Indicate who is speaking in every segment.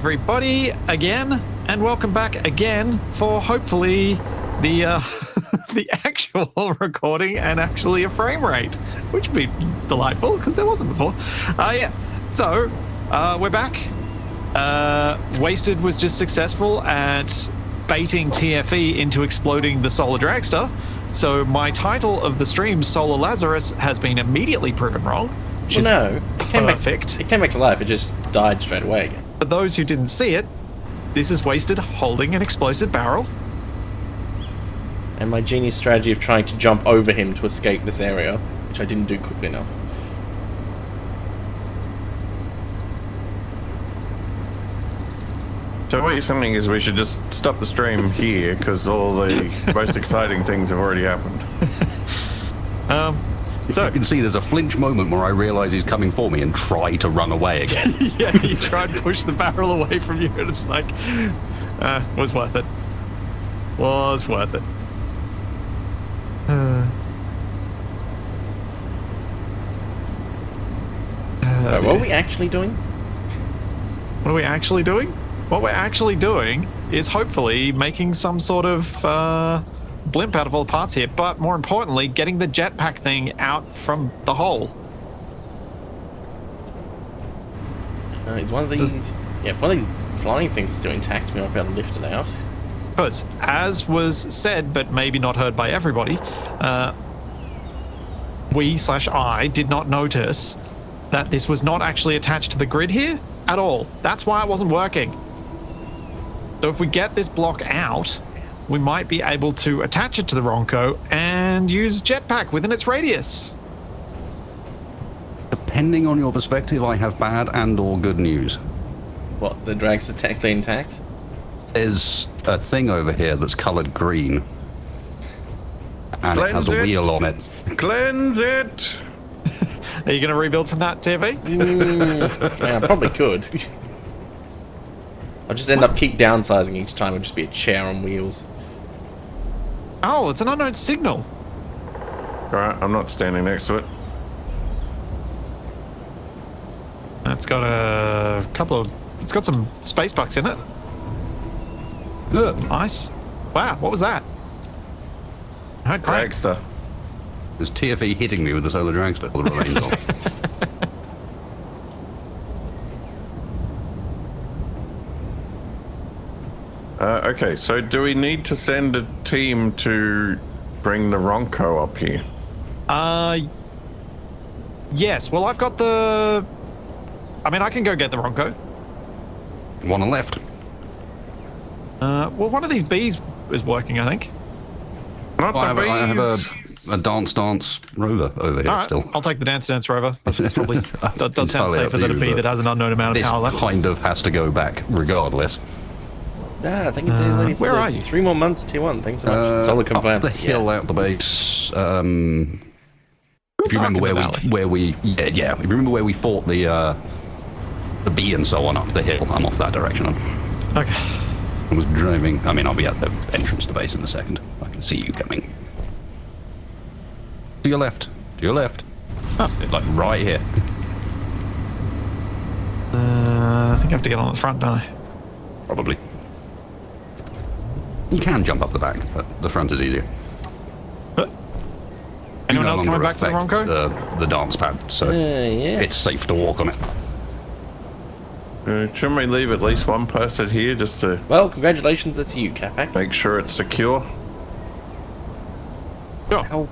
Speaker 1: Everybody again, and welcome back again for hopefully the the actual recording and actually a frame rate, which would be delightful because there wasn't before. Yeah, so we're back. Wasted was just successful at baiting TFE into exploding the Solar Dragster, so my title of the stream, Solar Lazarus, has been immediately proven wrong. Which is perfect.
Speaker 2: It came back to life. It just died straight away again.
Speaker 1: For those who didn't see it, this is Wasted holding an explosive barrel.
Speaker 2: And my genius strategy of trying to jump over him to escape this area, which I didn't do quickly enough.
Speaker 3: So what you're saying is we should just stop the stream here because all the most exciting things have already happened.
Speaker 4: So you can see there's a flinch moment where I realise he's coming for me and try to run away again.
Speaker 1: Yeah, you try and push the barrel away from you and it's like, was worth it. Was worth it.
Speaker 2: What are we actually doing?
Speaker 1: What are we actually doing? What we're actually doing is hopefully making some sort of blimp out of all the parts here, but more importantly, getting the jetpack thing out from the hole.
Speaker 2: Is one of these... Yeah, if one of these flying things is still intact, we might be able to lift it out.
Speaker 1: Because, as was said, but maybe not heard by everybody, I did not notice that this was not actually attached to the grid here at all. That's why it wasn't working. So if we get this block out, we might be able to attach it to the Ronco and use jetpack within its radius.
Speaker 4: Depending on your perspective, I have bad and or good news.
Speaker 2: What, the drag's technically intact?
Speaker 4: There's a thing over here that's coloured green. And it has a wheel on it.
Speaker 3: Cleanse it!
Speaker 1: Are you going to rebuild from that, TV?
Speaker 2: Yeah, I probably could. I'll just end up keep downsizing each time. It'll just be a chair on wheels.
Speaker 1: Oh, it's an unknown signal.
Speaker 3: Alright, I'm not standing next to it.
Speaker 1: It's got a couple of... It's got some space bucks in it. Nice. Wow, what was that?
Speaker 3: Dragster.
Speaker 4: There's TFE hitting me with the Solar Dragster. All the remains of.
Speaker 3: Okay, so do we need to send a team to bring the Ronco up here?
Speaker 1: Yes. Well, I've got the... I mean, I can go get the Ronco.
Speaker 4: One on left.
Speaker 1: Well, one of these bees is working, I think.
Speaker 3: Not
Speaker 4: Well,
Speaker 3: the bees.
Speaker 4: I have a dance rover over here still.
Speaker 1: I'll take the dance rover. Probably that does sound
Speaker 4: Entirely
Speaker 1: safer
Speaker 4: up to
Speaker 1: than a
Speaker 4: you,
Speaker 1: bee
Speaker 4: but
Speaker 1: that has an unknown amount of
Speaker 4: This
Speaker 1: power left.
Speaker 4: kind of has to go back regardless.
Speaker 2: I think it is only for
Speaker 1: where are you?
Speaker 2: 3 more months to T1. Thanks so much. Solar
Speaker 4: Up
Speaker 2: compliance.
Speaker 4: the hill out the base. If you remember where we if you remember where we fought the bee and so on up the hill, I'm off that direction.
Speaker 1: Okay.
Speaker 4: I was driving. I mean, I'll be at the entrance to the base in a second. I can see you coming. To your left. To your left.
Speaker 1: Oh.
Speaker 4: Like right here.
Speaker 1: I think I have to get on the front, don't I?
Speaker 4: Probably. You can jump up the back, but the front is easier.
Speaker 1: Anyone
Speaker 4: You no
Speaker 1: else coming
Speaker 4: longer
Speaker 1: back to the
Speaker 4: affect
Speaker 1: Ronco?
Speaker 4: The dance pad, so
Speaker 2: Yeah.
Speaker 4: it's safe to walk on it.
Speaker 3: Shouldn't we leave at least one person here just to
Speaker 2: Well, congratulations. That's you, Capac.
Speaker 3: make sure it's secure?
Speaker 1: Sure.
Speaker 2: How?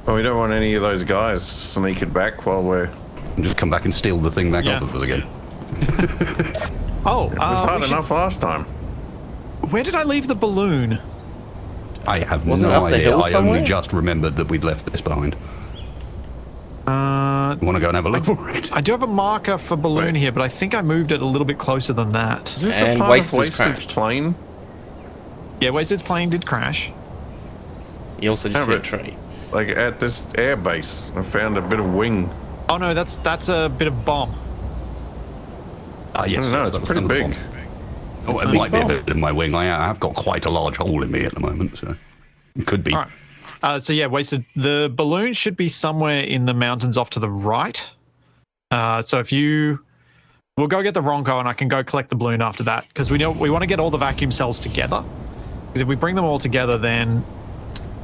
Speaker 3: Well, we don't want any of those guys sneaking back while we're...
Speaker 4: And just come back and steal the thing back off of us again.
Speaker 1: Oh,
Speaker 3: It was hard enough last time.
Speaker 1: Where did I leave the balloon?
Speaker 4: I have
Speaker 2: Wasn't it
Speaker 4: no
Speaker 2: up the
Speaker 4: idea.
Speaker 2: hill
Speaker 4: I
Speaker 2: somewhere?
Speaker 4: only just remembered that we'd left this behind. You want to go and have a look for it?
Speaker 1: I do have a marker for balloon
Speaker 3: Wait.
Speaker 1: here, but I think I moved it a little bit closer than that.
Speaker 3: Is this
Speaker 2: And
Speaker 3: a part of
Speaker 2: Wasted's
Speaker 3: Wasted's
Speaker 2: crashed.
Speaker 3: plane?
Speaker 1: Yeah, Wasted's plane did crash.
Speaker 2: You also just
Speaker 3: Yeah,
Speaker 2: hit a
Speaker 3: but-
Speaker 2: tree.
Speaker 3: Like at this air base, I found a bit of wing.
Speaker 1: Oh no, that's a bit of bomb.
Speaker 4: Ah, yes.
Speaker 3: I don't know,
Speaker 4: yes,
Speaker 3: it's
Speaker 4: that was
Speaker 3: pretty
Speaker 4: kind of the
Speaker 3: big.
Speaker 4: bomb. Oh,
Speaker 1: It's
Speaker 4: it
Speaker 1: a
Speaker 4: might
Speaker 1: big
Speaker 4: be a
Speaker 1: bomb.
Speaker 4: bit in my wing. I have got quite a large hole in me at the moment, so it could be.
Speaker 1: All right. So yeah, Wasted. The balloon should be somewhere in the mountains off to the right. So if you We'll go get the Ronco, and I can go collect the balloon after that, because we want to get all the vacuum cells together. Because if we bring them all together, then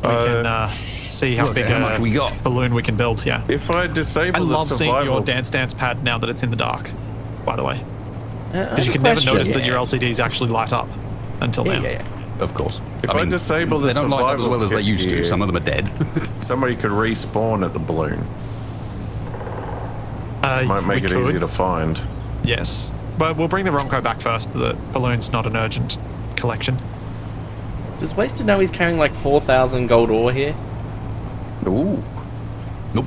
Speaker 1: we can see how big
Speaker 4: how much we got.
Speaker 1: balloon we can build. Yeah.
Speaker 3: If I
Speaker 1: I
Speaker 3: disable the
Speaker 1: love seeing
Speaker 3: survival,
Speaker 1: your dance pad now that it's in the dark. By the way,
Speaker 2: I have
Speaker 1: because you
Speaker 2: a
Speaker 1: can never
Speaker 2: question.
Speaker 1: notice that your LCDs actually light up until now.
Speaker 4: Yeah, of course.
Speaker 3: if I disable the
Speaker 4: they don't light up as
Speaker 3: survival
Speaker 4: well as they
Speaker 3: kit
Speaker 4: used to.
Speaker 3: here,
Speaker 4: Some of them are dead.
Speaker 3: somebody could respawn at the balloon. Might make
Speaker 1: we
Speaker 3: it
Speaker 1: could.
Speaker 3: easier to find.
Speaker 1: Yes, but we'll bring the Ronco back first. The balloon's not an urgent collection.
Speaker 2: Does Wasted know he's carrying like 4,000 gold ore here?
Speaker 4: Ooh. Nope.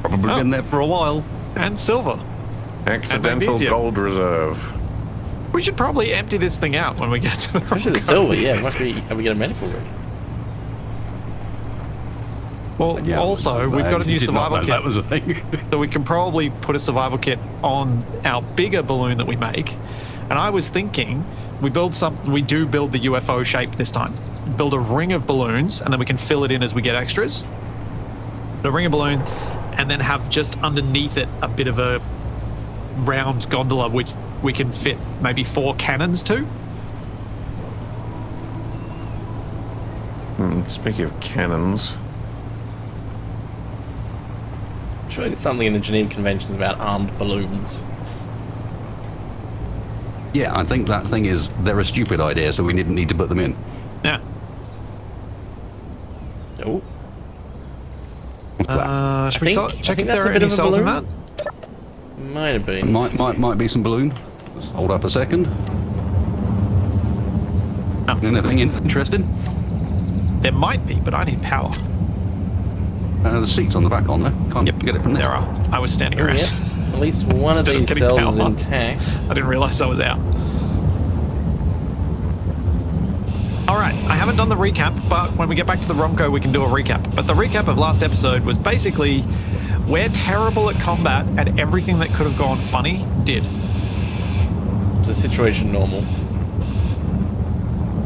Speaker 4: Probably been there for a while.
Speaker 1: And silver.
Speaker 3: Accidental
Speaker 1: magnesium.
Speaker 3: gold reserve.
Speaker 1: We should probably empty this thing out when we get to the
Speaker 2: Especially the
Speaker 1: Ronco.
Speaker 2: silver, yeah. It must be. Have we got a medical ready?
Speaker 1: Well,
Speaker 4: Yeah,
Speaker 1: also, we've got a new
Speaker 4: did not
Speaker 1: survival
Speaker 4: know
Speaker 1: kit.
Speaker 4: that was a thing.
Speaker 1: So we can probably put a survival kit on our bigger balloon that we make. And I was thinking we do build the UFO shape this time. Build a ring of balloons, and then we can fill it in as we get extras. The ring of balloon, and then have just underneath it a bit of a round gondola, which we can fit maybe 4 cannons to.
Speaker 3: Speaking of cannons,
Speaker 2: Surely there's something in the Geneva Conventions about armed balloons.
Speaker 4: Yeah, I think that thing is they're a stupid idea, so we didn't need to put them in.
Speaker 1: Yeah.
Speaker 2: Oh,
Speaker 4: What's that?
Speaker 1: Should we
Speaker 2: I
Speaker 1: check
Speaker 2: think
Speaker 1: if
Speaker 2: that's
Speaker 1: there
Speaker 2: a
Speaker 1: are
Speaker 2: bit
Speaker 1: any
Speaker 2: of a
Speaker 1: cells in
Speaker 2: balloon.
Speaker 1: that?
Speaker 2: might have been.
Speaker 4: Might be some balloon. Let's hold up a second.
Speaker 1: Oh.
Speaker 4: Anything interesting?
Speaker 1: There might be, but I need power.
Speaker 4: The seats on the back on there. Can't
Speaker 1: Yep,
Speaker 4: get it from there.
Speaker 1: There are. I was standing
Speaker 2: Oh,
Speaker 1: around.
Speaker 2: yeah. At least one of
Speaker 1: Instead of
Speaker 2: these
Speaker 1: getting
Speaker 2: cells is
Speaker 1: power.
Speaker 2: intact.
Speaker 1: I didn't realize I was out. All right, I haven't done the recap, but when we get back to the Ronco, we can do a recap. But the recap of last episode was basically we're terrible at combat, and everything that could have gone funny did.
Speaker 2: So situation normal.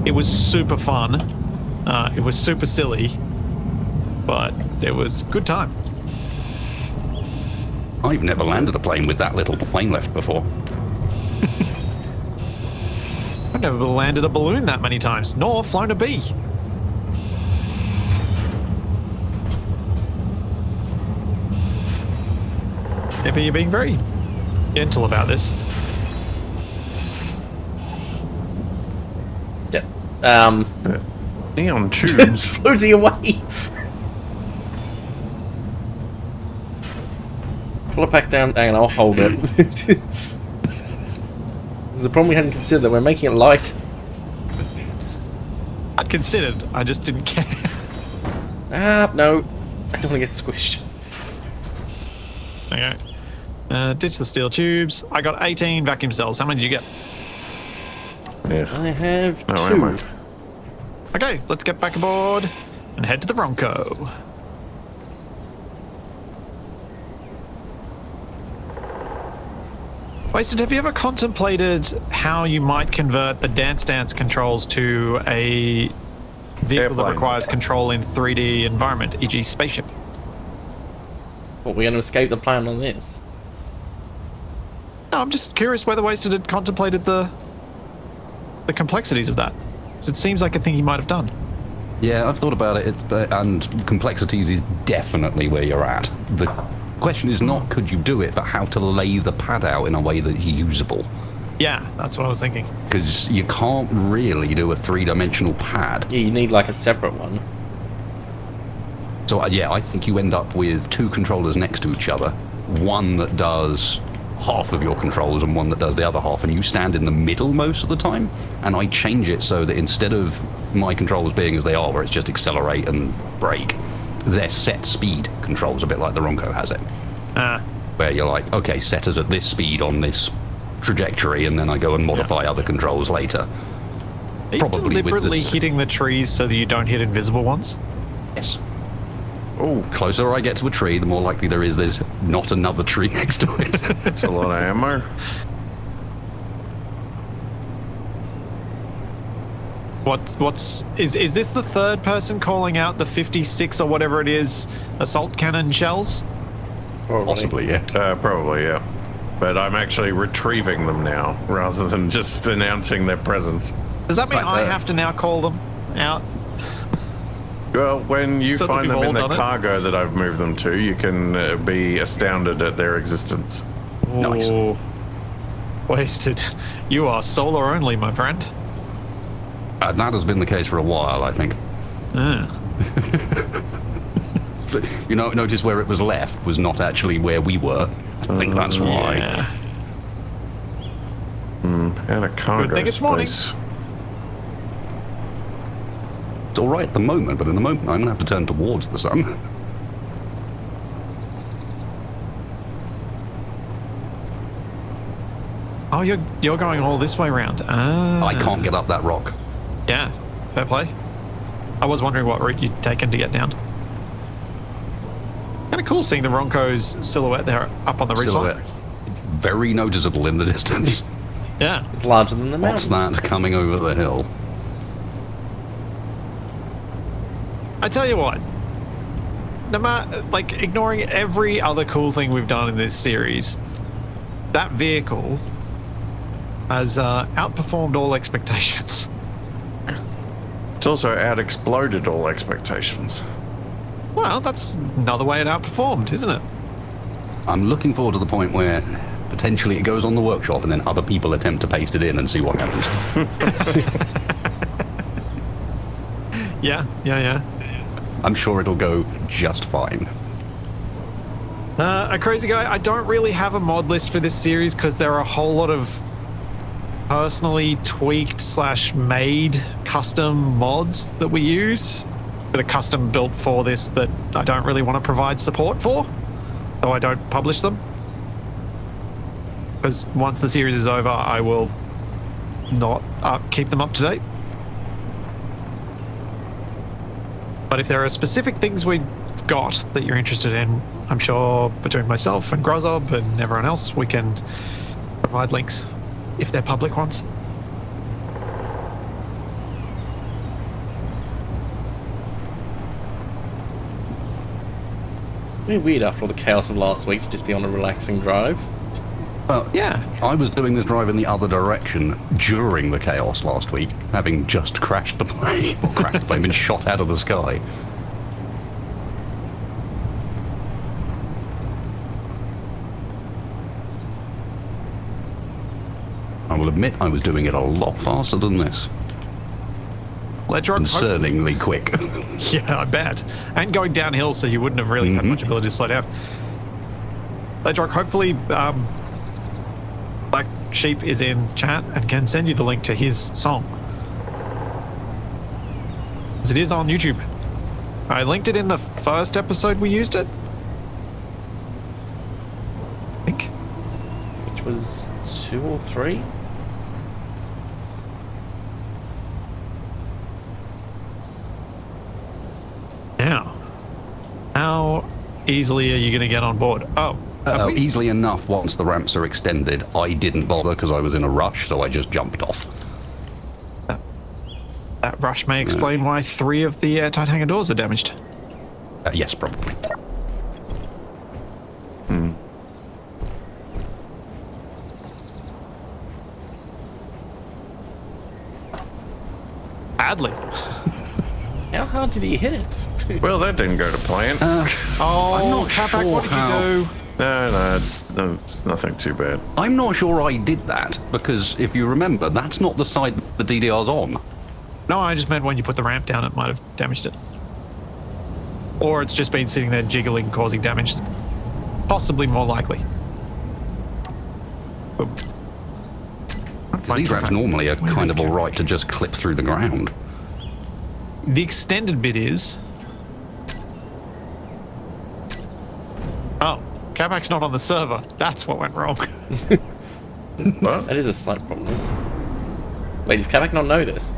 Speaker 1: It was super fun. It was super silly, but it was good time.
Speaker 4: I've never landed a plane with that little plane left before.
Speaker 1: I've never landed a balloon that many times, nor flown a bee. Maybe you're being very gentle about this.
Speaker 2: Yeah.
Speaker 3: neon
Speaker 2: It's
Speaker 3: tubes.
Speaker 2: floating away. Pull it back down. Hang on, I'll hold it. This is the problem we hadn't considered, that we're making it light.
Speaker 1: I'd considered, I just didn't care.
Speaker 2: Ah, no. I don't want to get squished.
Speaker 1: Okay. Ditch the steel tubes. I got 18 vacuum cells. How many did you get?
Speaker 3: Yeah.
Speaker 2: I have
Speaker 3: No
Speaker 2: 2.
Speaker 3: ammo.
Speaker 1: Okay, let's get back aboard and head to the Ronco. Wasted, have you ever contemplated how you might convert the Dance Dance controls to a vehicle that
Speaker 3: Airplane.
Speaker 1: requires control in 3D environment, e.g. spaceship?
Speaker 2: What, we're going to escape the plan on this?
Speaker 1: No, I'm just curious whether Wasted had contemplated the complexities of that. 'Cause it seems like a thing he might have done.
Speaker 4: Yeah, I've thought about it, and complexities is definitely where you're at. The question is not could you do it, but how to lay the pad out in a way that's usable.
Speaker 1: Yeah, that's what I was thinking.
Speaker 4: Because you can't really do a three-dimensional pad.
Speaker 2: Yeah, you need like a separate one.
Speaker 4: So yeah, I think you end up with 2 controllers next to each other. One that does half of your controls and one that does the other half, and you stand in the middle most of the time. And I change it so that instead of my controls being as they are, where it's just accelerate and brake, they're set speed controls, a bit like the Ronco has it. Where you're like, okay, set us at this speed on this trajectory, and then I go and modify other controls later.
Speaker 1: Are you
Speaker 4: Probably with
Speaker 1: deliberately
Speaker 4: this-
Speaker 1: hitting the trees so that you don't hit invisible ones?
Speaker 4: Yes.
Speaker 3: Oh,
Speaker 4: Closer I get to a tree, the more likely there is there's not another tree next to it.
Speaker 3: that's a lot of ammo.
Speaker 1: Is this the third person calling out the 56 or whatever it is assault cannon shells?
Speaker 4: Possibly, yeah.
Speaker 3: Probably, yeah. But I'm actually retrieving them now, rather than just announcing their presence.
Speaker 1: Does that mean
Speaker 4: Right,
Speaker 1: I have to now call them out?
Speaker 3: Well, when you
Speaker 1: So that
Speaker 3: find
Speaker 1: we've
Speaker 3: them in
Speaker 1: all
Speaker 3: the
Speaker 1: done it?
Speaker 3: cargo that I've moved them to, you can be astounded at their existence.
Speaker 4: Nice.
Speaker 1: Ooh. Wasted. You are solar only, my friend.
Speaker 4: That has been the case for a while, I think. You know, notice where it was left was not actually where we were. I think that's why.
Speaker 1: Yeah.
Speaker 3: And a cargo
Speaker 1: thing it's morning.
Speaker 3: space.
Speaker 4: It's all right at the moment, but in a moment I'm going to have to turn towards the sun.
Speaker 1: Oh, you're going all this way round. Ah.
Speaker 4: I can't get up that rock.
Speaker 1: Yeah, fair play. I was wondering what route you'd taken to get down. Kind of cool seeing the Ronco's silhouette there up on the ridge
Speaker 4: Silhouette.
Speaker 1: line.
Speaker 4: Very noticeable in the distance.
Speaker 1: Yeah.
Speaker 2: It's larger than the
Speaker 4: What's
Speaker 2: mountain.
Speaker 4: that coming over the hill?
Speaker 1: I tell you what, no matter, like, ignoring every other cool thing we've done in this series, that vehicle has outperformed all expectations.
Speaker 3: It's also out-exploded all expectations.
Speaker 1: Well, that's another way it outperformed, isn't it?
Speaker 4: I'm looking forward to the point where potentially it goes on the workshop and then other people attempt to paste it in and see what happens.
Speaker 1: Yeah.
Speaker 4: I'm sure it'll go just fine.
Speaker 1: A crazy guy, I don't really have a mod list for this series because there are a whole lot of personally tweaked / made custom mods that we use that are custom built for this that I don't really want to provide support for, so I don't publish them. Because once the series is over, I will not keep them up to date. But if there are specific things we've got that you're interested in, I'm sure between myself and Grozob and everyone else, we can provide links if they're public ones.
Speaker 2: It'd be weird after all the chaos of last week to just be on a relaxing drive.
Speaker 4: Well,
Speaker 1: Yeah.
Speaker 4: I was doing this drive in the other direction during the chaos last week, having just crashed the plane, or crashed the plane, been shot out of the sky. I will admit I was doing it a lot faster than this.
Speaker 1: Ledrock,
Speaker 4: Concerningly quick.
Speaker 1: yeah, I bet. And going downhill, so you wouldn't have really had much ability to slow down. Ledrock, hopefully Black Sheep is in chat and can send you the link to his song. As it is on YouTube. I linked it in the first episode we used it. I think.
Speaker 2: Which was 2 or 3?
Speaker 1: Now, how easily are you going to get on board? Oh, have we-
Speaker 4: Easily enough once the ramps are extended. I didn't bother because I was in a rush, so I just jumped off.
Speaker 1: That rush may explain why 3 of the airtight hangar doors are damaged.
Speaker 4: Yes, probably.
Speaker 1: Badly.
Speaker 2: How hard did he hit it?
Speaker 3: Well, that didn't go to plan.
Speaker 1: Oh,
Speaker 4: I'm not
Speaker 1: Capac,
Speaker 4: sure
Speaker 1: what did
Speaker 4: how-
Speaker 1: you do?
Speaker 3: No, it's nothing too bad.
Speaker 4: I'm not sure I did that, because if you remember, that's not the side the DDR's on.
Speaker 1: No, I just meant when you put the ramp down, it might have damaged it. Or it's just been sitting there jiggling, causing damage. Possibly more likely. Boom.
Speaker 4: Because these ramps normally are kind of alright to just clip through the ground.
Speaker 1: The extended bit is... Oh, Capac's not on the server. That's what went wrong.
Speaker 3: What?
Speaker 2: That is a slight problem. Wait, does Capac not know this?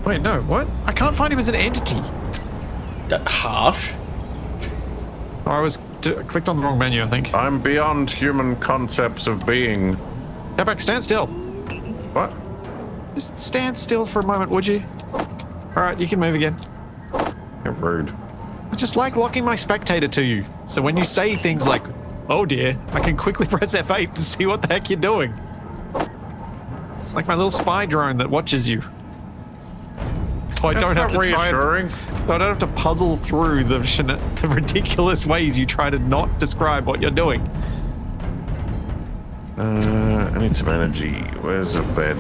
Speaker 1: Wait, no, what? I can't find him as an entity.
Speaker 2: Harsh?
Speaker 1: Or I was clicked on the wrong menu, I think.
Speaker 3: I'm beyond human concepts of being.
Speaker 1: Capac, stand still.
Speaker 3: What?
Speaker 1: Just stand still for a moment, would you? Alright, you can move again.
Speaker 3: You're rude.
Speaker 1: I just like locking my spectator to you. So when you say things like, Oh dear, I can quickly press F8 to see what the heck you're doing. Like my little spy drone that watches you. So I
Speaker 3: That's
Speaker 1: don't have
Speaker 3: not
Speaker 1: to try
Speaker 3: reassuring.
Speaker 1: so I don't have to puzzle through the ridiculous ways you try to not describe what you're doing.
Speaker 3: I need some energy. Where's a bed?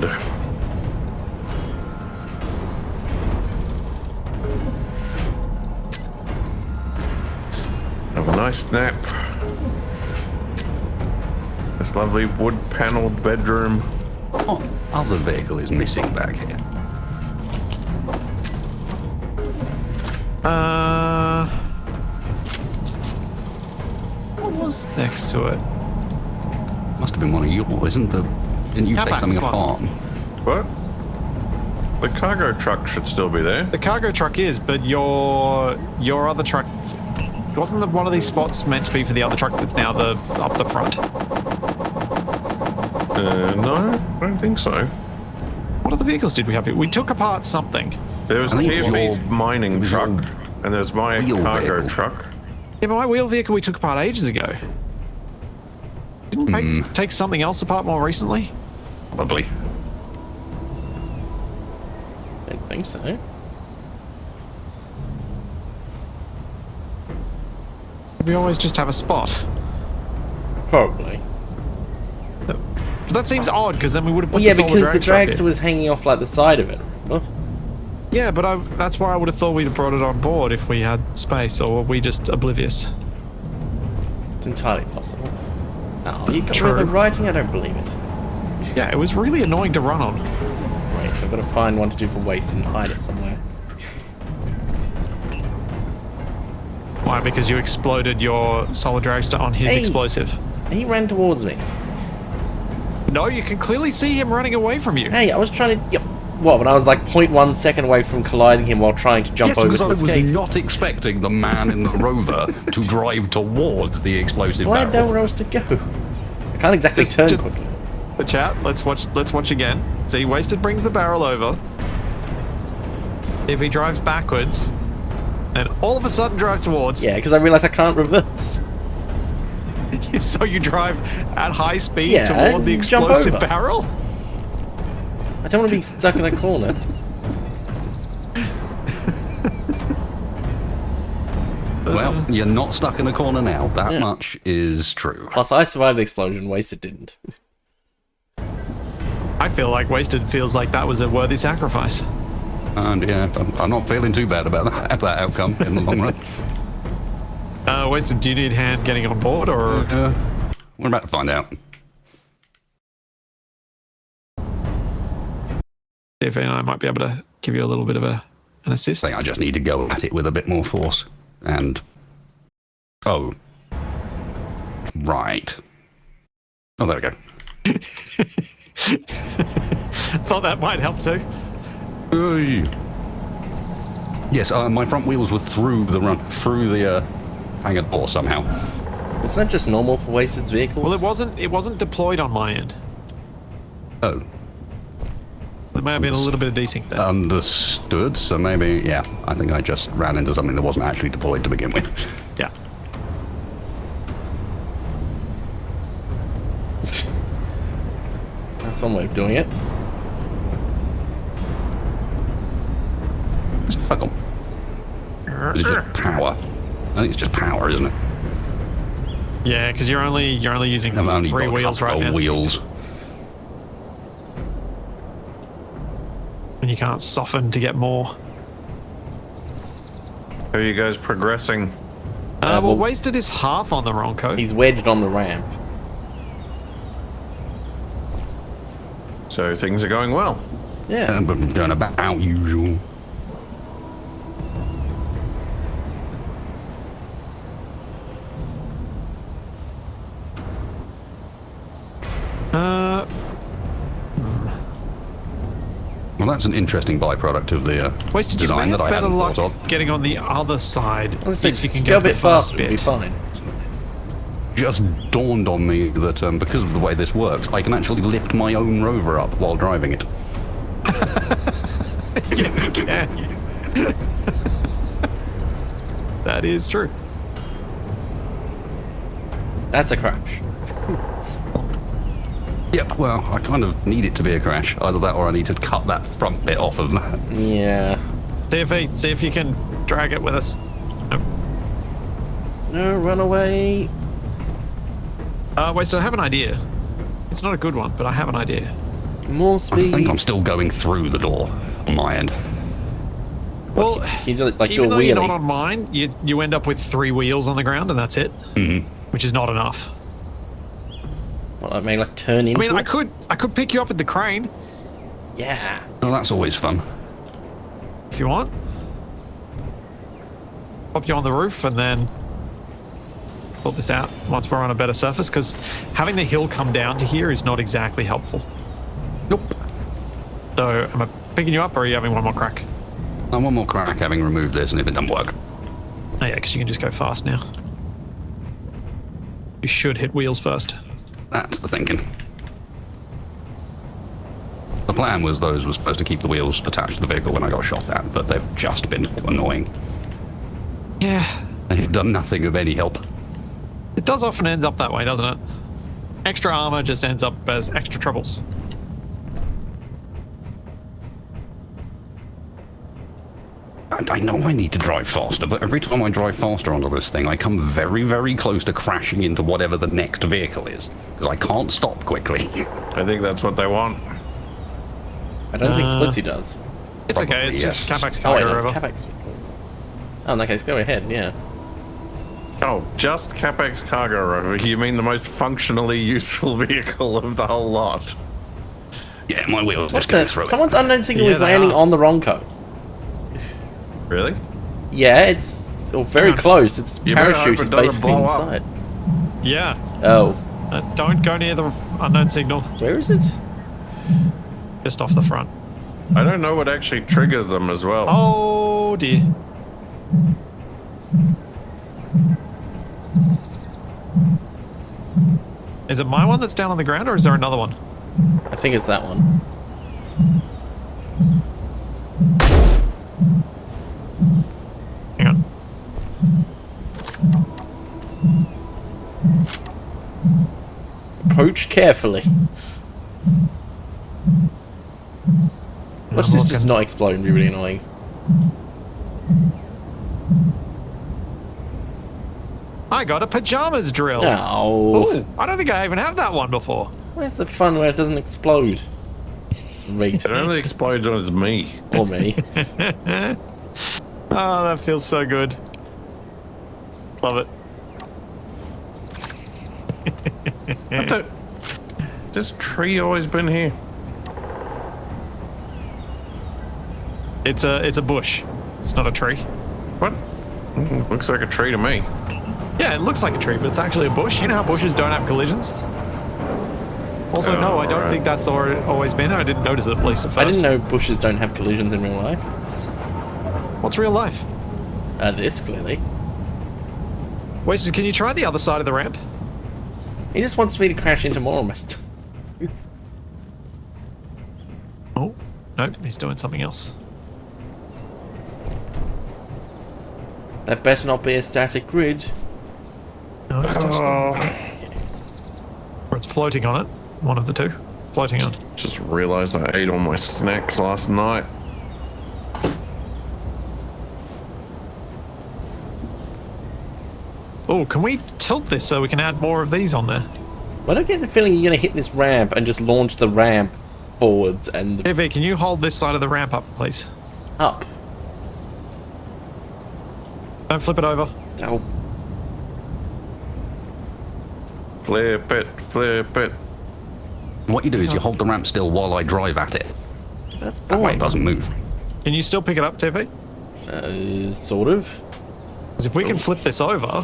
Speaker 3: Have a nice nap. This lovely wood-paneled bedroom.
Speaker 4: What other vehicle is missing back here?
Speaker 1: What was next to it?
Speaker 4: Must have been one of yours, isn't there? Didn't you take
Speaker 1: Capac's
Speaker 4: something
Speaker 1: one.
Speaker 4: apart?
Speaker 3: What? The cargo truck should still be there.
Speaker 1: The cargo truck is, but your other truck wasn't one of these spots meant to be for the other truck that's now up the front?
Speaker 3: No, I don't think so.
Speaker 1: What other vehicles did we have here? We took apart something.
Speaker 3: There was
Speaker 4: I think it was
Speaker 3: TFB's
Speaker 4: your-
Speaker 3: mining
Speaker 4: it was
Speaker 3: truck,
Speaker 4: your
Speaker 3: and there's my
Speaker 4: wheel
Speaker 3: cargo
Speaker 4: vehicle.
Speaker 3: truck.
Speaker 1: Yeah, but my wheel vehicle we took apart ages ago. Didn't Craig take something else apart more recently?
Speaker 4: Probably.
Speaker 2: I don't think so.
Speaker 1: We always just have a spot.
Speaker 2: Probably.
Speaker 1: But that seems odd, because then we would have put
Speaker 2: Well, yeah,
Speaker 1: the solar
Speaker 2: because the
Speaker 1: drag
Speaker 2: dragster was hanging off like the side of it. Oh,
Speaker 1: Yeah, but that's why I would have thought we'd have brought it on board if we had space, or were we just oblivious?
Speaker 2: it's entirely possible. Oh, you got
Speaker 1: True.
Speaker 2: rid of the writing? I don't believe it.
Speaker 1: Yeah, it was really annoying to run on.
Speaker 2: Right, so I've got to find one to do for waste and hide it somewhere.
Speaker 1: Why? Because you exploded your solar dragster on his
Speaker 2: Hey.
Speaker 1: explosive.
Speaker 2: He ran towards me.
Speaker 1: No, you can clearly see him running away from you.
Speaker 2: Hey, I was trying to... Yep. What, when I was like 0.1 second away from colliding him while trying to jump
Speaker 4: Yes,
Speaker 2: over
Speaker 4: because
Speaker 2: to
Speaker 4: I was
Speaker 2: escape.
Speaker 4: not expecting the man in the rover to drive towards the explosive
Speaker 2: Well, I had
Speaker 4: barrel.
Speaker 2: nowhere else to go. I can't exactly turn quickly.
Speaker 1: The chat, let's watch again. See, Wasted brings the barrel over. If he drives backwards, and all of a sudden drives towards,
Speaker 2: Yeah, because I realised I can't reverse.
Speaker 1: so you drive at high speed
Speaker 2: Yeah,
Speaker 1: toward the
Speaker 2: you jump
Speaker 1: explosive
Speaker 2: over.
Speaker 1: barrel?
Speaker 2: I don't want to be stuck in that corner.
Speaker 4: Well, you're not stuck in a corner now. That
Speaker 2: Yeah.
Speaker 4: much is true.
Speaker 2: Plus, I survived the explosion, Wasted didn't.
Speaker 1: I feel like Wasted feels like that was a worthy sacrifice.
Speaker 4: And yeah, I'm not feeling too bad about that outcome in the long run.
Speaker 1: Wasted, do you need a hand getting on board, or...?
Speaker 4: We're about to find out.
Speaker 1: If I might be able to give you a little bit of an assist.
Speaker 4: I think I just need to go at it with a bit more force. And... Oh. Right. Oh, there we go.
Speaker 1: Thought that might help too.
Speaker 4: Yes, my front wheels were through the hangar door somehow.
Speaker 2: Isn't that just normal for Wasted's vehicles?
Speaker 1: Well, it wasn't deployed on my end.
Speaker 4: Oh,
Speaker 1: There may have been a little bit of desync there.
Speaker 4: understood. So maybe, yeah, I think I just ran into something that wasn't actually deployed to begin with.
Speaker 1: Yeah.
Speaker 2: That's one way of doing it.
Speaker 4: Just fuck 'em. Is it just power? I think it's just power, isn't it?
Speaker 1: Yeah, because you're only using
Speaker 4: I've only
Speaker 1: three
Speaker 4: got a
Speaker 1: wheels
Speaker 4: couple
Speaker 1: right
Speaker 4: of
Speaker 1: now,
Speaker 4: wheels.
Speaker 1: and you can't soften to get more.
Speaker 3: How are you guys progressing?
Speaker 1: Well,
Speaker 2: well-
Speaker 1: Wasted is half on the Ronco.
Speaker 2: He's wedged on the ramp.
Speaker 3: So things are going well.
Speaker 2: Yeah.
Speaker 4: But going about usual. Well, that's an interesting byproduct of the
Speaker 1: Wasted, you may
Speaker 4: design
Speaker 1: have
Speaker 4: that I
Speaker 1: better
Speaker 4: hadn't
Speaker 1: luck
Speaker 4: thought of.
Speaker 1: getting on the other side.
Speaker 2: Let's say,
Speaker 1: if you can
Speaker 2: just
Speaker 1: get
Speaker 2: go a
Speaker 1: the
Speaker 2: bit
Speaker 1: first
Speaker 2: faster, it'll be
Speaker 1: bit.
Speaker 2: fine.
Speaker 4: Just dawned on me that because of the way this works, I can actually lift my own rover up while driving it.
Speaker 1: Yeah, you can. That is true.
Speaker 2: That's a crash.
Speaker 4: Yep, well, I kind of need it to be a crash. Either that or I need to cut that front bit off of that.
Speaker 2: Yeah.
Speaker 1: See if you can drag it with us.
Speaker 2: No, run away.
Speaker 1: Wasted, I have an idea. It's not a good one, but I have an idea.
Speaker 2: More
Speaker 4: I
Speaker 2: speed.
Speaker 4: think I'm still going through the door on my end.
Speaker 1: Well,
Speaker 2: Can you do, like, do a
Speaker 1: even though you're not
Speaker 2: wheelie?
Speaker 1: on mine, you end up with 3 wheels on the ground, and that's it.
Speaker 4: Mm-hmm.
Speaker 1: Which is not enough.
Speaker 2: What, I mean, like turn into
Speaker 1: I mean,
Speaker 2: it?
Speaker 1: I could pick you up with the crane
Speaker 2: Yeah.
Speaker 4: Oh, that's always fun.
Speaker 1: if you want. Pop you on the roof and then put this out once we're on a better surface, because having the hill come down to here is not exactly helpful.
Speaker 4: Nope.
Speaker 1: So, am I picking you up, or are you having one more crack?
Speaker 4: One more crack having removed this, and if it doesn't work.
Speaker 1: Oh yeah, because you can just go fast now. You should hit wheels first.
Speaker 4: That's the thinking. The plan was those were supposed to keep the wheels attached to the vehicle when I got shot at, but they've just been annoying.
Speaker 1: Yeah,
Speaker 4: They've done nothing of any help.
Speaker 1: it does often end up that way, doesn't it? Extra armor just ends up as extra troubles.
Speaker 4: And I know I need to drive faster, but every time I drive faster onto this thing, I come very, very close to crashing into whatever the next vehicle is, because I can't stop quickly.
Speaker 3: I think that's what they want.
Speaker 2: I don't think Splitsie does.
Speaker 1: It's
Speaker 4: Probably,
Speaker 1: okay, it's just
Speaker 4: yes.
Speaker 1: Capac's
Speaker 2: Oh, wait,
Speaker 1: cargo
Speaker 2: that's
Speaker 1: over.
Speaker 2: Capac's. Oh, in that case, go ahead, yeah.
Speaker 3: Oh, just Capac's cargo rover. You mean the most functionally useful vehicle of the whole lot?
Speaker 4: Yeah, my wheels
Speaker 2: What's
Speaker 4: just go
Speaker 2: this?
Speaker 4: through it.
Speaker 2: Someone's unknown signal
Speaker 1: Yeah,
Speaker 2: is
Speaker 1: they
Speaker 2: landing
Speaker 1: are.
Speaker 2: on the Ronco.
Speaker 3: Really?
Speaker 2: Yeah, it's very
Speaker 1: Yeah.
Speaker 2: close. Its
Speaker 3: You better hope
Speaker 2: parachute
Speaker 3: it
Speaker 2: is
Speaker 3: doesn't
Speaker 2: basically
Speaker 3: blow up.
Speaker 2: inside.
Speaker 1: Yeah,
Speaker 2: Oh,
Speaker 1: don't go near the unknown signal,
Speaker 2: where is it?
Speaker 1: just off the front.
Speaker 3: I don't know what actually triggers them as well.
Speaker 1: Oh dear. Is it my one that's down on the ground, or is there another one?
Speaker 2: I think it's that one.
Speaker 1: Hang on.
Speaker 2: Approach carefully. Watch
Speaker 1: I'm
Speaker 2: this just
Speaker 1: looking.
Speaker 2: not explode and be really annoying.
Speaker 1: I got a pajamas drill.
Speaker 2: Oh.
Speaker 1: Ooh, I don't think I even have that one before.
Speaker 2: Where's the fun where it doesn't explode? It's rigged.
Speaker 3: It only explodes when it's me.
Speaker 2: Or me.
Speaker 1: Oh, that feels so good. Love it.
Speaker 3: What the? This tree always been here.
Speaker 1: It's a bush. It's not a tree.
Speaker 3: What? Looks like a tree to me.
Speaker 1: Yeah, it looks like a tree, but it's actually a bush. You know how bushes don't have collisions? Also, no, I don't
Speaker 3: right.
Speaker 1: think that's always been there. I didn't notice it, at least at first.
Speaker 2: I didn't know bushes don't have collisions in real life.
Speaker 1: What's real life?
Speaker 2: This, clearly.
Speaker 1: Wait, can you try the other side of the ramp?
Speaker 2: He just wants me to crash into more of my stuff.
Speaker 1: Oh, nope, he's doing something else.
Speaker 2: That better not be a static grid.
Speaker 1: No, it's just,
Speaker 3: Oh,
Speaker 1: or it's floating on it. One of the two. Floating on.
Speaker 3: just realized I ate all my snacks last night.
Speaker 1: Oh, can we tilt this so we can add more of these on there?
Speaker 2: I don't get the feeling you're going to hit this ramp and just launch the ramp forwards and
Speaker 1: TV, can you hold this side of the ramp up, please?
Speaker 2: up.
Speaker 1: Don't flip it over.
Speaker 2: Oh,
Speaker 3: Flip it, flip it.
Speaker 4: What you do is you hold the ramp still while I drive at it.
Speaker 2: that's
Speaker 4: That way it
Speaker 2: boring.
Speaker 4: doesn't move.
Speaker 1: Can you still pick it up, TV?
Speaker 2: Sort of.
Speaker 1: Because if we can flip this over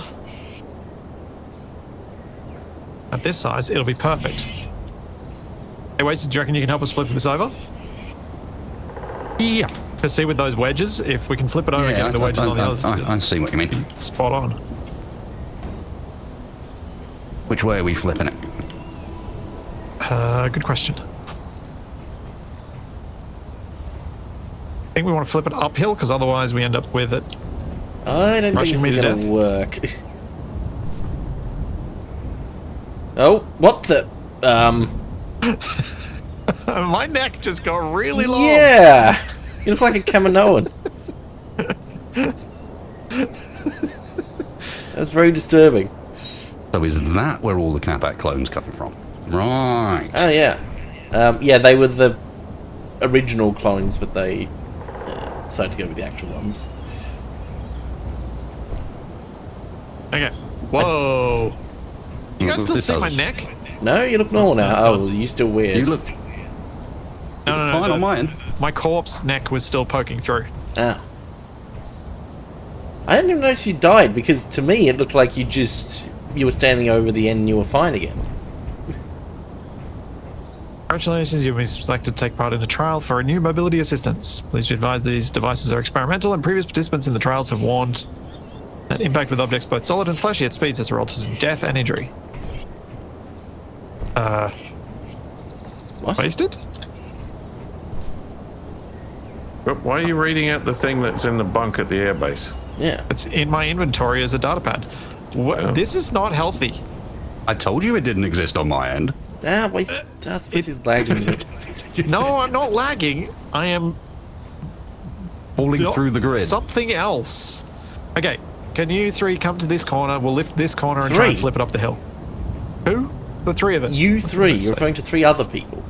Speaker 1: at this size, it'll be perfect. Hey, wait, do you reckon you can help us flip this over?
Speaker 4: Yeah.
Speaker 1: Because see, with those wedges, if we can flip it over and get the wedges on the other side,
Speaker 4: I see what you mean.
Speaker 1: spot on.
Speaker 4: Which way are we flipping it?
Speaker 1: Good question. I think we want to flip it uphill, because otherwise we end up with it.
Speaker 2: I don't think
Speaker 1: Rushing
Speaker 2: this
Speaker 1: me
Speaker 2: is
Speaker 1: to
Speaker 2: going
Speaker 1: death.
Speaker 2: to work. Oh, what the?
Speaker 1: My neck just got really long.
Speaker 2: Yeah! You look like a Kaminoan. That's very disturbing.
Speaker 4: So is that where all the Capac clones come from? Right.
Speaker 2: Oh, yeah. Yeah, they were the original clones, but they decided to go with the actual ones.
Speaker 1: Okay. Whoa. You guys still
Speaker 4: This
Speaker 1: see my
Speaker 4: does-
Speaker 1: neck?
Speaker 2: No, you look normal now.
Speaker 1: That's
Speaker 2: Oh,
Speaker 1: good.
Speaker 2: you still weird.
Speaker 4: You look
Speaker 1: No,
Speaker 4: fine on my end.
Speaker 1: My corpse neck was still poking through.
Speaker 2: Ah. I didn't even notice you died, because to me it looked like you were standing over the end and you were fine again.
Speaker 1: Congratulations, you've been selected to take part in a trial for a new mobility assistance. Please be advised these devices are experimental and previous participants in the trials have warned that impact with objects both solid and fleshy at speeds has resulted in death and injury.
Speaker 2: What?
Speaker 1: Wasted?
Speaker 3: But why are you reading out the thing that's in the bunk at the airbase?
Speaker 2: Yeah.
Speaker 1: It's in my inventory as a data pad.
Speaker 3: Oh.
Speaker 1: This is not healthy.
Speaker 4: I told you it didn't exist on my end.
Speaker 2: Ah, wait. Splitsie's lagging a bit.
Speaker 1: No, I'm not lagging. I am
Speaker 4: Falling through the grid.
Speaker 1: something else. Okay, can you three come to this corner? We'll lift this corner and try and
Speaker 2: Three?
Speaker 1: flip it up the hill. Who? The three of us.
Speaker 2: You
Speaker 1: That's what
Speaker 2: three.
Speaker 1: I
Speaker 2: You're
Speaker 1: said.
Speaker 2: referring to 3 other people.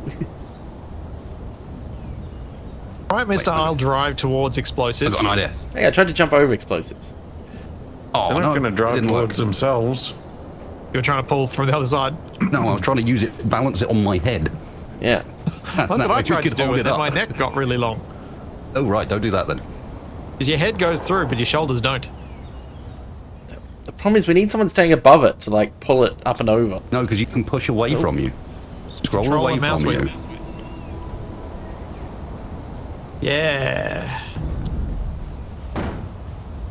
Speaker 1: Right, mister, I'll drive towards
Speaker 4: I've
Speaker 1: explosives.
Speaker 4: got an idea.
Speaker 2: Hey, I tried to jump over explosives.
Speaker 4: Oh,
Speaker 3: They're not
Speaker 4: no,
Speaker 3: going to
Speaker 4: it
Speaker 3: drive
Speaker 4: didn't
Speaker 3: towards
Speaker 4: work.
Speaker 3: themselves.
Speaker 1: You were trying to pull from the other side.
Speaker 4: No, I was trying to use it, balance it on my head.
Speaker 2: Yeah.
Speaker 1: That's what
Speaker 4: That way
Speaker 1: I
Speaker 4: we
Speaker 1: tried to
Speaker 4: could
Speaker 1: do,
Speaker 4: hold
Speaker 1: and
Speaker 4: it
Speaker 1: then
Speaker 4: up.
Speaker 1: my neck got really long.
Speaker 4: Oh, right, don't do that then.
Speaker 1: Because your head goes through, but your shoulders don't.
Speaker 2: The problem is we need someone staying above it to, like, pull it up and over.
Speaker 4: No, because you can push away from you. Scroll
Speaker 1: Control
Speaker 4: away
Speaker 1: and mouse
Speaker 4: from you.
Speaker 1: wheel. Yeah.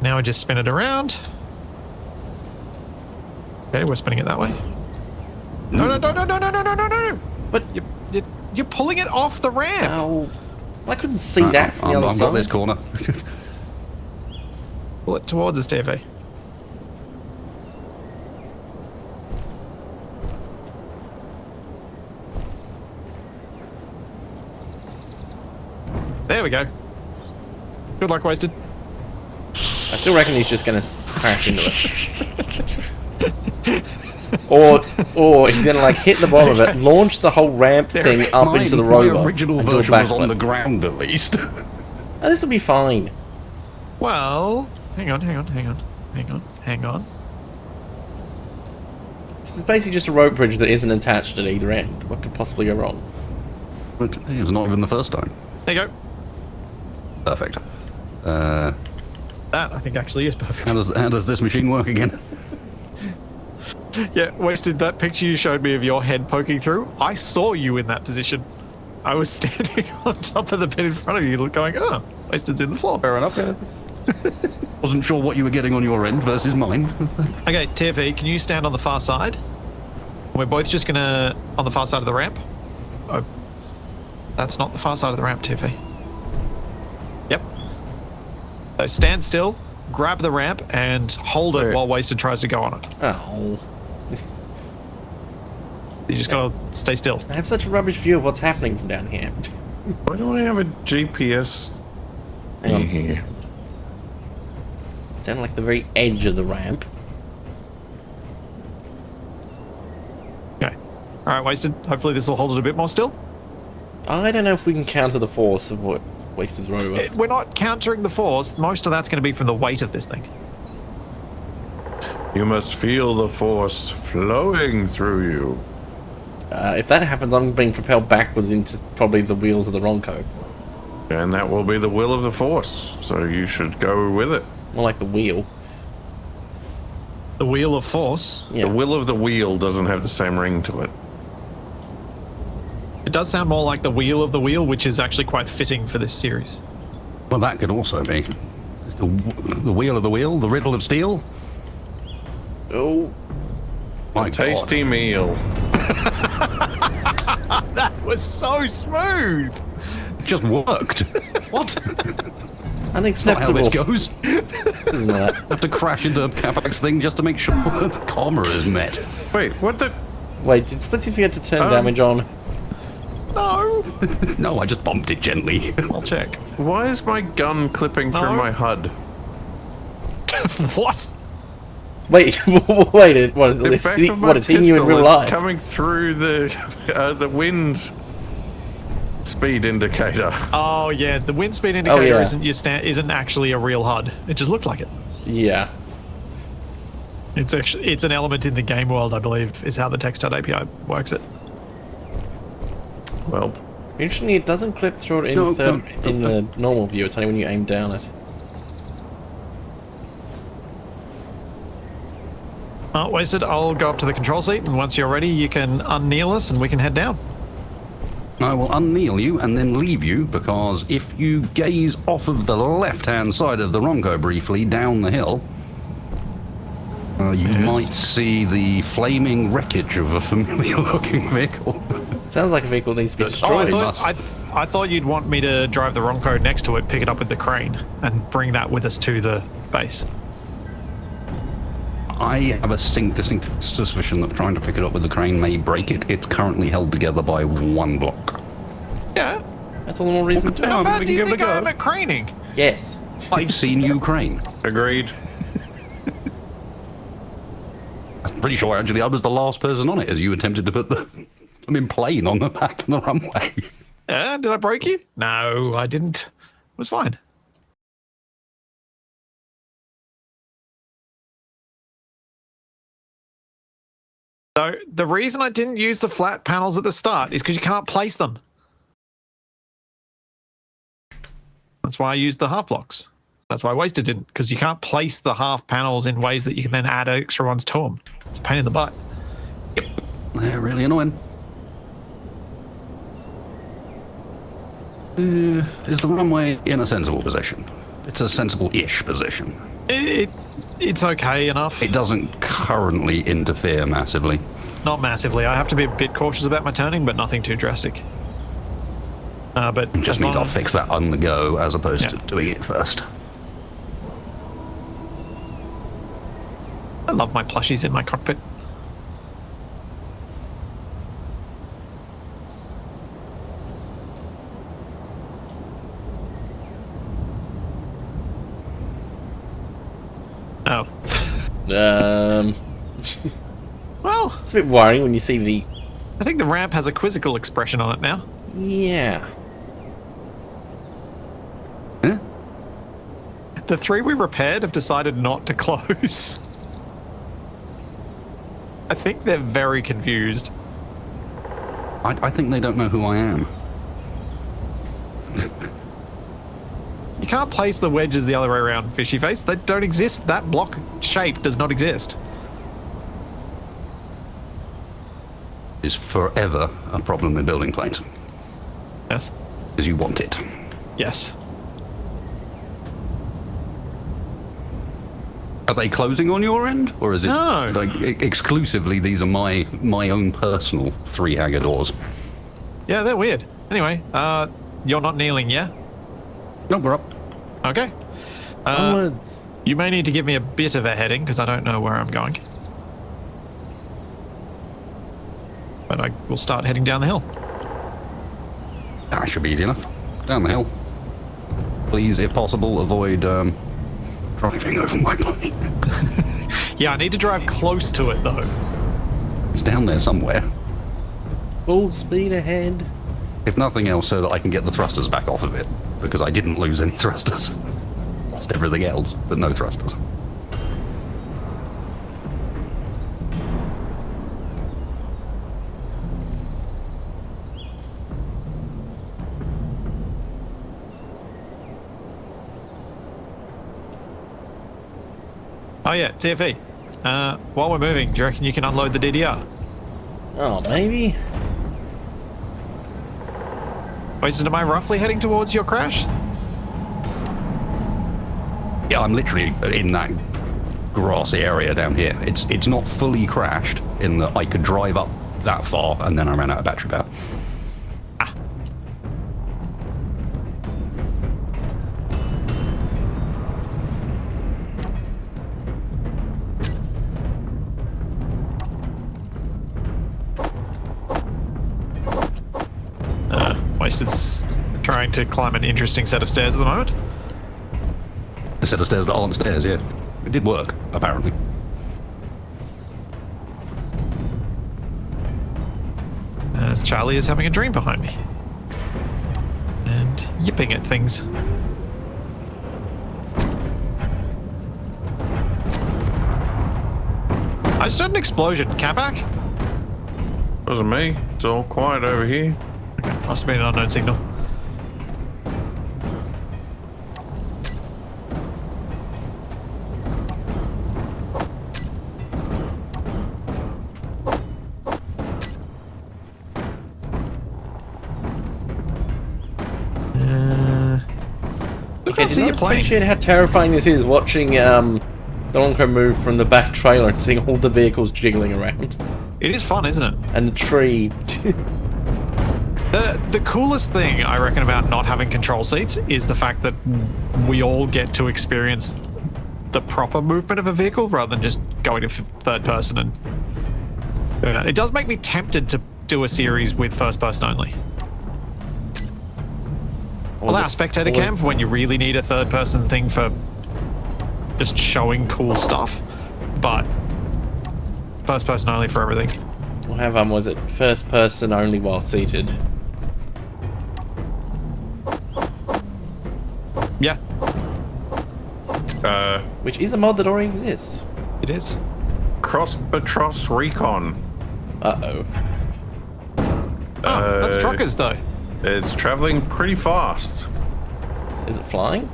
Speaker 1: Now I just spin it around. Okay, we're spinning it that way. No, no, no, no, no, no, no, no, no, no!
Speaker 2: But
Speaker 1: You're pulling it off the ramp.
Speaker 2: oh, I couldn't see that from the other
Speaker 4: I've got this
Speaker 2: side.
Speaker 4: corner.
Speaker 1: Pull it towards us, TV. There we go. Good luck, Wasted.
Speaker 2: I still reckon he's just going to crash into it. or he's going to, like, hit the bottom of it, launch the whole ramp thing up into the rover.
Speaker 4: My original
Speaker 2: and do a
Speaker 4: version was on
Speaker 2: backflip.
Speaker 4: the ground, at least.
Speaker 2: Oh, this will be fine.
Speaker 1: Well, hang on.
Speaker 2: This is basically just a rope bridge that isn't attached at either end. What could possibly go wrong?
Speaker 4: But it was not even the first time.
Speaker 1: There you go.
Speaker 4: Perfect.
Speaker 1: That, I think, actually is perfect.
Speaker 4: How does this machine work again?
Speaker 1: Yeah, Wasted, that picture you showed me of your head poking through, I saw you in that position. I was standing on top of the bed in front of you, going, oh, Wasted's in the floor.
Speaker 4: Fair enough. Wasn't sure what you were getting on your end versus mine.
Speaker 1: Okay, TFE, can you stand on the far side? We're both just gonna, on the far side of the ramp. Oh, that's not the far side of the ramp, TFE. Yep. So stand still, grab the ramp, and hold it
Speaker 3: Wait.
Speaker 1: while Wasted tries to go on it.
Speaker 2: Oh,
Speaker 1: You just gotta stay still.
Speaker 2: I have such a rubbish view of what's happening from down here.
Speaker 3: Why don't I have a GPS
Speaker 2: Hang on.
Speaker 3: in here?
Speaker 2: It's down like the very edge of the ramp.
Speaker 1: Okay. Alright, Wasted. Hopefully this will hold it a bit more still.
Speaker 2: I don't know if we can counter the force of what Wasted's rover.
Speaker 1: We're not countering the force. Most of that's going to be from the weight of this thing.
Speaker 3: You must feel the force flowing through you.
Speaker 2: If that happens, I'm being propelled backwards into probably the wheels of the Ronco.
Speaker 3: And that will be the will of the force. So you should go with it.
Speaker 2: More like the wheel.
Speaker 1: The wheel of force.
Speaker 2: Yeah.
Speaker 3: The will of the wheel doesn't have the same ring to it.
Speaker 1: It does sound more like the wheel of the wheel, which is actually quite fitting for this series.
Speaker 4: Well, that could also be. The wheel of the wheel, the riddle of steel.
Speaker 2: Oh,
Speaker 4: My
Speaker 3: A tasty meal.
Speaker 1: That was so smooth.
Speaker 4: God. It just worked. What? Not how
Speaker 2: unacceptable.
Speaker 4: this goes.
Speaker 2: Isn't it?
Speaker 4: Have to crash into Capac's thing just to make sure that the comma is met.
Speaker 3: Wait, what the?
Speaker 2: Wait, did Splitsie forget to turn damage on?
Speaker 1: No.
Speaker 4: No, I just bumped it gently.
Speaker 1: I'll check.
Speaker 3: Why is my gun clipping through
Speaker 1: No.
Speaker 3: my HUD?
Speaker 1: What?
Speaker 2: Wait, wait, what
Speaker 3: The
Speaker 2: is
Speaker 3: back
Speaker 2: it?
Speaker 3: of my
Speaker 2: What is hitting you in
Speaker 3: pistol
Speaker 2: real
Speaker 3: is
Speaker 2: life?
Speaker 3: coming through the wind speed indicator.
Speaker 1: Oh yeah, the wind speed indicator
Speaker 2: yeah.
Speaker 1: isn't actually a real HUD. It just looks like it.
Speaker 2: Yeah.
Speaker 1: It's an element in the game world, I believe, is how the text.api API works it.
Speaker 3: Well,
Speaker 2: Interestingly, it doesn't clip through it in, in the normal view. It's only when you aim down it.
Speaker 1: Wasted, I'll go up to the control seat, and once you're ready, you can unkneel us and we can head down.
Speaker 4: I will unkneel you and then leave you, because if you gaze off of the left-hand side of the Ronco briefly down the hill, you might see the flaming wreckage of a familiar-looking vehicle.
Speaker 2: Sounds like a vehicle needs to be
Speaker 1: Oh,
Speaker 2: destroyed.
Speaker 1: I thought you'd want me to drive the Ronco next to it, pick it up with the crane, and bring that with us to the base.
Speaker 4: I have a distinct suspicion that trying to pick it up with the crane may break it. It's currently held together by one block.
Speaker 1: Yeah.
Speaker 2: That's all the more reason to do
Speaker 1: How
Speaker 2: it.
Speaker 1: bad
Speaker 4: we
Speaker 1: do
Speaker 4: can
Speaker 1: you
Speaker 4: give it a
Speaker 1: think I
Speaker 4: go.
Speaker 1: am at craning?
Speaker 2: Yes.
Speaker 4: I've seen you crane.
Speaker 3: agreed.
Speaker 4: I'm pretty sure actually I was the last person on it as you attempted to put the plane on the back of the runway.
Speaker 1: Did I break you? No, I didn't. It was fine. So the reason I didn't use the flat panels at the start is because you can't place them. That's why I used the half blocks. That's why Wasted didn't, because you can't place the half panels in ways that you can then add extra ones to them. It's a pain in the butt.
Speaker 4: Yep. They're really annoying. Is the runway in a sensible position? It's a sensible-ish position.
Speaker 1: It's okay enough.
Speaker 4: It doesn't currently interfere massively.
Speaker 1: Not massively. I have to be a bit cautious about my turning, but nothing too drastic. But
Speaker 4: It just
Speaker 1: as
Speaker 4: means
Speaker 1: long-
Speaker 4: I'll fix that on the go as opposed to
Speaker 1: Yeah.
Speaker 4: doing it first.
Speaker 1: I love my plushies in my cockpit. Oh. Well,
Speaker 2: It's a bit worrying when you see the...
Speaker 1: I think the ramp has a quizzical expression on it now.
Speaker 2: Yeah.
Speaker 4: Yeah?
Speaker 1: The three we repaired have decided not to close. I think they're very confused.
Speaker 4: I think they don't know who I am.
Speaker 1: You can't place the wedges the other way around, Fishy Face. They don't exist. That block shape does not exist.
Speaker 4: Is forever a problem with building planes.
Speaker 1: Yes.
Speaker 4: Because you want it.
Speaker 1: Yes.
Speaker 4: Are they closing on your end? Or is it
Speaker 1: No.
Speaker 4: like exclusively these are my own personal three hangar doors?
Speaker 1: Yeah, they're weird. Anyway, you're not kneeling, yeah?
Speaker 4: No, we're up.
Speaker 1: Okay.
Speaker 2: Onwards.
Speaker 1: You may need to give me a bit of a heading because I don't know where I'm going. But I will start heading down the hill.
Speaker 4: That should be easy enough. Down the hill. Please, if possible, avoid driving over my plane.
Speaker 1: Yeah, I need to drive close to it though.
Speaker 4: It's down there somewhere.
Speaker 2: Full speed ahead.
Speaker 4: If nothing else, so that I can get the thrusters back off of it. Because I didn't lose any thrusters. Lost everything else, but no thrusters.
Speaker 1: Oh yeah, TFE. While we're moving, do you reckon you can unload the DDR?
Speaker 2: Oh, maybe?
Speaker 1: Wasted, am I roughly heading towards your crash?
Speaker 4: Yeah, I'm literally in that grassy area down here. It's not fully crashed in that I could drive up that far and then I ran out of battery power.
Speaker 1: least it's trying to climb an interesting set of stairs at the moment.
Speaker 4: A set of stairs that aren't stairs, yeah. It did work, apparently.
Speaker 1: As Charlie is having a dream behind me. And yipping at things. I just heard an explosion. Capac?
Speaker 3: Wasn't me. It's all quiet over here.
Speaker 1: Must have been an unknown signal.
Speaker 2: Okay, do you appreciate how terrifying this is, watching the Ronco move from the back trailer and seeing all the vehicles jiggling around?
Speaker 1: It is fun, isn't it?
Speaker 2: And the tree.
Speaker 1: The coolest thing I reckon about not having control seats is the fact that we all get to experience the proper movement of a vehicle rather than just going to third person and doing that. It does make me tempted to do a series with first person only. Allow spectator cam for when you really need a third person thing for just showing cool stuff, but first person only for everything.
Speaker 2: Well, how was it? First person only while seated.
Speaker 1: Yeah.
Speaker 2: Which is a mod that already exists.
Speaker 1: It is.
Speaker 3: Cross-Batros Recon.
Speaker 2: Uh-oh.
Speaker 1: Oh, that's truckers though.
Speaker 3: It's traveling pretty fast.
Speaker 2: Is it flying?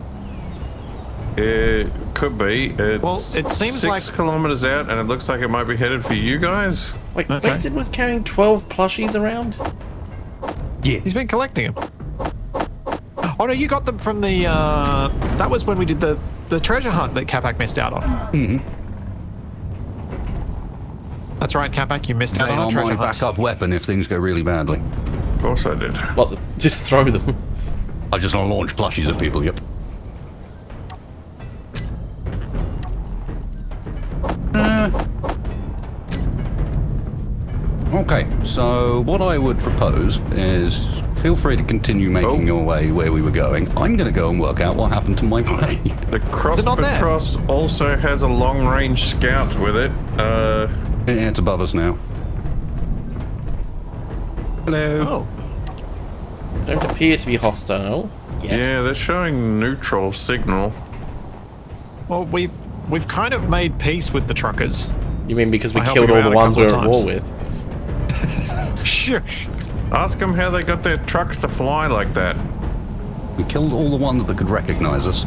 Speaker 3: It could be. It's
Speaker 1: Well, it seems
Speaker 3: 6 kilometers out, and it looks like it might be headed for you guys.
Speaker 2: Wait,
Speaker 1: Okay.
Speaker 2: Weston was carrying 12 plushies around?
Speaker 4: Yeah.
Speaker 1: He's been collecting them. Oh no, you got them from the, that was when we did the treasure hunt that Capac missed out on.
Speaker 4: Mm-hmm.
Speaker 1: That's right, Capac, you missed out
Speaker 4: They
Speaker 1: on
Speaker 4: are
Speaker 1: a treasure
Speaker 4: my
Speaker 1: hunt.
Speaker 4: backup weapon if things go really badly.
Speaker 3: Of course I did.
Speaker 2: What? Just throw them.
Speaker 4: I just want to launch plushies at people, yep. Okay, so what I would propose is feel free to continue making your way where we were going. I'm going to go and work out what happened to my plane.
Speaker 3: The
Speaker 1: not there.
Speaker 3: Cross-Batros also has a long-range scout with it.
Speaker 4: Yeah, it's above us now. Hello.
Speaker 1: Oh,
Speaker 2: Don't appear to be hostile. Yet.
Speaker 3: Yeah, they're showing neutral signal.
Speaker 1: well, we've kind of made peace with the truckers.
Speaker 2: You mean because we
Speaker 1: I helped
Speaker 2: killed
Speaker 1: you
Speaker 2: all
Speaker 1: out
Speaker 2: the
Speaker 1: a
Speaker 2: ones we
Speaker 1: couple
Speaker 2: were
Speaker 1: of
Speaker 2: at war
Speaker 1: times.
Speaker 2: with?
Speaker 1: Sure.
Speaker 3: Ask them how they got their trucks to fly like that.
Speaker 4: We killed all the ones that could recognize us,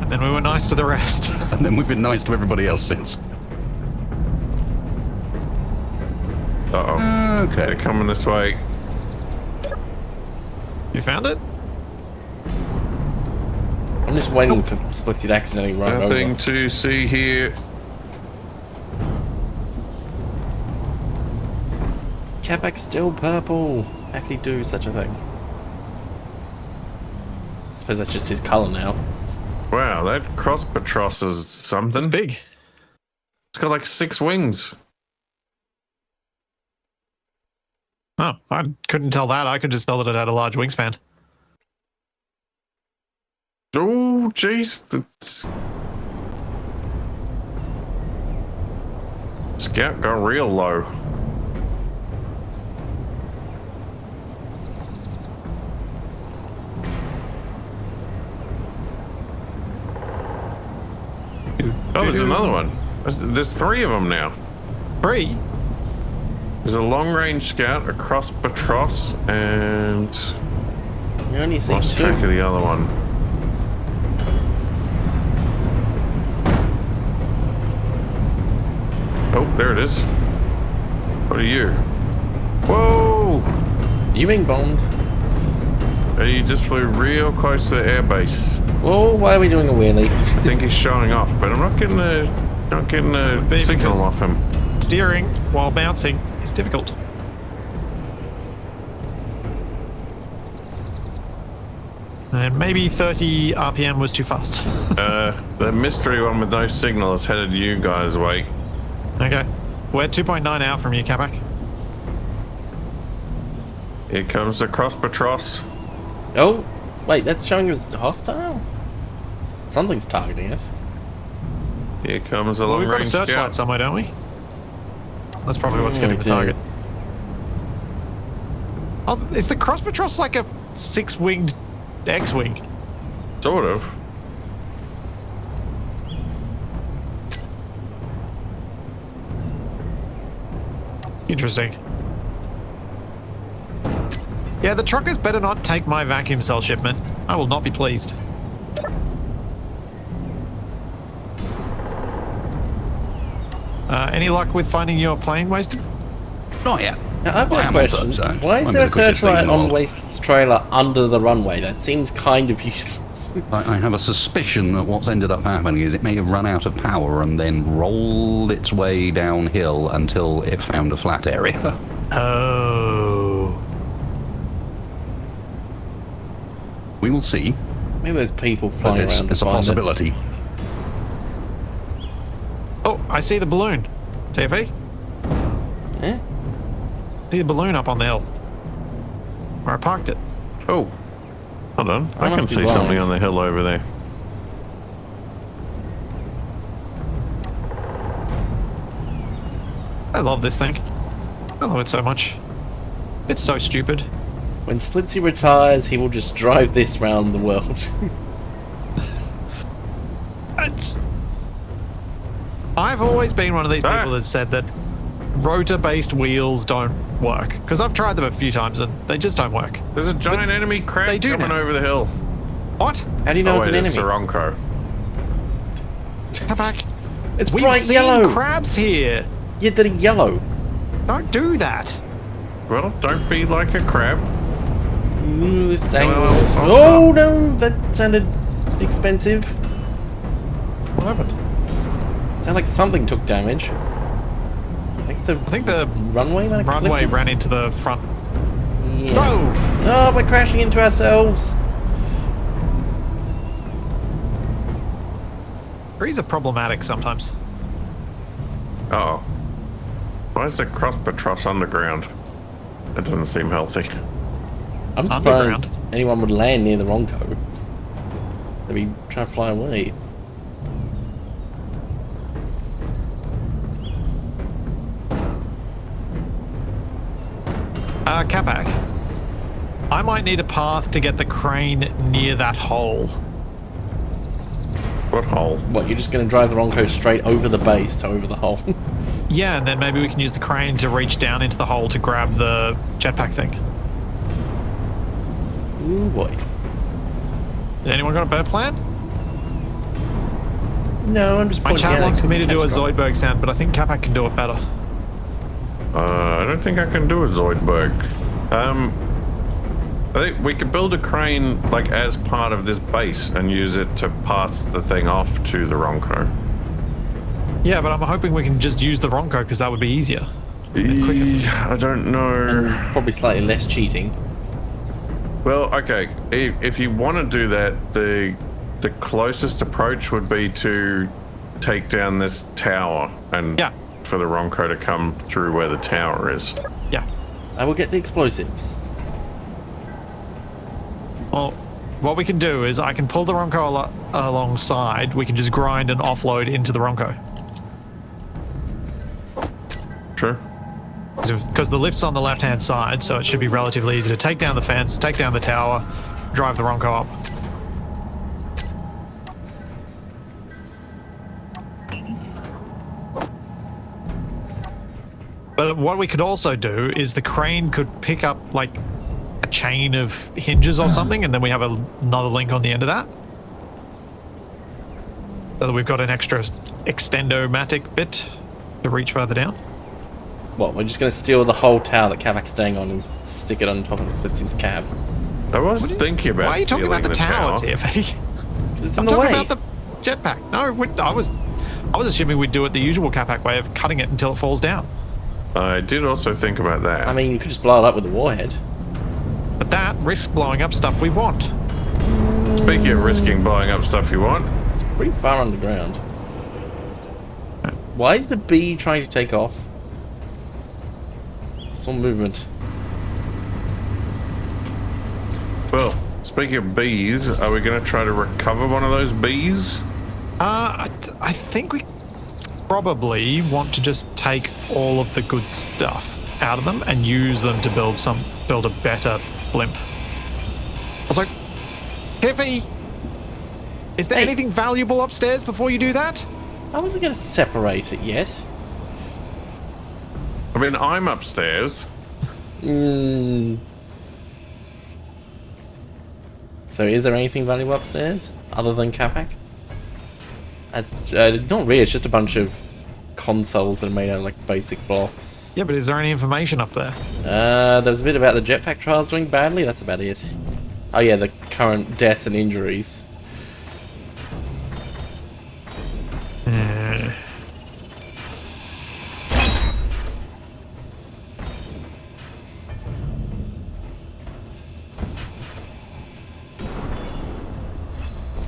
Speaker 1: And then we were nice to the rest.
Speaker 4: and then we've been nice to everybody else since.
Speaker 3: Uh-oh. They're
Speaker 4: Okay.
Speaker 3: coming this way.
Speaker 1: You found it?
Speaker 2: I'm just waiting for Splitsie to accidentally run
Speaker 3: Nothing
Speaker 2: over.
Speaker 3: to see here.
Speaker 2: Capac's still purple. How could he do such a thing? I suppose that's just his colour now.
Speaker 3: Wow, that Cross-Batros is something.
Speaker 1: It's big.
Speaker 3: It's got like 6 wings.
Speaker 1: Oh, I couldn't tell that. I could just tell that it had a large wingspan.
Speaker 3: Oh, jeez. Scout got real low. Oh, there's another one. There's 3 of them now.
Speaker 1: 3?
Speaker 3: There's a long-range scout, a Cross-Batros, and
Speaker 2: You only see
Speaker 3: lost
Speaker 2: 2.
Speaker 3: track of the other one. Oh, there it is. What are you? Whoa!
Speaker 2: You being bombed?
Speaker 3: He just flew real close to the airbase.
Speaker 2: Whoa, why are we doing a wheelie?
Speaker 3: I think he's showing off, but I'm not getting a
Speaker 1: Be
Speaker 3: signal
Speaker 1: because-
Speaker 3: off him.
Speaker 1: Steering while bouncing is difficult. And maybe 30 RPM was too fast.
Speaker 3: The mystery one with no signal is headed you guys' way.
Speaker 1: Okay. We're 2.9 out from you, Capac.
Speaker 3: Here comes the Crosspatros.
Speaker 2: Oh, wait, that's showing us hostile? Something's targeting it.
Speaker 3: Here comes a
Speaker 1: Well,
Speaker 3: long
Speaker 1: we've got a
Speaker 3: range
Speaker 1: searchlight
Speaker 3: scout.
Speaker 1: somewhere, don't we? That's probably what's
Speaker 2: Yeah,
Speaker 1: getting
Speaker 2: we
Speaker 1: the
Speaker 2: do.
Speaker 1: target. Oh, is the Crosspatros like a 6-winged X-wing?
Speaker 3: Sort of.
Speaker 1: Interesting. Yeah, the truckers better not take my vacuum cell shipment. I will not be pleased. Any luck with finding your plane, Wasted?
Speaker 4: Not yet.
Speaker 2: Now, I've
Speaker 4: I
Speaker 2: got a
Speaker 4: am on
Speaker 2: question.
Speaker 4: foot, so
Speaker 2: Why is
Speaker 4: won't
Speaker 2: there
Speaker 4: be
Speaker 2: a
Speaker 4: the quickest thing
Speaker 2: searchlight
Speaker 4: in the
Speaker 2: on
Speaker 4: world.
Speaker 2: Wasted's trailer under the runway? That seems kind of useless.
Speaker 4: I have a suspicion that what's ended up happening is it may have run out of power and then rolled its way downhill until it found a flat area.
Speaker 1: Oh.
Speaker 4: We will see,
Speaker 2: Maybe there's people
Speaker 4: but
Speaker 2: flying
Speaker 4: it's,
Speaker 2: around to
Speaker 4: it's a
Speaker 2: find it.
Speaker 4: possibility.
Speaker 1: Oh, I see the balloon. TFE?
Speaker 2: Eh?
Speaker 1: See the balloon up on the hill. Where I parked it.
Speaker 3: Oh, hold on. I
Speaker 2: must
Speaker 3: can
Speaker 2: be
Speaker 3: see
Speaker 2: blind.
Speaker 3: something on the hill over there.
Speaker 1: I love this thing. I love it so much. It's so stupid.
Speaker 2: When Splitsie retires, he will just drive this round the world.
Speaker 1: It's... I've always been one of these people that said that rotor-based wheels don't work. Because I've tried them a few times and they just don't work.
Speaker 3: There's a giant enemy
Speaker 1: they
Speaker 3: crab
Speaker 1: do
Speaker 3: coming
Speaker 1: now.
Speaker 3: over the hill.
Speaker 1: What?
Speaker 2: How do you know
Speaker 3: Oh
Speaker 2: it's
Speaker 3: wait,
Speaker 2: an
Speaker 3: it's a
Speaker 2: enemy?
Speaker 3: Ronco.
Speaker 1: Capac.
Speaker 2: It's
Speaker 1: We've
Speaker 2: bright
Speaker 1: seen
Speaker 2: yellow.
Speaker 1: crabs here.
Speaker 2: Yeah, that are yellow.
Speaker 1: Don't do that.
Speaker 3: Well, don't be like a crab.
Speaker 2: Ooh, this angle.
Speaker 3: I'll stop.
Speaker 2: Oh no, that sounded expensive.
Speaker 1: What happened?
Speaker 2: Sounded like something took damage. I think the
Speaker 1: runway
Speaker 2: might have clipped us.
Speaker 1: ran into the front.
Speaker 2: Yeah.
Speaker 1: No!
Speaker 2: Oh, we're crashing into ourselves.
Speaker 1: Trees are problematic sometimes.
Speaker 3: Uh oh. Why is the Crosspatros underground? That doesn't seem healthy.
Speaker 2: I'm
Speaker 1: Underground.
Speaker 2: surprised anyone would land near the Ronco. They'd be trying to fly away.
Speaker 1: Capac. I might need a path to get the crane near that hole.
Speaker 3: What hole?
Speaker 2: What, you're just going to drive the Ronco straight over the base to over the hole?
Speaker 1: Yeah, and then maybe we can use the crane to reach down into the hole to grab the jetpack thing.
Speaker 2: Ooh boy.
Speaker 1: Anyone got a better plan?
Speaker 2: No, I'm just
Speaker 1: My
Speaker 2: pointing
Speaker 1: chat
Speaker 2: out
Speaker 1: wants
Speaker 2: it
Speaker 1: me to
Speaker 2: could
Speaker 1: do a
Speaker 2: catch rock.
Speaker 1: Zoidberg sound, but I think Capac can do it better.
Speaker 3: I don't think I can do a Zoidberg. I think we could build a crane like as part of this base and use it to pass the thing off to the Ronco.
Speaker 1: Yeah, but I'm hoping we can just use the Ronco because that would be easier. And quicker.
Speaker 3: I don't know.
Speaker 2: Probably slightly less cheating.
Speaker 3: Well, okay. If you want to do that, the closest approach would be to take down this tower and
Speaker 1: Yeah.
Speaker 3: for the Ronco to come through where the tower is.
Speaker 1: Yeah.
Speaker 2: I will get the explosives.
Speaker 1: Well, what we can do is I can pull the Ronco alongside. We can just grind and offload into the Ronco.
Speaker 3: Sure.
Speaker 1: Because the lift's on the left-hand side, so it should be relatively easy to take down the fence, take down the tower, drive the Ronco up. But what we could also do is the crane could pick up, like, a chain of hinges or something, and then we have another link on the end of that. So that we've got an extra extendo-matic bit to reach further down.
Speaker 2: What, we're just going to steal the whole tower that Capac's staying on and stick it on top of Splitsie's cab?
Speaker 3: I was thinking about
Speaker 1: Why are you talking about the tower,
Speaker 3: tower.
Speaker 1: TFA?
Speaker 2: Because it's in
Speaker 1: I'm
Speaker 2: the
Speaker 1: talking
Speaker 2: way.
Speaker 1: about the jetpack. No, I was assuming we'd do it the usual Capac way of cutting it until it falls down.
Speaker 3: I did also think about that.
Speaker 2: I mean, you could just blow it up with a warhead.
Speaker 1: But that risks blowing up stuff we want.
Speaker 3: Speaking of risking blowing up stuff you want,
Speaker 2: It's pretty far underground. Why is the bee trying to take off? Some movement.
Speaker 3: Well, speaking of bees, are we going to try to recover one of those bees?
Speaker 1: I think we probably want to just take all of the good stuff out of them and use them to build a better blimp. Also, Tiffy, is there
Speaker 2: Hey.
Speaker 1: anything valuable upstairs before you do that?
Speaker 2: I wasn't going to separate it yet.
Speaker 3: I mean, I'm upstairs.
Speaker 2: So is there anything valuable upstairs other than Capac? It's not really. It's just a bunch of consoles that are made out of like basic blocks.
Speaker 1: Yeah, but is there any information up there?
Speaker 2: There was a bit about the jetpack trials doing badly. That's about it. Oh yeah, the current deaths and injuries.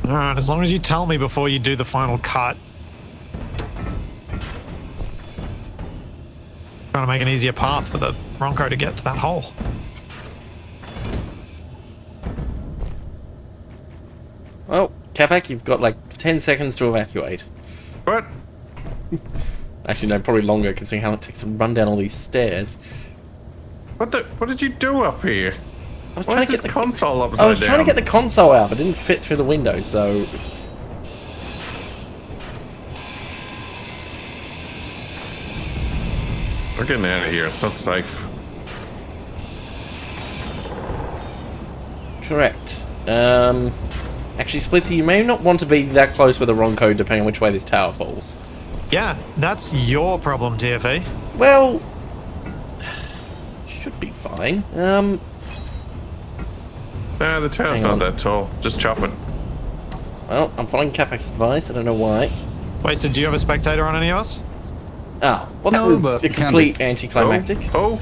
Speaker 1: Alright, as long as you tell me before you do the final cut. Trying to make an easier path for the Bronco to get to that hole.
Speaker 2: Well, Capac, you've got like 10 seconds to evacuate.
Speaker 3: What?
Speaker 2: Actually, no, probably longer considering how it takes to run down all these stairs.
Speaker 3: What did you do up here?
Speaker 2: I was
Speaker 3: Why
Speaker 2: trying
Speaker 3: is
Speaker 2: to
Speaker 3: this
Speaker 2: get the
Speaker 3: console upside
Speaker 2: I was
Speaker 3: down?
Speaker 2: trying to get the console out, but it didn't fit through the window, so...
Speaker 3: We're getting out of here. It's not safe.
Speaker 2: Correct. Actually, Splitsie, you may not want to be that close with the wrong code depending on which way this tower falls.
Speaker 1: Yeah, that's your problem, TFE.
Speaker 2: Well... should be fine.
Speaker 3: Nah, the tower's
Speaker 2: Hang
Speaker 3: not
Speaker 2: on.
Speaker 3: that tall. Just chop it.
Speaker 2: Well, I'm following Capac's advice, I don't know why.
Speaker 1: Wasted, do you have a spectator on any of us?
Speaker 2: Oh, well that
Speaker 4: No,
Speaker 2: was
Speaker 4: but
Speaker 2: a
Speaker 4: it can
Speaker 2: complete
Speaker 4: be.
Speaker 2: anticlimactic.
Speaker 3: Oh!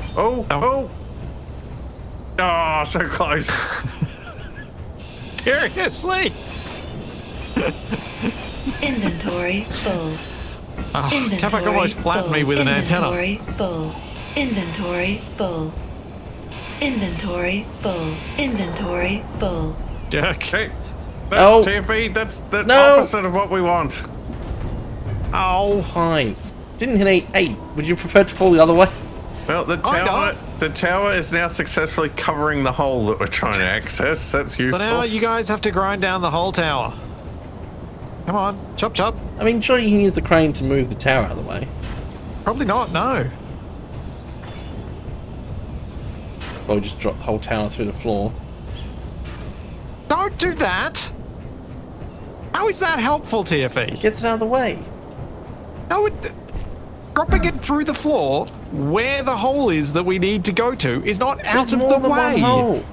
Speaker 3: Oh, so close.
Speaker 1: Seriously?
Speaker 5: Inventory full.
Speaker 1: Oh,
Speaker 5: Inventory
Speaker 1: Capac almost flattened me
Speaker 5: full.
Speaker 1: with an antenna.
Speaker 5: Inventory full. Inventory full. Inventory full. Inventory full.
Speaker 1: Jerk.
Speaker 3: Hey,
Speaker 2: Oh.
Speaker 3: TFE, that's the
Speaker 2: No.
Speaker 3: opposite of what we want.
Speaker 1: Oh.
Speaker 2: Fine. Didn't hit 8. Would you prefer to fall the other way?
Speaker 3: Well, the tower is now successfully covering the hole that we're trying to access. That's
Speaker 1: So
Speaker 3: useful.
Speaker 1: now you guys have to grind down the whole tower. Come on, chop chop.
Speaker 2: I mean, sure you can use the crane to move the tower out of the way.
Speaker 1: Probably not, no.
Speaker 2: Or just drop the whole tower through the floor.
Speaker 1: Don't do that! How is that helpful, TFE?
Speaker 2: Gets it out of the way.
Speaker 1: No, dropping it through the floor where the hole is that we need to go to is not out
Speaker 2: There's
Speaker 1: of
Speaker 2: more
Speaker 1: the
Speaker 2: than one
Speaker 1: way.
Speaker 2: hole.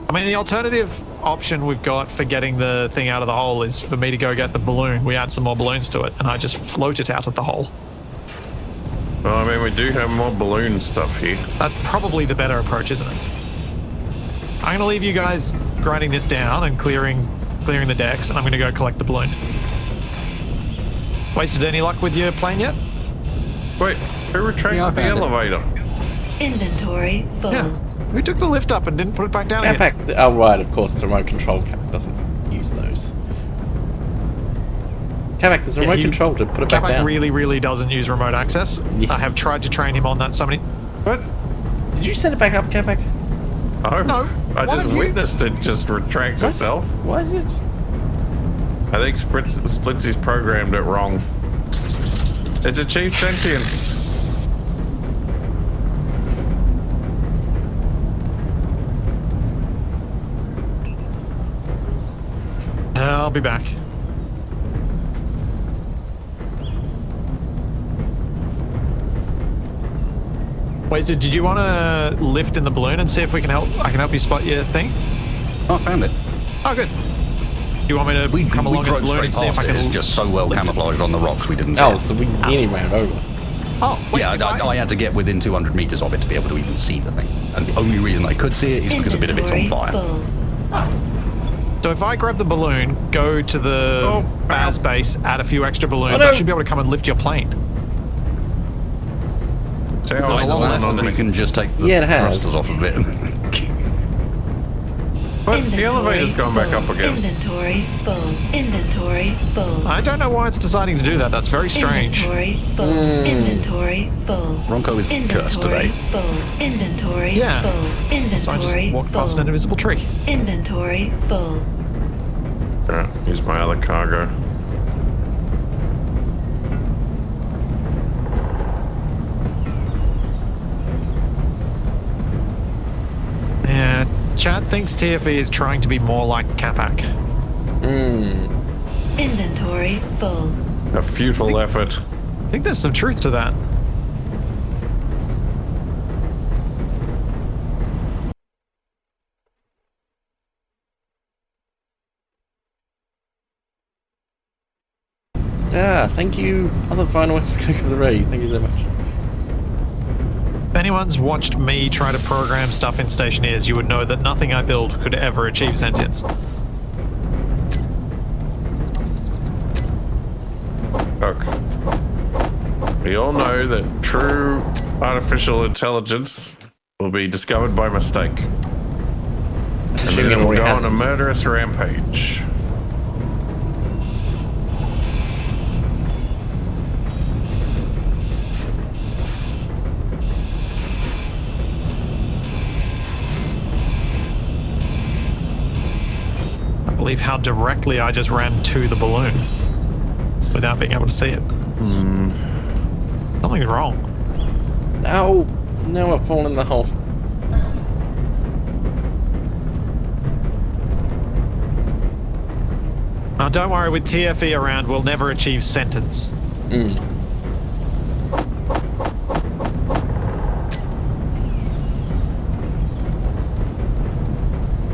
Speaker 1: I mean, the alternative option we've got for getting the thing out of the hole is for me to go get the balloon. We add some more balloons to it, and I just float it out of the hole.
Speaker 3: Well, I mean, we do have more balloon stuff here.
Speaker 1: That's probably the better approach, isn't it? I'm going to leave you guys grinding this down and clearing the decks, and I'm going to go collect the balloon. Wasted any luck with your plane yet?
Speaker 3: Wait, who retracted
Speaker 4: Yeah, I
Speaker 3: the
Speaker 4: found it.
Speaker 3: elevator?
Speaker 5: Inventory full.
Speaker 1: Yeah. We took the lift up and didn't put it back down again.
Speaker 2: Capac, oh right, of course, it's a remote control. Capac doesn't use those. Capac, there's a remote control to put it back
Speaker 1: Capac
Speaker 2: down.
Speaker 1: really doesn't use remote access.
Speaker 2: Yeah.
Speaker 1: I have tried to train him on that so many...
Speaker 3: What?
Speaker 2: Did you send it back up, Capac?
Speaker 3: Oh,
Speaker 1: No,
Speaker 3: I
Speaker 1: why
Speaker 3: just
Speaker 1: don't you-
Speaker 3: witnessed it just retract itself.
Speaker 2: Why did it?
Speaker 3: I think Splitsie's programmed it wrong. It's achieved sentience.
Speaker 1: I'll be back. Wasted, did you want to lift in the balloon and see if we can help? I can help you spot your thing.
Speaker 4: Oh, I found it.
Speaker 1: Oh, good. Do you want me to come along in the
Speaker 4: drove
Speaker 1: balloon
Speaker 4: straight
Speaker 1: and see if
Speaker 4: past
Speaker 1: I
Speaker 4: it.
Speaker 1: can?
Speaker 4: It's just so well
Speaker 1: lift it?
Speaker 4: camouflaged on the rocks we didn't see
Speaker 2: Oh,
Speaker 4: it.
Speaker 2: so we nearly ran over.
Speaker 1: Oh, wait,
Speaker 4: Yeah,
Speaker 1: if
Speaker 4: I had to get within 200 meters of it to be able to even see the thing. And the only reason I could see it is because a bit of it's on
Speaker 5: Inventory
Speaker 4: fire.
Speaker 5: full.
Speaker 1: So if I grab the balloon, go to the Baz base, add a few extra balloons,
Speaker 2: Oh, no.
Speaker 1: I should be able to come and lift your plane.
Speaker 3: Tower's
Speaker 1: a lot
Speaker 3: falling
Speaker 1: less
Speaker 3: on
Speaker 1: than
Speaker 3: me.
Speaker 4: We can just take the
Speaker 2: Yeah, it has.
Speaker 4: thrusters off of it.
Speaker 3: But the elevator's gone back up again.
Speaker 5: Inventory full. Inventory full.
Speaker 1: I don't know why it's deciding to do that. That's very strange.
Speaker 5: Inventory full. Inventory full.
Speaker 4: Bronco is cursed
Speaker 5: Inventory
Speaker 4: today.
Speaker 5: full. Inventory
Speaker 1: Yeah.
Speaker 5: full.
Speaker 1: So I just
Speaker 5: Inventory
Speaker 1: walked past an
Speaker 5: full.
Speaker 1: invisible tree.
Speaker 5: Inventory full.
Speaker 3: Here's my other cargo.
Speaker 1: Yeah, Chad thinks TFE is trying to be more like Capac.
Speaker 5: Inventory full.
Speaker 3: A futile effort.
Speaker 1: I think there's some truth to that.
Speaker 2: Ah, thank you, other final ones going for the raid. Thank you so much.
Speaker 1: If anyone's watched me try to program stuff in Stationeers, you would know that nothing I build could ever achieve sentience.
Speaker 3: Look, we all know that true artificial intelligence will be discovered by mistake. And then
Speaker 2: Assuming
Speaker 3: it will
Speaker 2: it
Speaker 3: go on a
Speaker 2: hasn't.
Speaker 3: murderous rampage.
Speaker 1: I believe how directly I just ran to the balloon without being able to see it. Something's wrong.
Speaker 2: No, no, I've fallen in the hole.
Speaker 1: Now, don't worry, with TFE around, we'll never achieve sentence.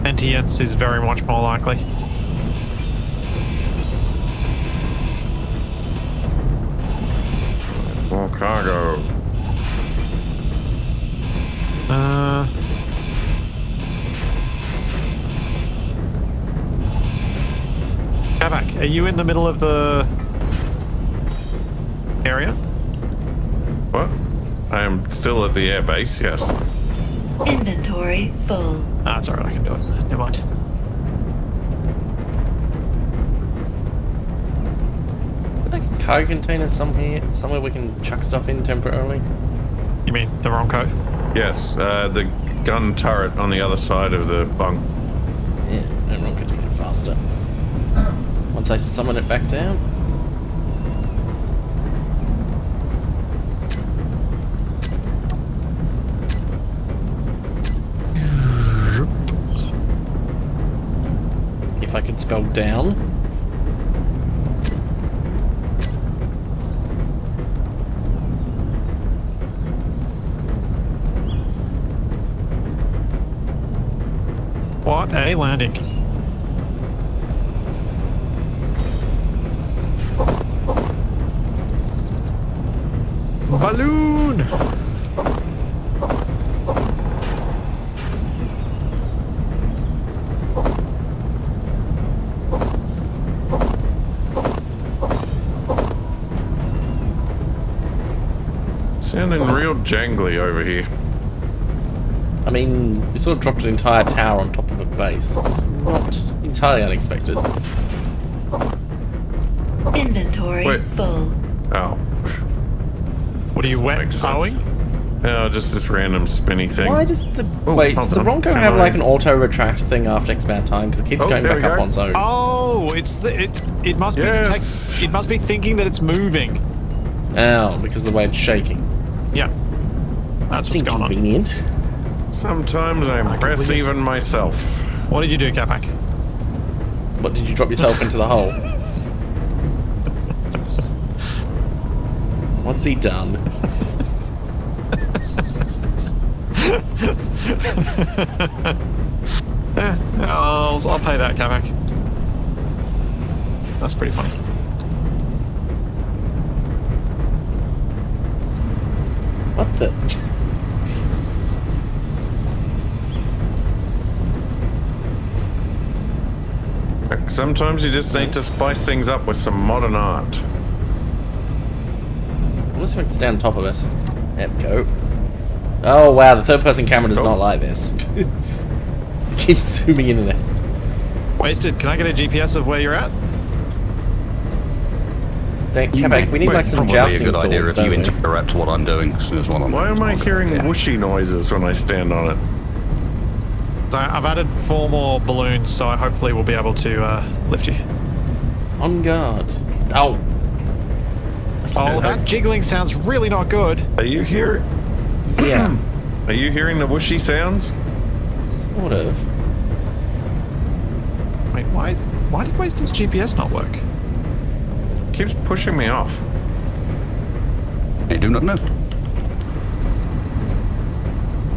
Speaker 1: Sentience is very much more likely.
Speaker 3: More cargo.
Speaker 1: Capac, are you in the middle of the area?
Speaker 3: What? I am still at the airbase, yes.
Speaker 5: Inventory full.
Speaker 1: Ah, it's alright, I can do it. Never mind.
Speaker 2: Like a cargo container somewhere we can chuck stuff in temporarily.
Speaker 1: You mean the wrong code?
Speaker 3: Yes, the gun turret on the other side of the bunk.
Speaker 2: Yeah, no wrong gets pretty faster. Once I summon it back down. If I could spell down.
Speaker 1: What a landing. Balloon!
Speaker 3: Sounding real jangly over here.
Speaker 2: I mean, we sort of dropped an entire tower on top of a base. It's not entirely unexpected.
Speaker 5: Inventory
Speaker 3: Wait.
Speaker 5: full.
Speaker 3: Oh.
Speaker 1: What are you wet
Speaker 3: Makes sense.
Speaker 1: towing?
Speaker 3: No, just this random spinny thing.
Speaker 2: Why does the
Speaker 3: Oh,
Speaker 2: wait?
Speaker 3: hold
Speaker 2: Does the
Speaker 3: on.
Speaker 2: Bronco
Speaker 3: Can
Speaker 2: have
Speaker 3: I-
Speaker 2: like an auto retract thing after X amount of time? Because it keeps
Speaker 3: Oh,
Speaker 2: going
Speaker 3: there
Speaker 2: back
Speaker 3: we
Speaker 2: up
Speaker 3: go.
Speaker 2: on its own.
Speaker 1: Oh, it must be
Speaker 3: Yes.
Speaker 1: it must be thinking that it's moving.
Speaker 2: Oh, because of the way it's shaking.
Speaker 1: Yeah. That's what's going on.
Speaker 2: Inconvenient.
Speaker 3: Sometimes I impress
Speaker 1: believe
Speaker 3: even myself.
Speaker 1: What did you do, Capac?
Speaker 2: What, did you drop yourself into the hole? What's he done?
Speaker 1: I'll pay that, Capac. That's pretty funny.
Speaker 2: What the?
Speaker 3: Sometimes you just need to spice things up with some modern art.
Speaker 2: Let's see if it's down top of us. There we go. Oh wow, the third-person camera does not like this. It keeps zooming in and out.
Speaker 1: Wasted. Can I get a GPS of where you're at?
Speaker 2: Capac, we need like some
Speaker 4: Probably
Speaker 2: jousting
Speaker 4: a good idea
Speaker 2: swords,
Speaker 4: if you
Speaker 2: don't we?
Speaker 4: interrupt what I'm doing. Is what I'm
Speaker 3: Why am I hearing whooshy noises when I stand on it?
Speaker 1: So I've added 4 more balloons, so I hopefully will be able to lift you.
Speaker 2: On guard. Oh.
Speaker 1: Oh, that jiggling sounds really not good.
Speaker 3: Are you hearing?
Speaker 2: Yeah.
Speaker 3: Are you hearing the whooshy sounds?
Speaker 2: Sort of.
Speaker 1: Wait, why did Wasted's GPS not work?
Speaker 3: Keeps pushing me off.
Speaker 4: I do not know.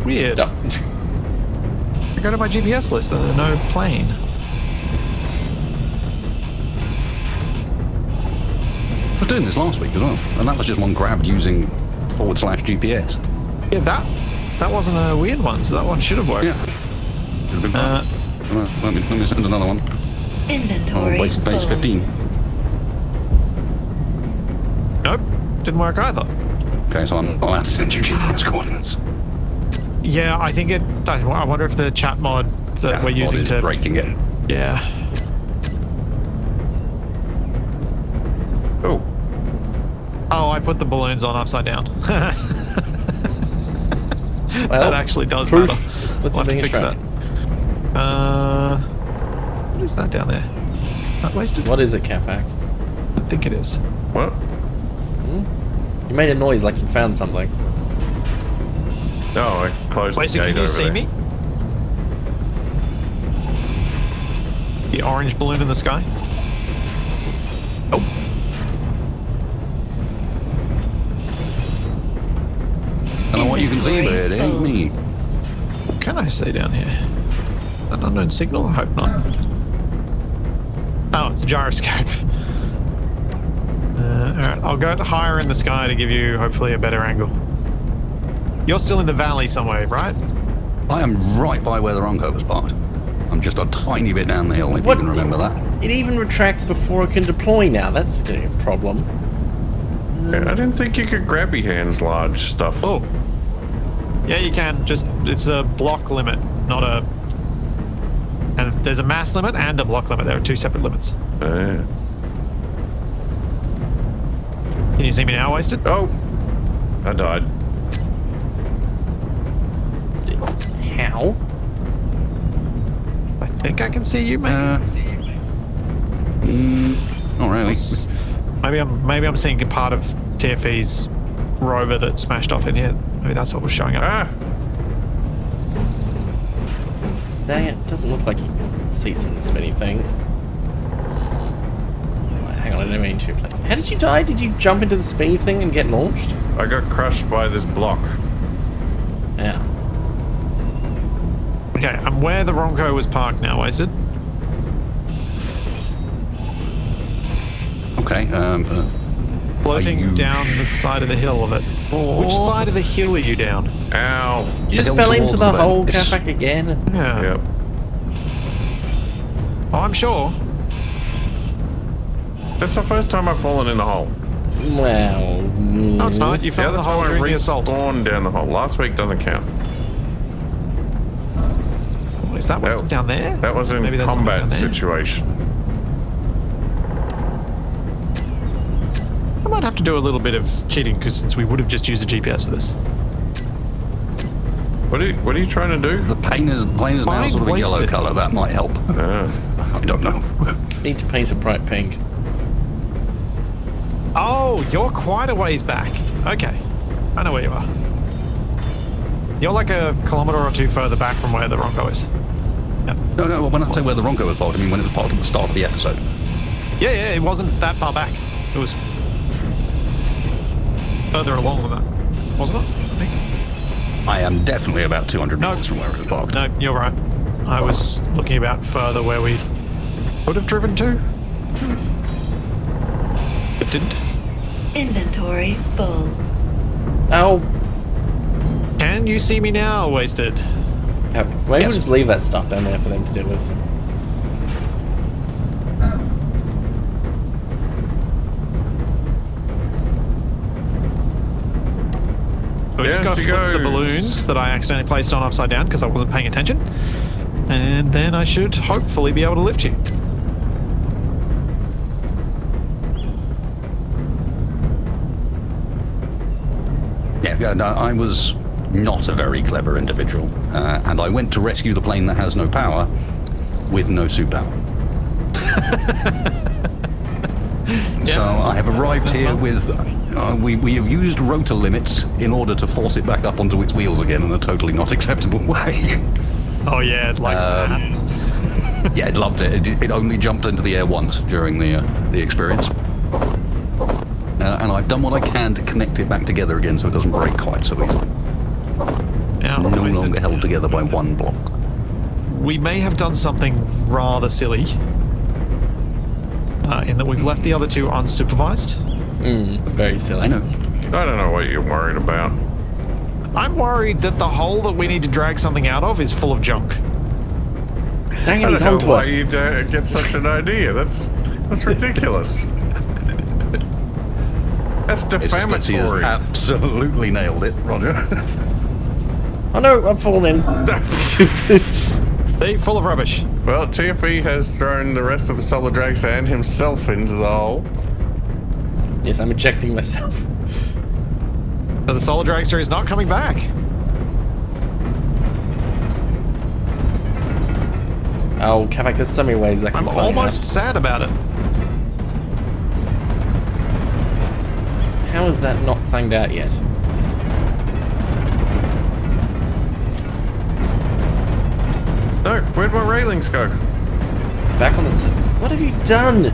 Speaker 1: Weird.
Speaker 2: No.
Speaker 1: I go to my GPS list and there's no plane.
Speaker 4: I was doing this last week as well, and that was just one grab using /GPS.
Speaker 1: Yeah, that wasn't a weird one, so that one should have worked.
Speaker 4: Yeah. Should have been fine. Let me send another one.
Speaker 5: Inventory
Speaker 4: Oh, base
Speaker 5: full.
Speaker 4: 15.
Speaker 1: Nope, didn't work either.
Speaker 4: Okay, so I'm allowed to send you GPS coordinates.
Speaker 1: Yeah, I think it. I wonder if the chat mod that we're using
Speaker 4: is
Speaker 1: to.
Speaker 4: breaking it.
Speaker 1: Yeah.
Speaker 3: Oh,
Speaker 1: Oh, I put the balloons on upside down.
Speaker 2: Well,
Speaker 1: That actually does
Speaker 2: proof.
Speaker 1: matter.
Speaker 2: It's
Speaker 1: We'll have to
Speaker 2: being
Speaker 1: fix that.
Speaker 2: Australian.
Speaker 1: What is that down there? Not wasted?
Speaker 2: What is it, Capac?
Speaker 1: I think it is.
Speaker 3: what?
Speaker 2: You made a noise like you found something.
Speaker 3: Oh, I closed
Speaker 1: Wasted,
Speaker 3: the gate
Speaker 1: can you
Speaker 3: over
Speaker 1: see
Speaker 3: there.
Speaker 1: me? The orange balloon in the sky?
Speaker 4: Oh. I don't know what you can see, but it ain't me.
Speaker 1: What can I see down here? An unknown signal? I hope not. Oh, it's a gyroscope. Alright, I'll go higher in the sky to give you hopefully a better angle. You're still in the valley somewhere, right?
Speaker 4: I am right by where the Ronco was parked. I'm just a tiny bit down the hill, if
Speaker 2: What?
Speaker 4: you can remember that.
Speaker 2: It even retracts before it can deploy now. That's a problem.
Speaker 3: Yeah, I didn't think you could grab your hands large stuff.
Speaker 1: Oh. Yeah, you can. Just, it's a block limit, not a... And there's a mass limit and a block limit. There are 2 separate limits.
Speaker 3: Yeah.
Speaker 1: Can you see me now, Wasted?
Speaker 3: Oh, I died.
Speaker 2: How?
Speaker 1: I think I can see you, maybe.
Speaker 4: Not really.
Speaker 1: Maybe I'm seeing a part of TFE's rover that smashed off in here. Maybe that's what was showing up.
Speaker 3: Ah,
Speaker 2: Dang it, doesn't look like seats in the spinny thing. Hang on, I didn't mean to. How did you die? Did you jump into the spinny thing and get launched?
Speaker 3: I got crushed by this block.
Speaker 2: Yeah.
Speaker 1: Okay, I'm where the Ronco was parked now, Wasted.
Speaker 4: Okay,
Speaker 1: Floating
Speaker 4: you
Speaker 1: down the side of the hill of it. Which side of the hill are you down?
Speaker 3: Ow.
Speaker 2: You just
Speaker 4: hill
Speaker 2: fell into
Speaker 4: towards
Speaker 2: the
Speaker 4: the
Speaker 2: hole,
Speaker 4: base.
Speaker 2: Capac, again?
Speaker 1: Yeah.
Speaker 3: Yep.
Speaker 1: Oh, I'm sure.
Speaker 3: That's the first time I've fallen in the hole.
Speaker 2: Well...
Speaker 1: No, it's not. You
Speaker 3: The
Speaker 1: fell in
Speaker 3: other
Speaker 1: the
Speaker 3: time
Speaker 1: hole
Speaker 3: I
Speaker 1: during the assault.
Speaker 3: respawned down the hole. Last week doesn't count.
Speaker 1: Oh, is that what's down there?
Speaker 3: That was in
Speaker 1: Maybe there's something
Speaker 3: combat
Speaker 1: down there.
Speaker 3: situation.
Speaker 1: I might have to do a little bit of cheating because since we would have just used the GPS for this.
Speaker 3: What are you trying to do?
Speaker 4: the plane is now
Speaker 1: Fine,
Speaker 4: sort of a yellow
Speaker 1: wasted.
Speaker 4: colour. That might help.
Speaker 3: Ah.
Speaker 4: I don't know.
Speaker 2: Need to paint it bright pink.
Speaker 1: Oh, you're quite a ways back. Okay. I know where you are. You're like a kilometre or 2 further back from where the Ronco is. Yep.
Speaker 4: No, when I say where the Ronco was parked, I mean when it was parked at the start of the episode.
Speaker 1: Yeah, it wasn't that far back. It was further along than that, wasn't it? I think.
Speaker 4: I am definitely about 200
Speaker 1: No.
Speaker 4: meters from where it was parked.
Speaker 1: No, you're right. I was looking about further where we would have driven to. It didn't.
Speaker 5: Inventory full.
Speaker 2: Oh,
Speaker 1: Can you see me now, Wasted?
Speaker 2: maybe we'll just leave that stuff down there for them to deal with.
Speaker 1: So we
Speaker 3: Yeah,
Speaker 1: just got to
Speaker 3: she
Speaker 1: flip the
Speaker 3: goes.
Speaker 1: balloons that I accidentally placed on upside down because I wasn't paying attention. And then I should hopefully be able to lift you.
Speaker 4: Yeah, no, I was not a very clever individual, and I went to rescue the plane that has no power with no suit power. So I have arrived here with... we have used rotor limits in order to force it back up onto its wheels again in a totally not acceptable way.
Speaker 1: Oh yeah, it likes that.
Speaker 4: Yeah, it loved it. It only jumped into the air once during the experience. And I've done what I can to connect it back together again so it doesn't break quite so easily.
Speaker 1: Yeah,
Speaker 4: No longer held together by one block.
Speaker 1: we may have done something rather silly in that we've left the other two unsupervised.
Speaker 2: Very silly.
Speaker 4: I know.
Speaker 3: I don't know what you're worried about.
Speaker 1: I'm worried that the hole that we need to drag something out of is full of junk.
Speaker 2: Dang it,
Speaker 3: I
Speaker 2: he's
Speaker 3: don't know
Speaker 2: onto
Speaker 3: why
Speaker 2: us.
Speaker 3: you'd get such an idea. That's ridiculous. That's
Speaker 4: Splitsie has
Speaker 3: defamatory.
Speaker 4: absolutely nailed it, Roger.
Speaker 2: Oh no, I'm falling in.
Speaker 1: They full of rubbish.
Speaker 3: Well, TFE has thrown the rest of the solid dragster and himself into the hole.
Speaker 2: Yes, I'm ejecting myself.
Speaker 1: So the solar dragster is not coming back.
Speaker 2: Oh, Capac, there's so many ways I can
Speaker 1: I'm
Speaker 2: climb
Speaker 1: almost
Speaker 2: out.
Speaker 1: sad about it.
Speaker 2: How is that not clanged out yet?
Speaker 3: No, where'd my railings go?
Speaker 2: Back on the... What have you done?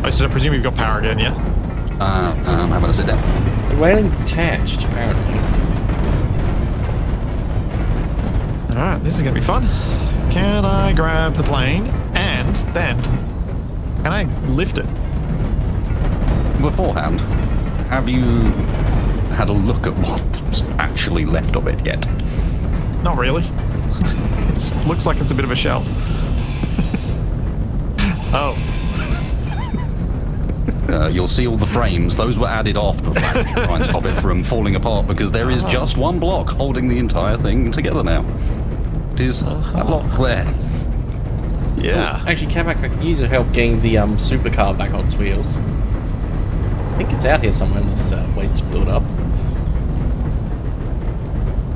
Speaker 1: I should presume you've got power again, yeah?
Speaker 4: I'm having to sit down.
Speaker 2: The railing detached, apparently.
Speaker 1: Alright, this is gonna be fun. Can I grab the plane and then can I lift it?
Speaker 4: Beforehand, have you had a look at what's actually left of it yet?
Speaker 1: Not really. It looks like it's a bit of a shell. Oh.
Speaker 4: You'll see all the frames. Those were added after the fact to try and stop it from falling apart because there is just one block holding the entire thing together now. It is that block there.
Speaker 1: Yeah.
Speaker 2: Actually, Capac, I could use your help getting the supercar back on its wheels. I think it's out here somewhere in this wasted build-up.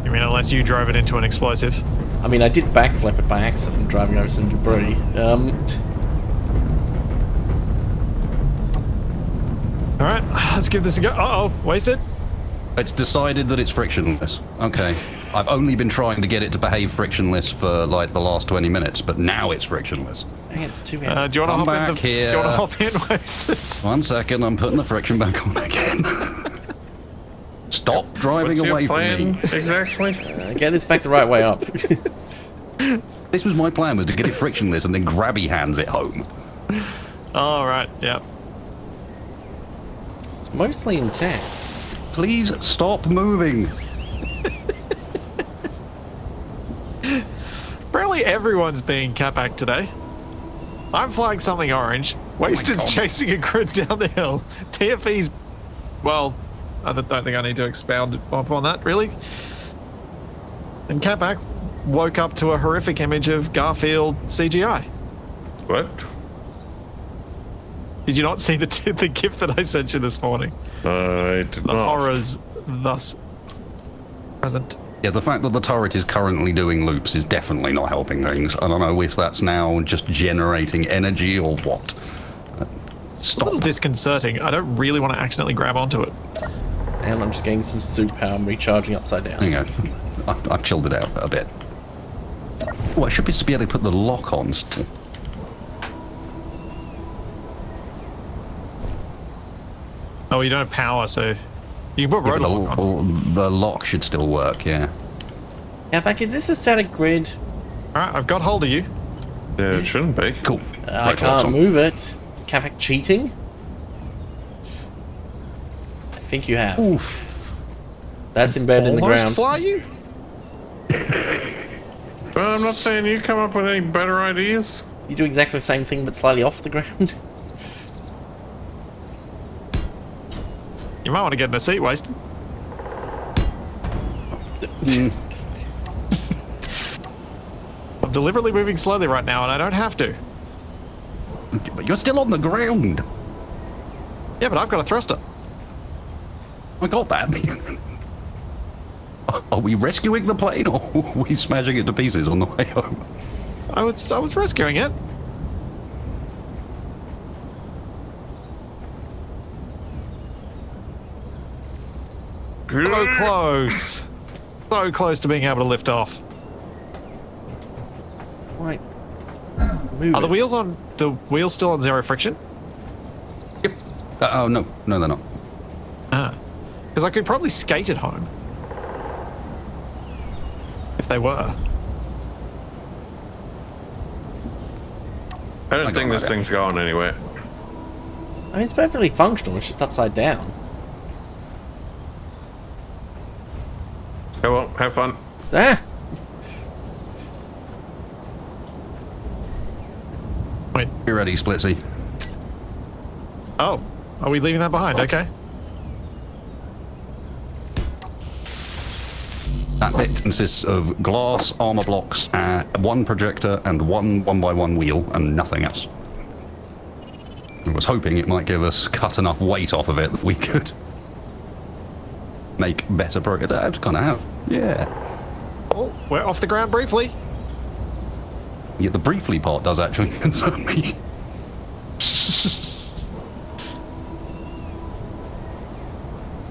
Speaker 1: You mean unless you drove it into an explosive?
Speaker 2: I mean, I did backflip it by accident, driving over some debris.
Speaker 1: Alright, let's give this a go. Uh-oh, wasted.
Speaker 4: It's decided that it's frictionless. Okay. I've only been trying to get it to behave frictionless for like the last 20 minutes, but now it's frictionless.
Speaker 2: Dang, it's too
Speaker 1: Do you want to
Speaker 4: Come
Speaker 1: hop
Speaker 4: back
Speaker 1: in? Do
Speaker 4: here.
Speaker 1: you want to hop in, wasted?
Speaker 4: 1 second, I'm putting the friction back on again. Stop driving
Speaker 3: What's
Speaker 4: away
Speaker 3: your
Speaker 4: from
Speaker 3: plan
Speaker 4: me.
Speaker 3: exactly?
Speaker 2: Get this back the right way up.
Speaker 4: This was my plan, was to get it frictionless and then grabby hands it home.
Speaker 1: Alright, yeah.
Speaker 2: It's mostly intact.
Speaker 4: Please stop moving.
Speaker 1: Apparently everyone's being Capac today. I'm flying something orange. Wasted's
Speaker 4: God.
Speaker 1: chasing a grid down the hill. TFE's... Well, I don't think I need to expound upon that, really. And Capac woke up to a horrific image of Garfield CGI.
Speaker 3: What?
Speaker 1: Did you not see the GIF that I sent you this morning?
Speaker 3: I did
Speaker 1: The
Speaker 3: not.
Speaker 1: horrors thus present.
Speaker 4: Yeah, the fact that the turret is currently doing loops is definitely not helping things. I don't know if that's now just generating energy or what.
Speaker 1: It's a little
Speaker 4: Stop.
Speaker 1: disconcerting. I don't really want to accidentally grab onto it.
Speaker 2: And I'm just getting some soup power and recharging upside down.
Speaker 4: Hang on. I've chilled it out a bit. Oh, I should be able to put the lock on still.
Speaker 1: Oh, you don't have power, so you can put
Speaker 4: Yeah,
Speaker 1: rotor
Speaker 4: but
Speaker 1: lock on.
Speaker 4: the lock should still work, yeah.
Speaker 2: Capac, is this a static grid?
Speaker 1: Alright, I've got hold of you.
Speaker 3: Yeah, it shouldn't be.
Speaker 4: Cool.
Speaker 2: I
Speaker 4: Rotor lock's
Speaker 2: can't
Speaker 4: on.
Speaker 2: move it. Is Capac cheating? I think you have.
Speaker 4: Oof.
Speaker 2: That's embedded in the
Speaker 1: Almost
Speaker 2: ground.
Speaker 1: fly you?
Speaker 3: Well, I'm not saying you come up with any better ideas.
Speaker 2: You do exactly the same thing, but slightly off the ground.
Speaker 1: You might want to get in a seat, Wasted. I'm deliberately moving slowly right now, and I don't have to.
Speaker 4: But you're still on the ground.
Speaker 1: Yeah, but I've got a thruster.
Speaker 4: I got that. Are we rescuing the plane, or are we smashing it to pieces on the way home?
Speaker 1: I was rescuing it. So close. So close to being able to lift off.
Speaker 2: Right.
Speaker 1: Are the wheels on? The wheels still on 0 friction?
Speaker 4: Yep. Oh, no. No, they're not.
Speaker 1: Ah. Because I could probably skate it home. If they were.
Speaker 3: I don't think this thing's going anywhere.
Speaker 2: I mean, it's perfectly functional. It's just upside down.
Speaker 3: Oh well, have fun.
Speaker 2: Ah!
Speaker 1: Wait.
Speaker 4: Be ready, Splitsie.
Speaker 1: Oh. Are we leaving that behind? Okay.
Speaker 4: That bit consists of glass, armor blocks, one projector, and one 1x1 wheel, and nothing else. I was hoping it might give us cut enough weight off of it that we could make better progress. It's kind of have. Yeah.
Speaker 1: Oh, we're off the ground briefly.
Speaker 4: Yeah, the briefly part does actually concern me.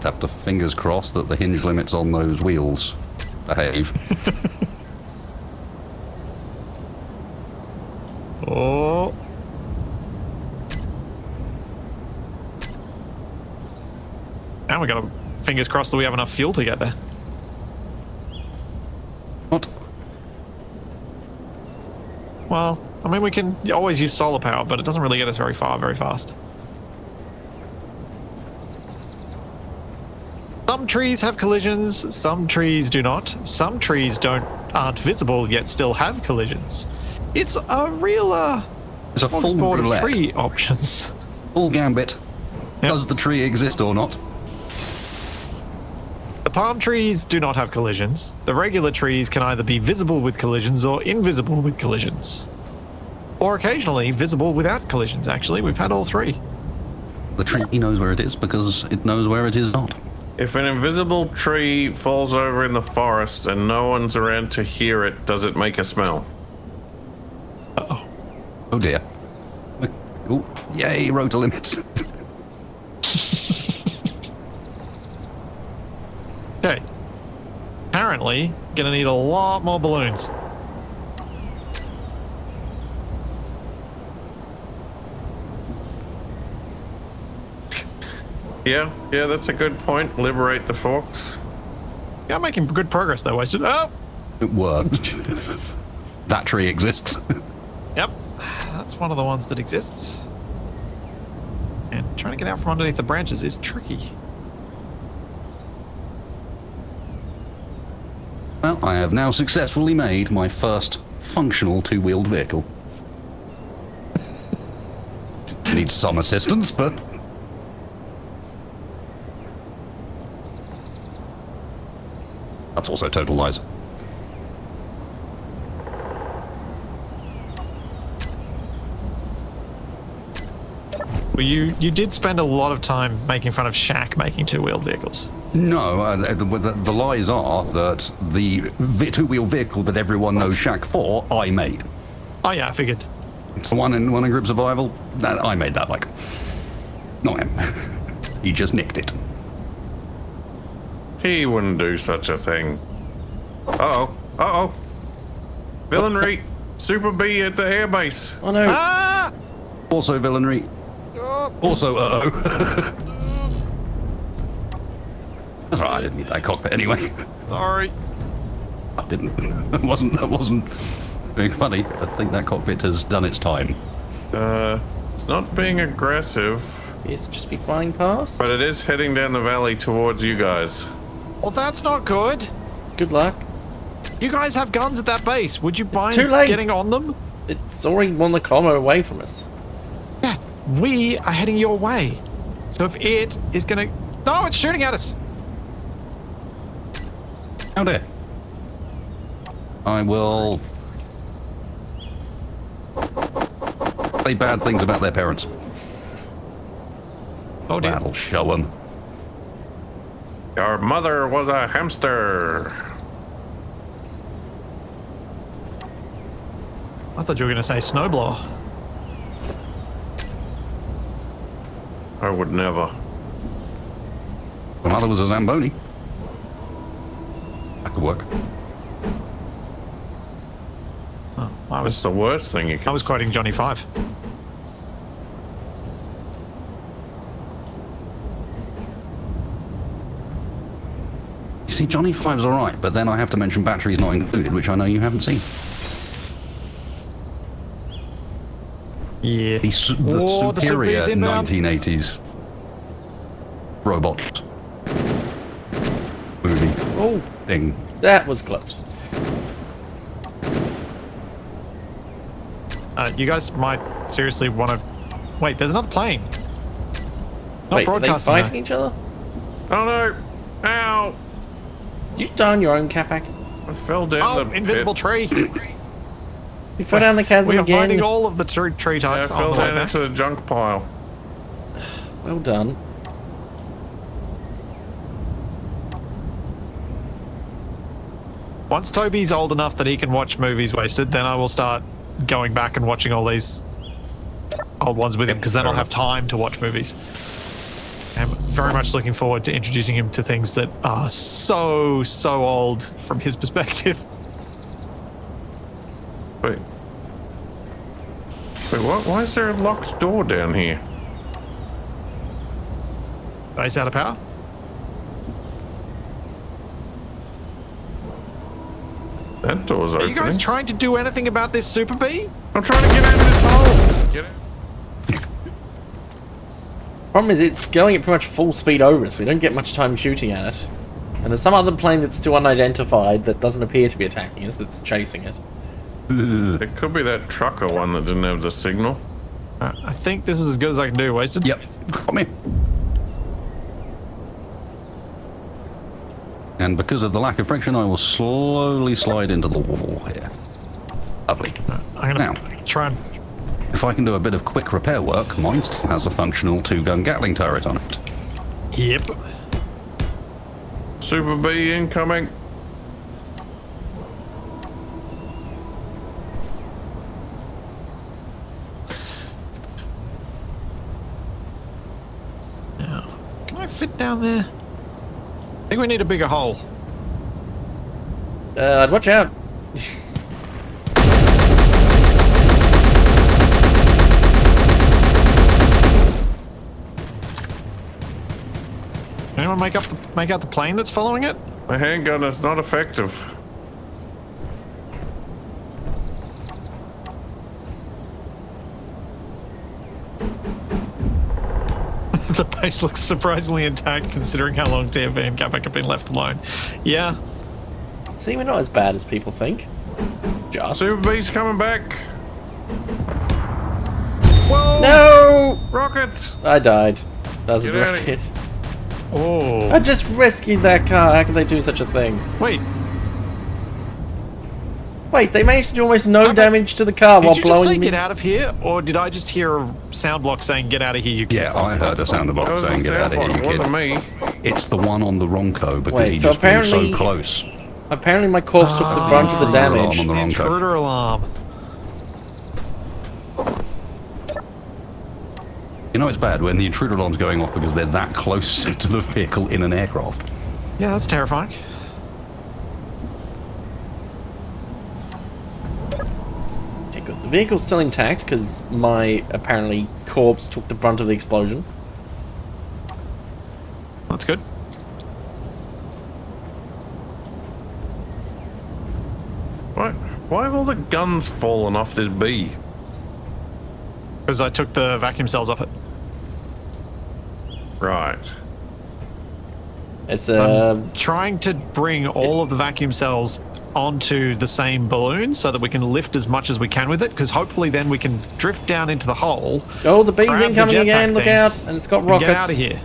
Speaker 4: Have to fingers crossed that the hinge limits on those wheels behave.
Speaker 1: Oh. And we got to fingers crossed that we have enough fuel to get there.
Speaker 4: What?
Speaker 1: Well, I mean, we can always use solar power, but it doesn't really get us very far very fast. Some trees have collisions, some trees do not. Some trees aren't visible yet still have collisions. It's a real
Speaker 4: It's a full
Speaker 1: smorgasbord of
Speaker 4: roulette.
Speaker 1: tree options.
Speaker 4: Full gambit.
Speaker 1: Yep.
Speaker 4: Does the tree exist or not?
Speaker 1: The palm trees do not have collisions. The regular trees can either be visible with collisions or invisible with collisions. Or occasionally visible without collisions, actually. We've had all three.
Speaker 4: The tree knows where it is because it knows where it is not.
Speaker 3: If an invisible tree falls over in the forest and no one's around to hear it, does it make a smell?
Speaker 1: Uh-oh.
Speaker 4: Oh dear. Oh, yay, rotor limits.
Speaker 1: Okay. Apparently, gonna need a lot more balloons.
Speaker 3: Yeah, that's a good point. Liberate the forks.
Speaker 1: Yeah, I'm making good progress though, Wasted. Oh!
Speaker 4: It worked. That tree exists.
Speaker 1: Yep. That's one of the ones that exists. And trying to get out from underneath the branches is tricky.
Speaker 4: Well, I have now successfully made my first functional two-wheeled vehicle. Needs some assistance, but... That's also total lies.
Speaker 1: Well, you did spend a lot of time making fun of Shaq making two-wheeled vehicles.
Speaker 4: No, the lies are that the two-wheel vehicle that everyone knows Shaq for, I made.
Speaker 1: Oh yeah, I figured.
Speaker 4: One in Group Survival, I made that, like... Not him. He just nicked it.
Speaker 3: He wouldn't do such a thing. Uh-oh. Villainry. Super B at the airbase.
Speaker 2: Oh no.
Speaker 1: Ah!
Speaker 4: Also villainry. Also, uh-oh. That's alright, I didn't need that cockpit anyway.
Speaker 1: Sorry.
Speaker 4: I didn't. That wasn't being funny. I think that cockpit has done its time.
Speaker 3: It's not being aggressive,
Speaker 2: Yes, just be flying past.
Speaker 3: but it is heading down the valley towards you guys.
Speaker 1: Well, that's not good.
Speaker 2: Good luck.
Speaker 1: You guys have guns at that base. Would you mind
Speaker 2: too late.
Speaker 1: getting on them?
Speaker 2: It's already 1 kilometer away from us.
Speaker 1: Yeah, we are heading your way. So if it is gonna... No, it's shooting at us.
Speaker 4: How dare. I will say bad things about their parents.
Speaker 1: Oh dear.
Speaker 4: That'll show them.
Speaker 3: Your mother was a hamster.
Speaker 1: I thought you were going to say snowblower.
Speaker 3: I would never.
Speaker 4: My mother was a Zamboni. That could work.
Speaker 1: Oh, I
Speaker 3: That's
Speaker 1: was
Speaker 3: the worst thing you can.
Speaker 1: quoting Johnny Five.
Speaker 4: You see, Johnny Five's alright, but then I have to mention batteries not included, which I know you haven't seen.
Speaker 1: Yeah.
Speaker 4: The
Speaker 1: Oh, the
Speaker 4: superior
Speaker 1: Super is inbound.
Speaker 4: 1980s robot movie
Speaker 2: Oh,
Speaker 4: thing.
Speaker 2: that was close.
Speaker 1: You guys might seriously want to... Wait, there's another plane. Not
Speaker 2: Wait, are they
Speaker 1: broadcasting
Speaker 2: fighting
Speaker 1: though.
Speaker 2: each other?
Speaker 3: Oh no! Ow!
Speaker 2: You darn your own, Capac.
Speaker 3: I fell down
Speaker 1: Oh,
Speaker 3: the
Speaker 1: invisible
Speaker 3: pit.
Speaker 1: tree.
Speaker 2: You fell down the chasm
Speaker 1: We are finding
Speaker 2: again.
Speaker 1: all of the tree
Speaker 3: Yeah, I
Speaker 1: types.
Speaker 3: fell
Speaker 1: on the way
Speaker 3: down
Speaker 1: back.
Speaker 3: into the junk pile.
Speaker 2: Well done.
Speaker 1: Once Toby's old enough that he can watch movies wasted, then I will start going back and watching all these old ones with him, because then I'll have time to watch movies. I'm very much looking forward to introducing him to things that are so old from his perspective.
Speaker 3: Wait. Wait, what? Why is there a locked door down here?
Speaker 1: Base out of power.
Speaker 3: That door's
Speaker 1: Are
Speaker 3: opening.
Speaker 1: you guys trying to do anything about this Super Bee?
Speaker 3: I'm trying to get out of this hole! Get out.
Speaker 2: Problem is, it's going at pretty much full speed over us. We don't get much time shooting at it. And there's some other plane that's still unidentified that doesn't appear to be attacking us, that's chasing it.
Speaker 3: It could be that trucker one that didn't have the signal.
Speaker 1: I think this is as good as I can do, Wasted.
Speaker 4: Yep, got me. And because of the lack of friction, I will slowly slide into the wall here. Lovely.
Speaker 1: I'm
Speaker 4: Now,
Speaker 1: gonna try and...
Speaker 4: if I can do a bit of quick repair work, mine still has a functional 2-gun Gatling turret on it.
Speaker 1: Yep.
Speaker 3: Super B incoming.
Speaker 1: Now, can I fit down there? I think we need a bigger hole.
Speaker 2: I'd watch out.
Speaker 1: Anyone make out the plane that's following it?
Speaker 3: My handgun is not effective.
Speaker 1: The base looks surprisingly intact considering how long TFV and Capac have been left alone. Yeah.
Speaker 2: See, we're not as bad as people think. Just.
Speaker 3: Super B's coming back.
Speaker 1: Whoa!
Speaker 2: No!
Speaker 3: Rockets!
Speaker 2: I died. That was a
Speaker 3: Get out
Speaker 2: direct
Speaker 3: of
Speaker 2: hit.
Speaker 1: Oh.
Speaker 2: I just rescued that car. How could they do such a thing?
Speaker 1: Wait,
Speaker 2: Wait, they managed to do almost no
Speaker 1: Capac,
Speaker 2: damage to the car while
Speaker 1: did you just say
Speaker 2: blowing me.
Speaker 1: get out of here? Or did I just hear a sound block saying get out of here, you
Speaker 4: Yeah,
Speaker 1: kids?
Speaker 4: I heard a sound
Speaker 3: That
Speaker 4: box
Speaker 3: was
Speaker 4: saying
Speaker 3: the
Speaker 4: get out
Speaker 3: sound
Speaker 4: of here,
Speaker 3: block,
Speaker 4: you
Speaker 3: wasn't
Speaker 4: kid.
Speaker 3: me.
Speaker 4: It's the one on the Ronco because
Speaker 2: Wait,
Speaker 4: he
Speaker 2: so
Speaker 4: just been so
Speaker 2: apparently-
Speaker 4: close.
Speaker 2: Apparently my corpse took the brunt of the
Speaker 4: alarm
Speaker 2: damage.
Speaker 4: on the
Speaker 1: The
Speaker 4: wrong code.
Speaker 1: intruder alarm.
Speaker 4: You know it's bad when the intruder alarm's going off because they're that close to the vehicle in an aircraft.
Speaker 1: Yeah, that's terrifying.
Speaker 2: Okay, good. The vehicle's still intact because my apparently corpse took the brunt of the explosion.
Speaker 1: That's good.
Speaker 3: Why have all the guns fallen off this B?
Speaker 1: Because I took the vacuum cells off it.
Speaker 3: Right.
Speaker 2: It's
Speaker 1: Trying to bring all of the vacuum cells onto the same balloon so that we can lift as much as we can with it, because hopefully then we can drift down into the hole.
Speaker 2: oh, the bee's
Speaker 1: grab the
Speaker 2: incoming
Speaker 1: jetpack
Speaker 2: again. Look
Speaker 1: thing,
Speaker 2: out, and it's got
Speaker 1: and
Speaker 2: rockets.
Speaker 1: get out of here.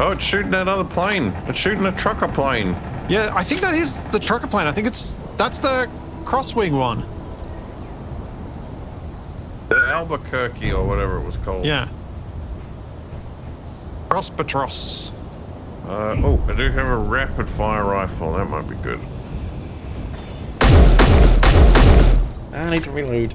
Speaker 3: Oh, it's shooting that other plane. It's shooting a trucker plane.
Speaker 1: Yeah, I think that is the trucker plane. I think that's the crosswing one.
Speaker 3: The Albuquerque or whatever it was called.
Speaker 1: Yeah. Cross-Patros.
Speaker 3: Oh, I do have a rapid fire rifle. That might be good.
Speaker 2: I need to reload.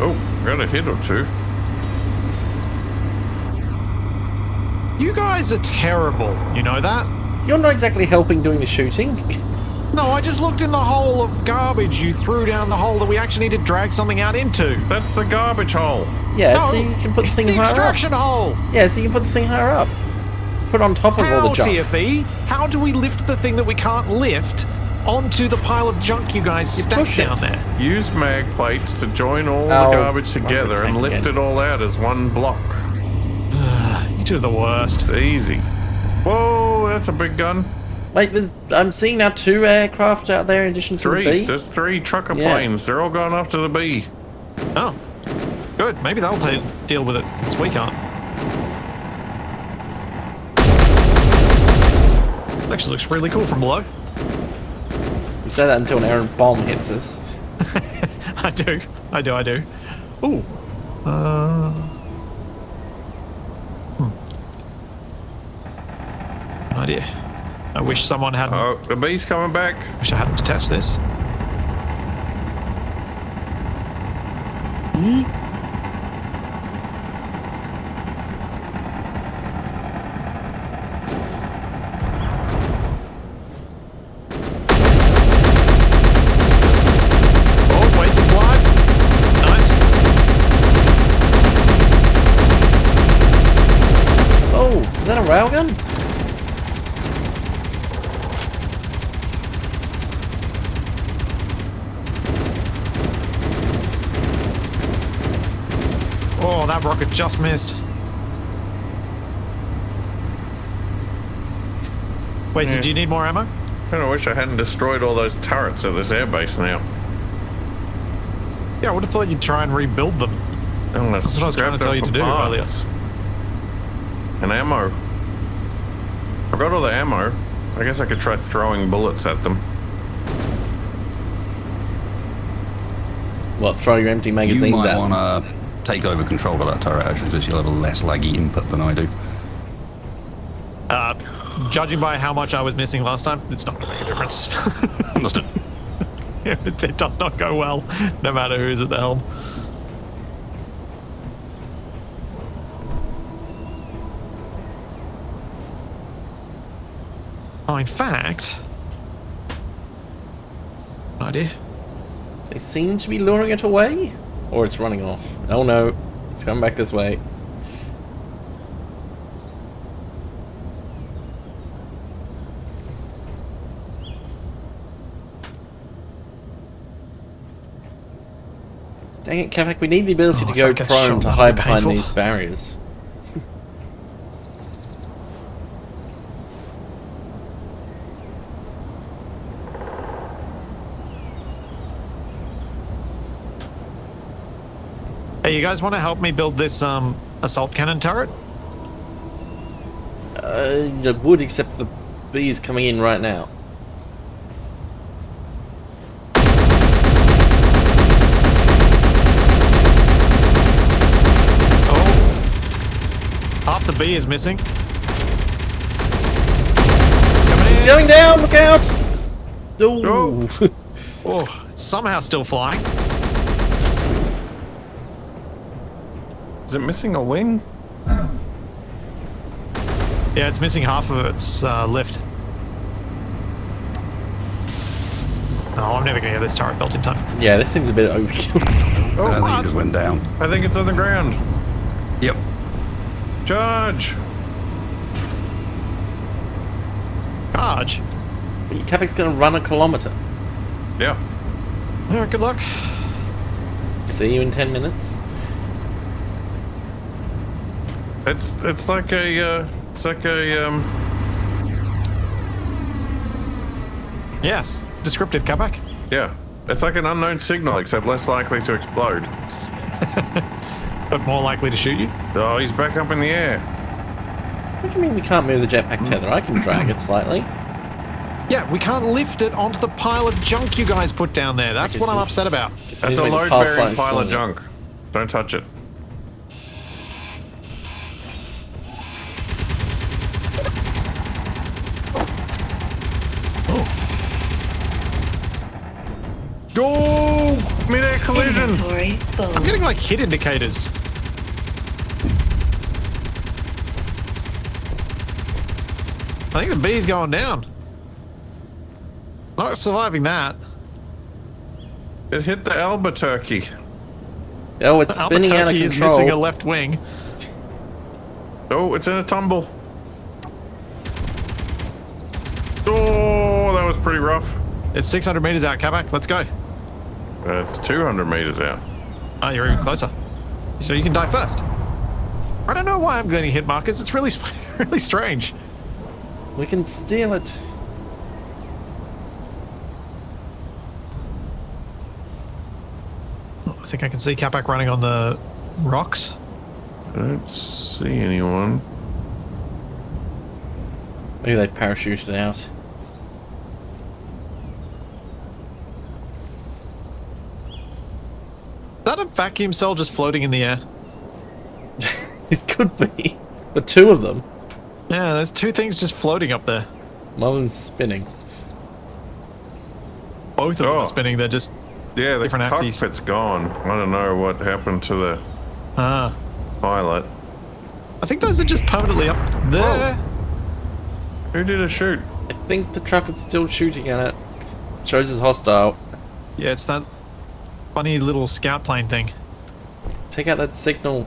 Speaker 3: Oh, got a hit or two.
Speaker 1: You guys are terrible. You know that?
Speaker 2: You're not exactly helping doing the shooting.
Speaker 1: No, I just looked in the hole of garbage you threw down the hole that we actually need to drag something out into.
Speaker 3: That's the garbage hole.
Speaker 2: Yeah,
Speaker 1: No,
Speaker 2: so you can put the
Speaker 1: it's
Speaker 2: thing
Speaker 1: the
Speaker 2: higher up.
Speaker 1: extraction hole.
Speaker 2: Yeah, so you can put the thing higher up. Put it on top of all
Speaker 1: How,
Speaker 2: the junk.
Speaker 1: TFE? How do we lift the thing that we can't lift onto the pile of junk you guys
Speaker 2: You
Speaker 1: stacked
Speaker 2: push it.
Speaker 1: down there?
Speaker 3: Use mag plates to join all
Speaker 2: Oh,
Speaker 3: the garbage together and
Speaker 2: tank
Speaker 3: lift
Speaker 2: again.
Speaker 3: it all out as one block.
Speaker 1: You two are the worst.
Speaker 3: It's easy. Whoa, that's a big gun.
Speaker 2: Wait, I'm seeing now 2 aircraft out there in addition to the
Speaker 3: Three.
Speaker 2: B.
Speaker 3: There's 3 trucker
Speaker 2: Yeah.
Speaker 3: planes. They're all going up to the B.
Speaker 1: Oh, good. Maybe they'll deal with it since we can't. Actually looks really cool from below.
Speaker 2: You say that until an air bomb hits us.
Speaker 1: I do. Ooh. Idea. I wish someone hadn't.
Speaker 3: Oh, the B's coming back.
Speaker 1: Wish I hadn't detached this. Oh, wasted slide. Nice.
Speaker 2: Oh, is that a railgun?
Speaker 1: Oh, that rocket just missed. Wait, so
Speaker 3: Yeah.
Speaker 1: do you need more ammo?
Speaker 3: Kind of wish I hadn't destroyed all those turrets at this airbase now.
Speaker 1: Yeah, I would have thought you'd try and rebuild them.
Speaker 3: I'm gonna
Speaker 1: That's what I was trying to
Speaker 3: scrap
Speaker 1: tell
Speaker 3: them
Speaker 1: you to
Speaker 3: for
Speaker 1: do earlier.
Speaker 3: parts. And ammo. I've got all the ammo. I guess I could try throwing bullets at them.
Speaker 2: What, throw your empty
Speaker 4: You
Speaker 2: magazine
Speaker 4: might
Speaker 2: down?
Speaker 4: want to take over control of that turret, actually, because you'll have a less laggy input than I do.
Speaker 1: Judging by how much I was missing last time, it's not going to make a difference.
Speaker 4: Understood.
Speaker 1: It does not go well, no matter who's at the helm. Oh, in fact... No idea.
Speaker 2: They seem to be luring it away? Or it's running off. Oh no, it's coming back this way. Dang it, Capac, we need the ability
Speaker 1: Oh,
Speaker 2: to
Speaker 1: if
Speaker 2: go
Speaker 1: that gets
Speaker 2: prone
Speaker 1: shot,
Speaker 2: to
Speaker 1: that'll
Speaker 2: hide
Speaker 1: be
Speaker 2: behind
Speaker 1: painful.
Speaker 2: these barriers.
Speaker 1: Hey, you guys want to help me build this assault cannon turret?
Speaker 2: I would, except the bee is coming in right now.
Speaker 1: Oh, half the B is missing. Coming in.
Speaker 2: It's going down, look out! Ooh.
Speaker 1: Oh, somehow still flying.
Speaker 3: Is it missing a wing?
Speaker 1: Yeah, it's missing half of its lift. Oh, I'm never going to get this turret built in time.
Speaker 2: Yeah, this seems a bit overkill.
Speaker 3: Oh,
Speaker 4: I think it just went down.
Speaker 3: I think it's on the ground.
Speaker 4: Yep.
Speaker 3: Charge!
Speaker 1: Charge.
Speaker 2: Capac's gonna run a kilometer.
Speaker 3: Yeah.
Speaker 1: All right, good luck.
Speaker 2: See you in 10 minutes.
Speaker 3: It's like a
Speaker 1: Yes. Descriptive, Capac.
Speaker 3: Yeah. It's like an unknown signal, except less likely to explode.
Speaker 1: But more likely to shoot you.
Speaker 3: Oh, he's back up in the air.
Speaker 2: What do you mean we can't move the jetpack tether? I can drag it slightly.
Speaker 1: Yeah, we can't lift it onto the pile of junk you guys put down there. That's what I'm upset about.
Speaker 3: That's a load-bearing pile of junk. Don't touch it. Oh! Mid-air collision!
Speaker 5: Inventory full.
Speaker 1: I'm getting like hit indicators. I think the bee's going down. Not surviving that.
Speaker 3: It hit the Albuquerque.
Speaker 2: Oh, it's spinning out of
Speaker 1: Albuquerque is missing a
Speaker 2: control.
Speaker 1: left wing.
Speaker 3: Oh, it's in a tumble. Oh, that was pretty rough.
Speaker 1: It's 600 meters out, Capac. Let's go.
Speaker 3: It's 200 meters out.
Speaker 1: Oh, you're even closer. So you can die first. I don't know why I'm getting hit markers. It's really, really strange.
Speaker 2: We can steal it.
Speaker 1: I think I can see Capac running on the rocks.
Speaker 3: I don't see anyone.
Speaker 2: Maybe they parachuted out.
Speaker 1: Is that a vacuum cell just floating in the air?
Speaker 2: It could be. But two of them.
Speaker 1: Yeah, there's two things just floating up there.
Speaker 2: One of them's spinning.
Speaker 1: Both of them
Speaker 3: Oh.
Speaker 1: are spinning. They're just
Speaker 3: Yeah, the
Speaker 1: different axes.
Speaker 3: cockpit's gone. I don't know what happened to the pilot.
Speaker 1: I think those are just permanently up there.
Speaker 3: Who did a shoot?
Speaker 2: I think the truck is still shooting at it. Shows as hostile.
Speaker 1: Yeah, it's that funny little scout plane thing.
Speaker 2: Take out that signal.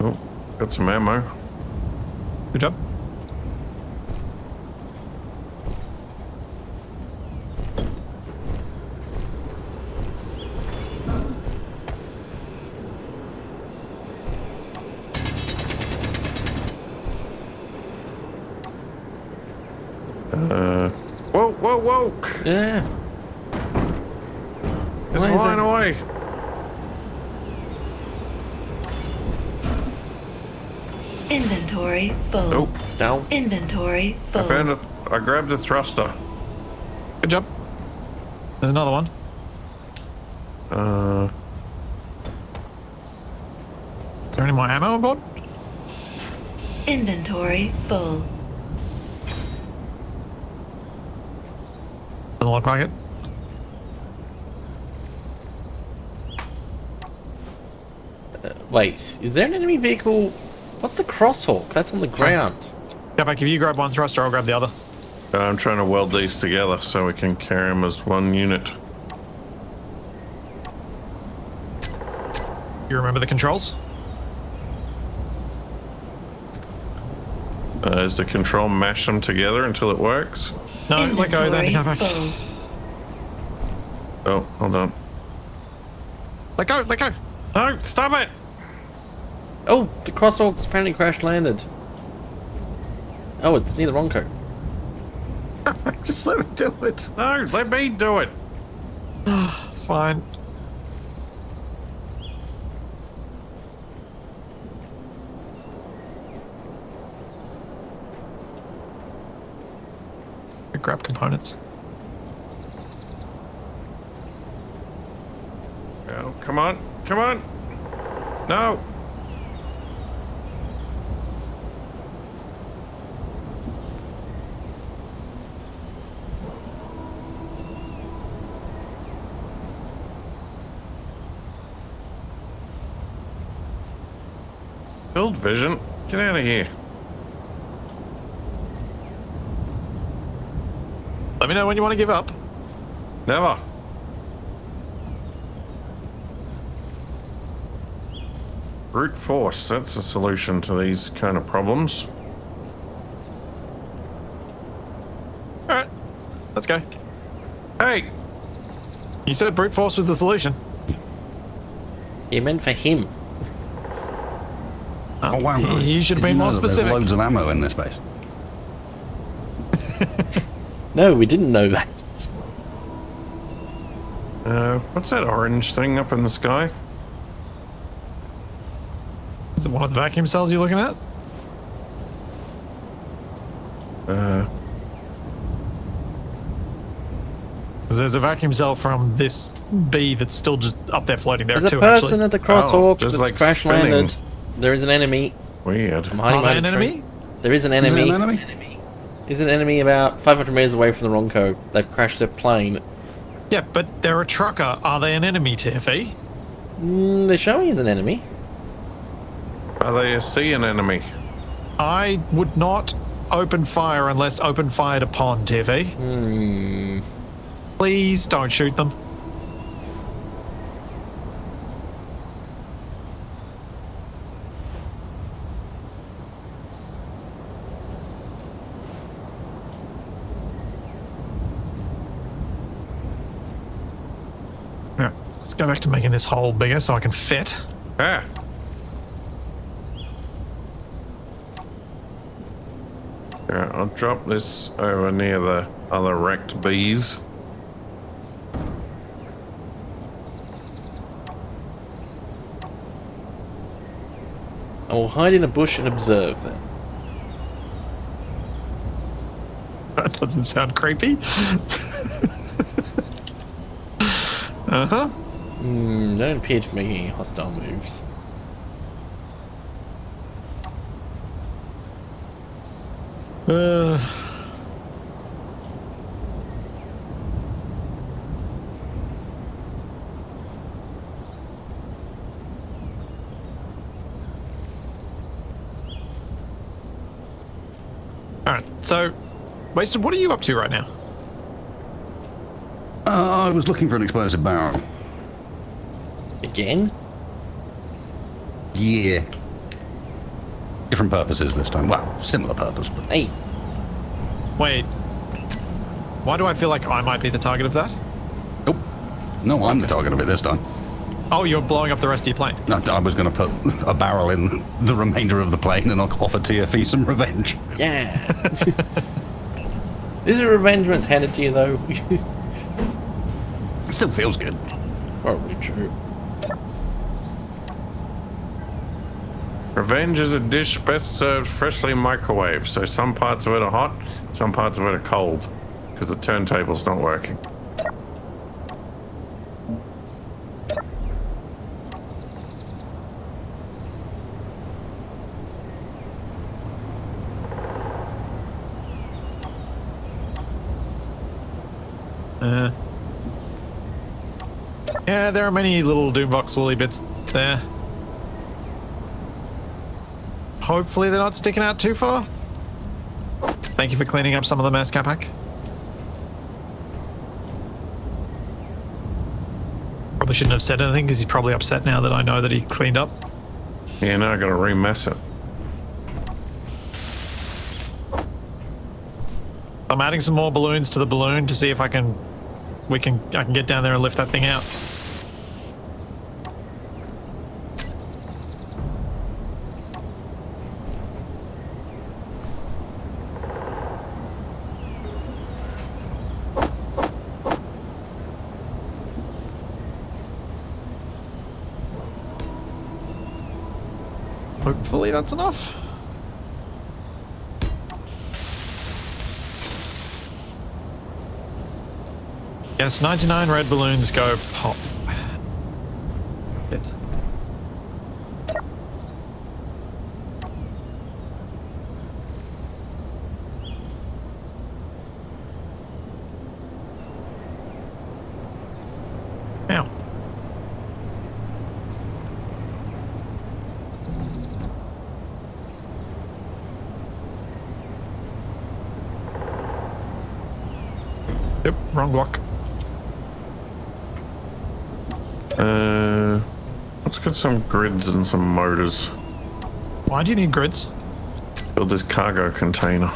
Speaker 3: Oh, got some ammo.
Speaker 1: Good job.
Speaker 3: Whoa, whoa, whoa!
Speaker 2: Yeah.
Speaker 3: It's
Speaker 2: Why is
Speaker 3: flying
Speaker 2: that-
Speaker 3: away.
Speaker 5: Inventory full.
Speaker 3: Oh,
Speaker 2: Down.
Speaker 5: Inventory
Speaker 3: I
Speaker 5: full.
Speaker 3: found it. I grabbed the thruster.
Speaker 1: Good job. There's another one. Is there any more ammo on board?
Speaker 5: Inventory full.
Speaker 1: Doesn't look like it.
Speaker 2: Wait, is there an enemy vehicle? What's the crosshawk? That's on the ground.
Speaker 1: Capac, if you grab one thruster, I'll grab the other.
Speaker 3: I'm trying to weld these together so we can carry them as one unit.
Speaker 1: You remember the controls?
Speaker 3: Is the control mash them together until it works?
Speaker 1: No, let go then,
Speaker 5: Inventory
Speaker 1: Capac.
Speaker 5: full.
Speaker 3: Oh, hold on.
Speaker 1: Let go, let go.
Speaker 3: No, stop it!
Speaker 2: Oh, the crosshawk's apparently crash landed. Oh, it's near the Ronco.
Speaker 1: Just let me do it.
Speaker 3: No, let me do it.
Speaker 1: Fine. Grab components.
Speaker 3: Oh, come on, come on. No. Build vision. Get out of here.
Speaker 1: Let me know when you want to give up.
Speaker 3: Never. Brute force, that's the solution to these kind of problems.
Speaker 1: Alright, let's go.
Speaker 3: Hey!
Speaker 1: You said brute force was the solution.
Speaker 2: It meant for him.
Speaker 4: Oh wow!
Speaker 1: You should have
Speaker 4: Did
Speaker 1: been
Speaker 4: you
Speaker 1: more
Speaker 4: know that there's
Speaker 1: specific.
Speaker 4: loads of ammo in this base.
Speaker 2: No, we didn't know that.
Speaker 3: What's that orange thing up in the sky?
Speaker 1: Is it one of the vacuum cells you're looking at? Because there's a vacuum cell from this bee that's still just up there floating. There are
Speaker 2: There's a
Speaker 1: two,
Speaker 2: person
Speaker 1: actually.
Speaker 2: at the crosswalk
Speaker 3: just
Speaker 2: that's
Speaker 3: like
Speaker 2: crash
Speaker 3: spinning.
Speaker 2: landed. There is an enemy.
Speaker 3: Weird.
Speaker 2: I'm hiding
Speaker 1: Are they
Speaker 2: behind
Speaker 1: an
Speaker 2: a tree.
Speaker 1: enemy?
Speaker 2: There is an
Speaker 4: Is
Speaker 2: enemy.
Speaker 4: it an enemy?
Speaker 2: Is an enemy about 500 meters away from the Ronco. They've crashed a plane.
Speaker 1: Yeah, but they're a trucker. Are they an enemy, TFE?
Speaker 2: They're showing as an enemy.
Speaker 3: Are they a seeing enemy?
Speaker 1: I would not open fire unless open fired upon, TFE. Please don't shoot them. Alright, let's go back to making this hole bigger so I can fit.
Speaker 3: Ah. Alright, I'll drop this over near the other wrecked bees.
Speaker 2: I will hide in a bush and observe them.
Speaker 1: That doesn't sound creepy. Uh-huh.
Speaker 2: Don't appear to be making any hostile moves.
Speaker 1: Alright, so, Wasted, what are you up to right now?
Speaker 4: I was looking for an explosive barrel.
Speaker 2: Again?
Speaker 4: Yeah. Different purposes this time. Well, similar purpose, but...
Speaker 2: Hey,
Speaker 1: Wait. Why do I feel like I might be the target of that?
Speaker 4: Nope. No, I'm the target of it this time.
Speaker 1: Oh, you're blowing up the rest of your plane.
Speaker 4: No, I was going to put a barrel in the remainder of the plane and I'll offer TFE some revenge.
Speaker 2: yeah. Is it revenge when it's handed to you, though?
Speaker 4: It still feels good.
Speaker 2: Probably true.
Speaker 3: Revenge is a dish best served freshly microwaved, so some parts of it are hot, some parts of it are cold, because the turntable's not working.
Speaker 1: Yeah, there are many little Doombox lily bits there. Hopefully they're not sticking out too far. Thank you for cleaning up some of the mess, Capac. Probably shouldn't have said anything because he's probably upset now that I know that he cleaned up.
Speaker 3: Yeah, now I gotta remess it.
Speaker 1: I'm adding some more balloons to the balloon to see if I can get down there and lift that thing out. Hopefully that's enough. Yes, 99 red balloons go pop. It. Ow. Yep, wrong block.
Speaker 3: Let's get some grids and some motors.
Speaker 1: Why do you need grids?
Speaker 3: Build this cargo container.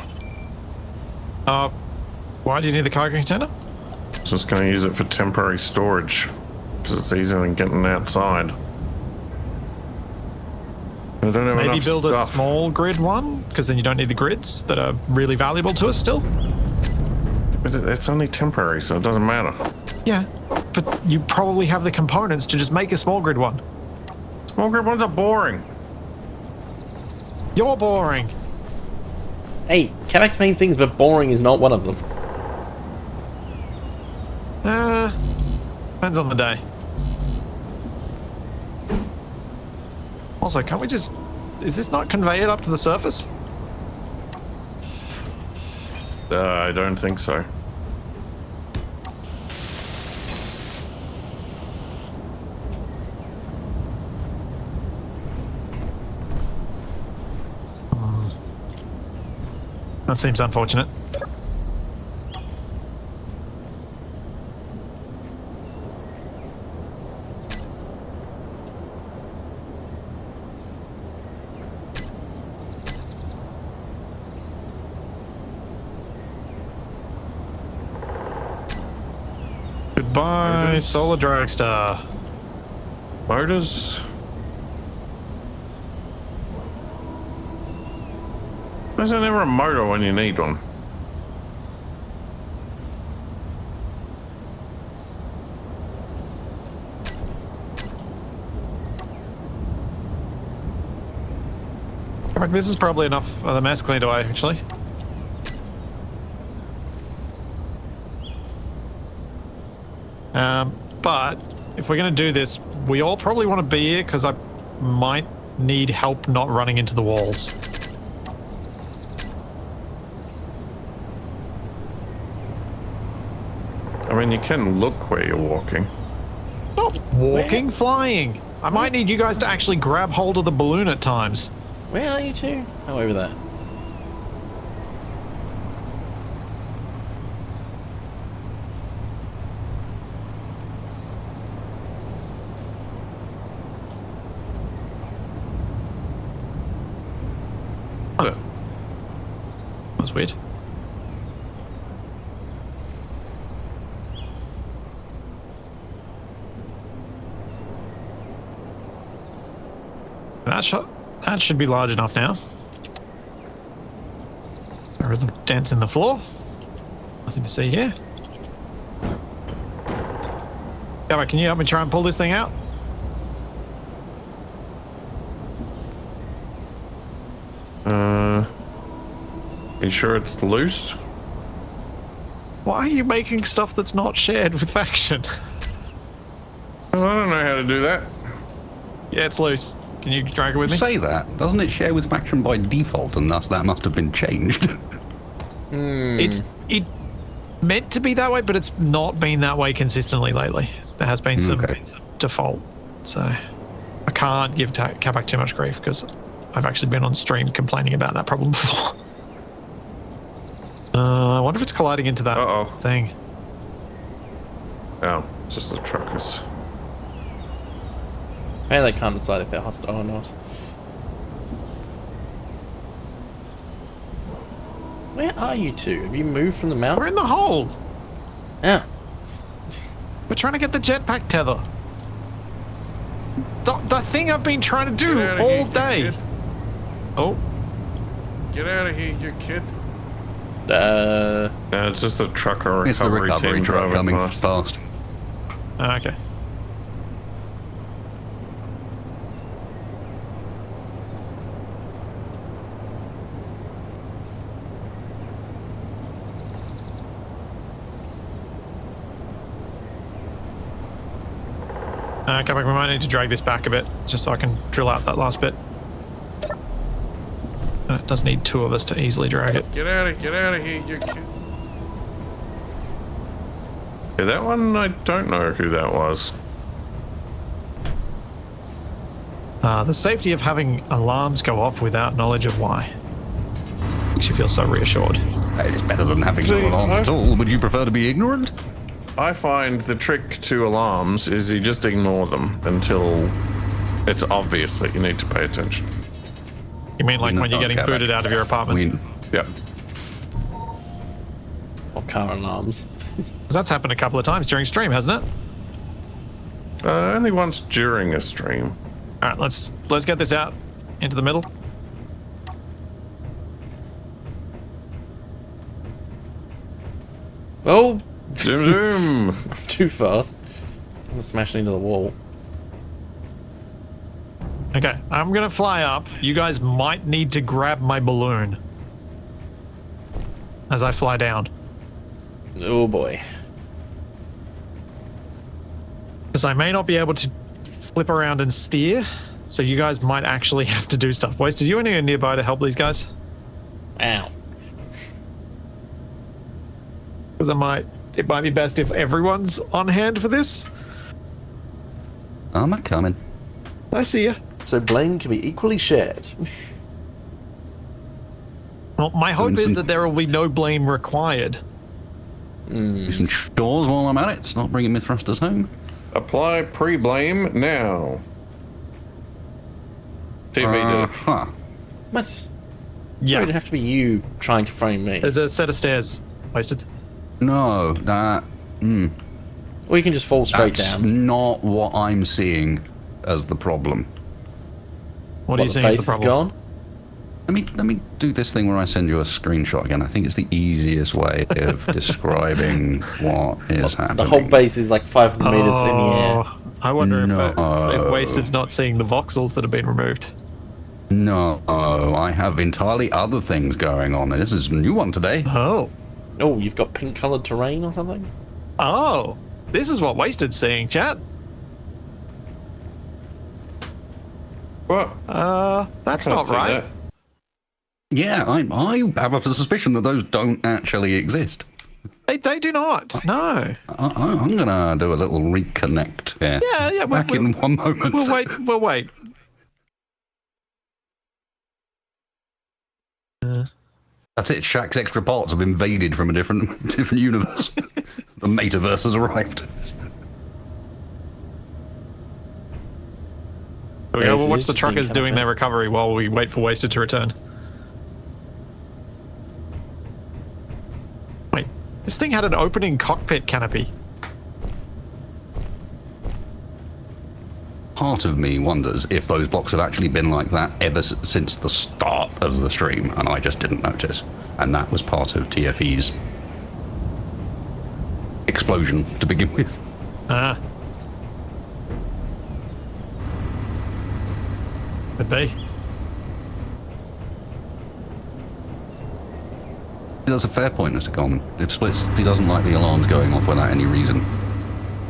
Speaker 1: Why do you need the cargo container?
Speaker 3: Just gonna use it for temporary storage, because it's easier than getting outside. I don't have
Speaker 1: Maybe
Speaker 3: enough
Speaker 1: build
Speaker 3: stuff.
Speaker 1: a small grid one, because then you don't need the grids that are really valuable to us still.
Speaker 3: It's only temporary, so it doesn't matter.
Speaker 1: Yeah, but you probably have the components to just make a small grid one.
Speaker 3: Small grid ones are boring.
Speaker 1: You're boring.
Speaker 2: Hey, Capac's main things, but boring is not one of them.
Speaker 1: Depends on the day. Also, can't we just... Is this not conveyed up to the surface?
Speaker 3: I don't think so.
Speaker 1: That seems unfortunate. Goodbye,
Speaker 3: Motors.
Speaker 1: Solar Dragster.
Speaker 3: Motors. There's never a motor when you need one.
Speaker 1: This is probably enough of the mess cleaned away, actually. But if we're going to do this, we all probably want to be here because I might need help not running into the walls.
Speaker 3: I mean, you can look where you're walking.
Speaker 1: Not walking, flying. I might need you guys to actually grab hold of the balloon at times.
Speaker 2: Where are you two? Oh, over there.
Speaker 1: That's weird. That should be large enough now. There are the dents in the floor. Nothing to see here. Capac, can you help me try and pull this thing out?
Speaker 3: You sure it's loose?
Speaker 1: Why are you making stuff that's not shared with faction?
Speaker 3: 'Cause I don't know how to do that.
Speaker 1: Yeah, it's loose. Can you drag it with me?
Speaker 4: Say that. Doesn't it share with faction by default, and thus that must have been changed?
Speaker 1: It meant to be that way, but it's not been that way consistently lately. There has been some default, so I can't give Capac too much grief because I've actually been on stream complaining about that problem before. I wonder if it's colliding into that thing.
Speaker 3: Oh, it's just the truckers.
Speaker 2: Maybe they can't decide if they're hostile or not. Where are you two? Have you moved from the
Speaker 1: We're
Speaker 2: mountain?
Speaker 1: in the hole.
Speaker 2: Oh.
Speaker 1: We're trying to get the jetpack tether. The thing I've been trying to do
Speaker 3: Get outta
Speaker 1: all
Speaker 3: here, you
Speaker 1: day.
Speaker 3: kids.
Speaker 1: Oh,
Speaker 3: Get out of here, you kids.
Speaker 2: Uh,
Speaker 3: No, it's just the trucker
Speaker 4: It's the
Speaker 3: recovery
Speaker 4: recovery
Speaker 3: team
Speaker 4: truck
Speaker 3: driving
Speaker 4: coming
Speaker 3: past.
Speaker 4: fast.
Speaker 1: okay. Capac, we might need to drag this back a bit, just so I can drill out that last bit. And it does need two of us to easily drag it.
Speaker 3: Get out of here, you kids. Yeah, that one, I don't know who that was.
Speaker 1: The safety of having alarms go off without knowledge of why. Makes you feel so reassured.
Speaker 4: It's better than having
Speaker 3: See,
Speaker 4: no alarm at
Speaker 3: I've-
Speaker 4: all. Would you prefer to be ignorant?
Speaker 3: I find the trick to alarms is you just ignore them until it's obvious that you need to pay attention.
Speaker 1: You mean like when you're getting
Speaker 4: Capac.
Speaker 1: booted out of your apartment?
Speaker 4: I mean,
Speaker 3: Yep.
Speaker 2: or car alarms.
Speaker 1: 'Cause that's happened a couple of times during stream, hasn't it?
Speaker 3: Only once during a stream.
Speaker 1: All right, let's get this out into the middle.
Speaker 2: Oh,
Speaker 3: Zoom, zoom.
Speaker 2: too fast. I'm gonna smash into the wall.
Speaker 1: Okay, I'm gonna fly up. You guys might need to grab my balloon as I fly down.
Speaker 2: Oh boy.
Speaker 1: Because I may not be able to flip around and steer, so you guys might actually have to do stuff. Wasted, you anywhere nearby to help these guys?
Speaker 2: Ow.
Speaker 1: Because it might be best if everyone's on hand for this.
Speaker 4: I'm a coming.
Speaker 1: I see ya.
Speaker 2: So blame can be equally shared.
Speaker 1: Well, my hope is
Speaker 4: Vincent.
Speaker 1: that there will be no blame required.
Speaker 4: Do some chores while I'm at it. It's not bringing my thrusters home.
Speaker 3: Apply pre-blame now. TV did it.
Speaker 4: Huh.
Speaker 2: What?
Speaker 1: Yeah,
Speaker 2: It'd have to be you trying to frame me.
Speaker 1: there's a set of stairs. Wasted.
Speaker 4: No, that.
Speaker 2: Or you can just fall straight
Speaker 4: That's
Speaker 2: down.
Speaker 4: not what I'm seeing as the problem.
Speaker 1: What do you
Speaker 2: the
Speaker 1: think is
Speaker 2: base
Speaker 1: the problem?
Speaker 2: gone?
Speaker 4: Let me do this thing where I send you a screenshot again. I think it's the easiest way of describing what is happening.
Speaker 2: The whole base is like 500 meters in the air.
Speaker 1: Oh, I wonder
Speaker 4: No.
Speaker 1: if Wasted's not seeing the voxels that have been removed.
Speaker 4: No, I have entirely other things going on. This is a new one today.
Speaker 1: Oh.
Speaker 2: Oh, you've got pink coloured terrain or something?
Speaker 1: Oh. This is what Wasted's seeing, chat.
Speaker 3: What?
Speaker 1: That's
Speaker 3: Can't
Speaker 1: not
Speaker 3: see
Speaker 1: right.
Speaker 3: that.
Speaker 4: Yeah, I have a suspicion that those don't actually exist.
Speaker 1: They do not. No.
Speaker 4: I'm gonna do a little reconnect here.
Speaker 1: Yeah,
Speaker 4: Back in 1 moment.
Speaker 1: We'll wait.
Speaker 4: That's it. Shaq's extra parts have invaded from a different universe. The metaverse has arrived.
Speaker 1: Okay,
Speaker 2: Yeah,
Speaker 1: we'll
Speaker 2: so
Speaker 1: watch
Speaker 2: it's
Speaker 1: the
Speaker 2: just being
Speaker 1: truckers
Speaker 2: cut
Speaker 1: doing
Speaker 2: up
Speaker 1: their recovery while we wait for Wasted to return. Wait, this thing had an opening cockpit canopy.
Speaker 4: Part of me wonders if those blocks have actually been like that ever since the start of the stream, and I just didn't notice. And that was part of TFE's explosion to begin with.
Speaker 1: Could be.
Speaker 4: That's a fair point, Mr. Coleman. If Splitsie doesn't like the alarms going off without any reason,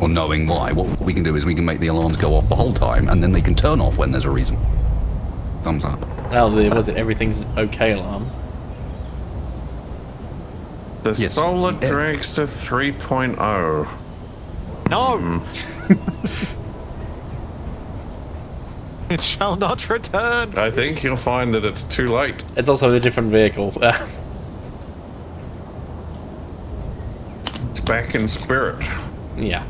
Speaker 4: or knowing why, what we can do is we can make the alarms go off the whole time, and then they can turn off when there's a reason. Thumbs up.
Speaker 2: Well, was it everything's okay alarm?
Speaker 3: The
Speaker 4: Yes.
Speaker 3: solar dragster 3.0.
Speaker 1: No! It shall not return.
Speaker 3: I think you'll find that it's too late.
Speaker 2: It's also a different vehicle.
Speaker 3: It's back in spirit.
Speaker 2: Yeah.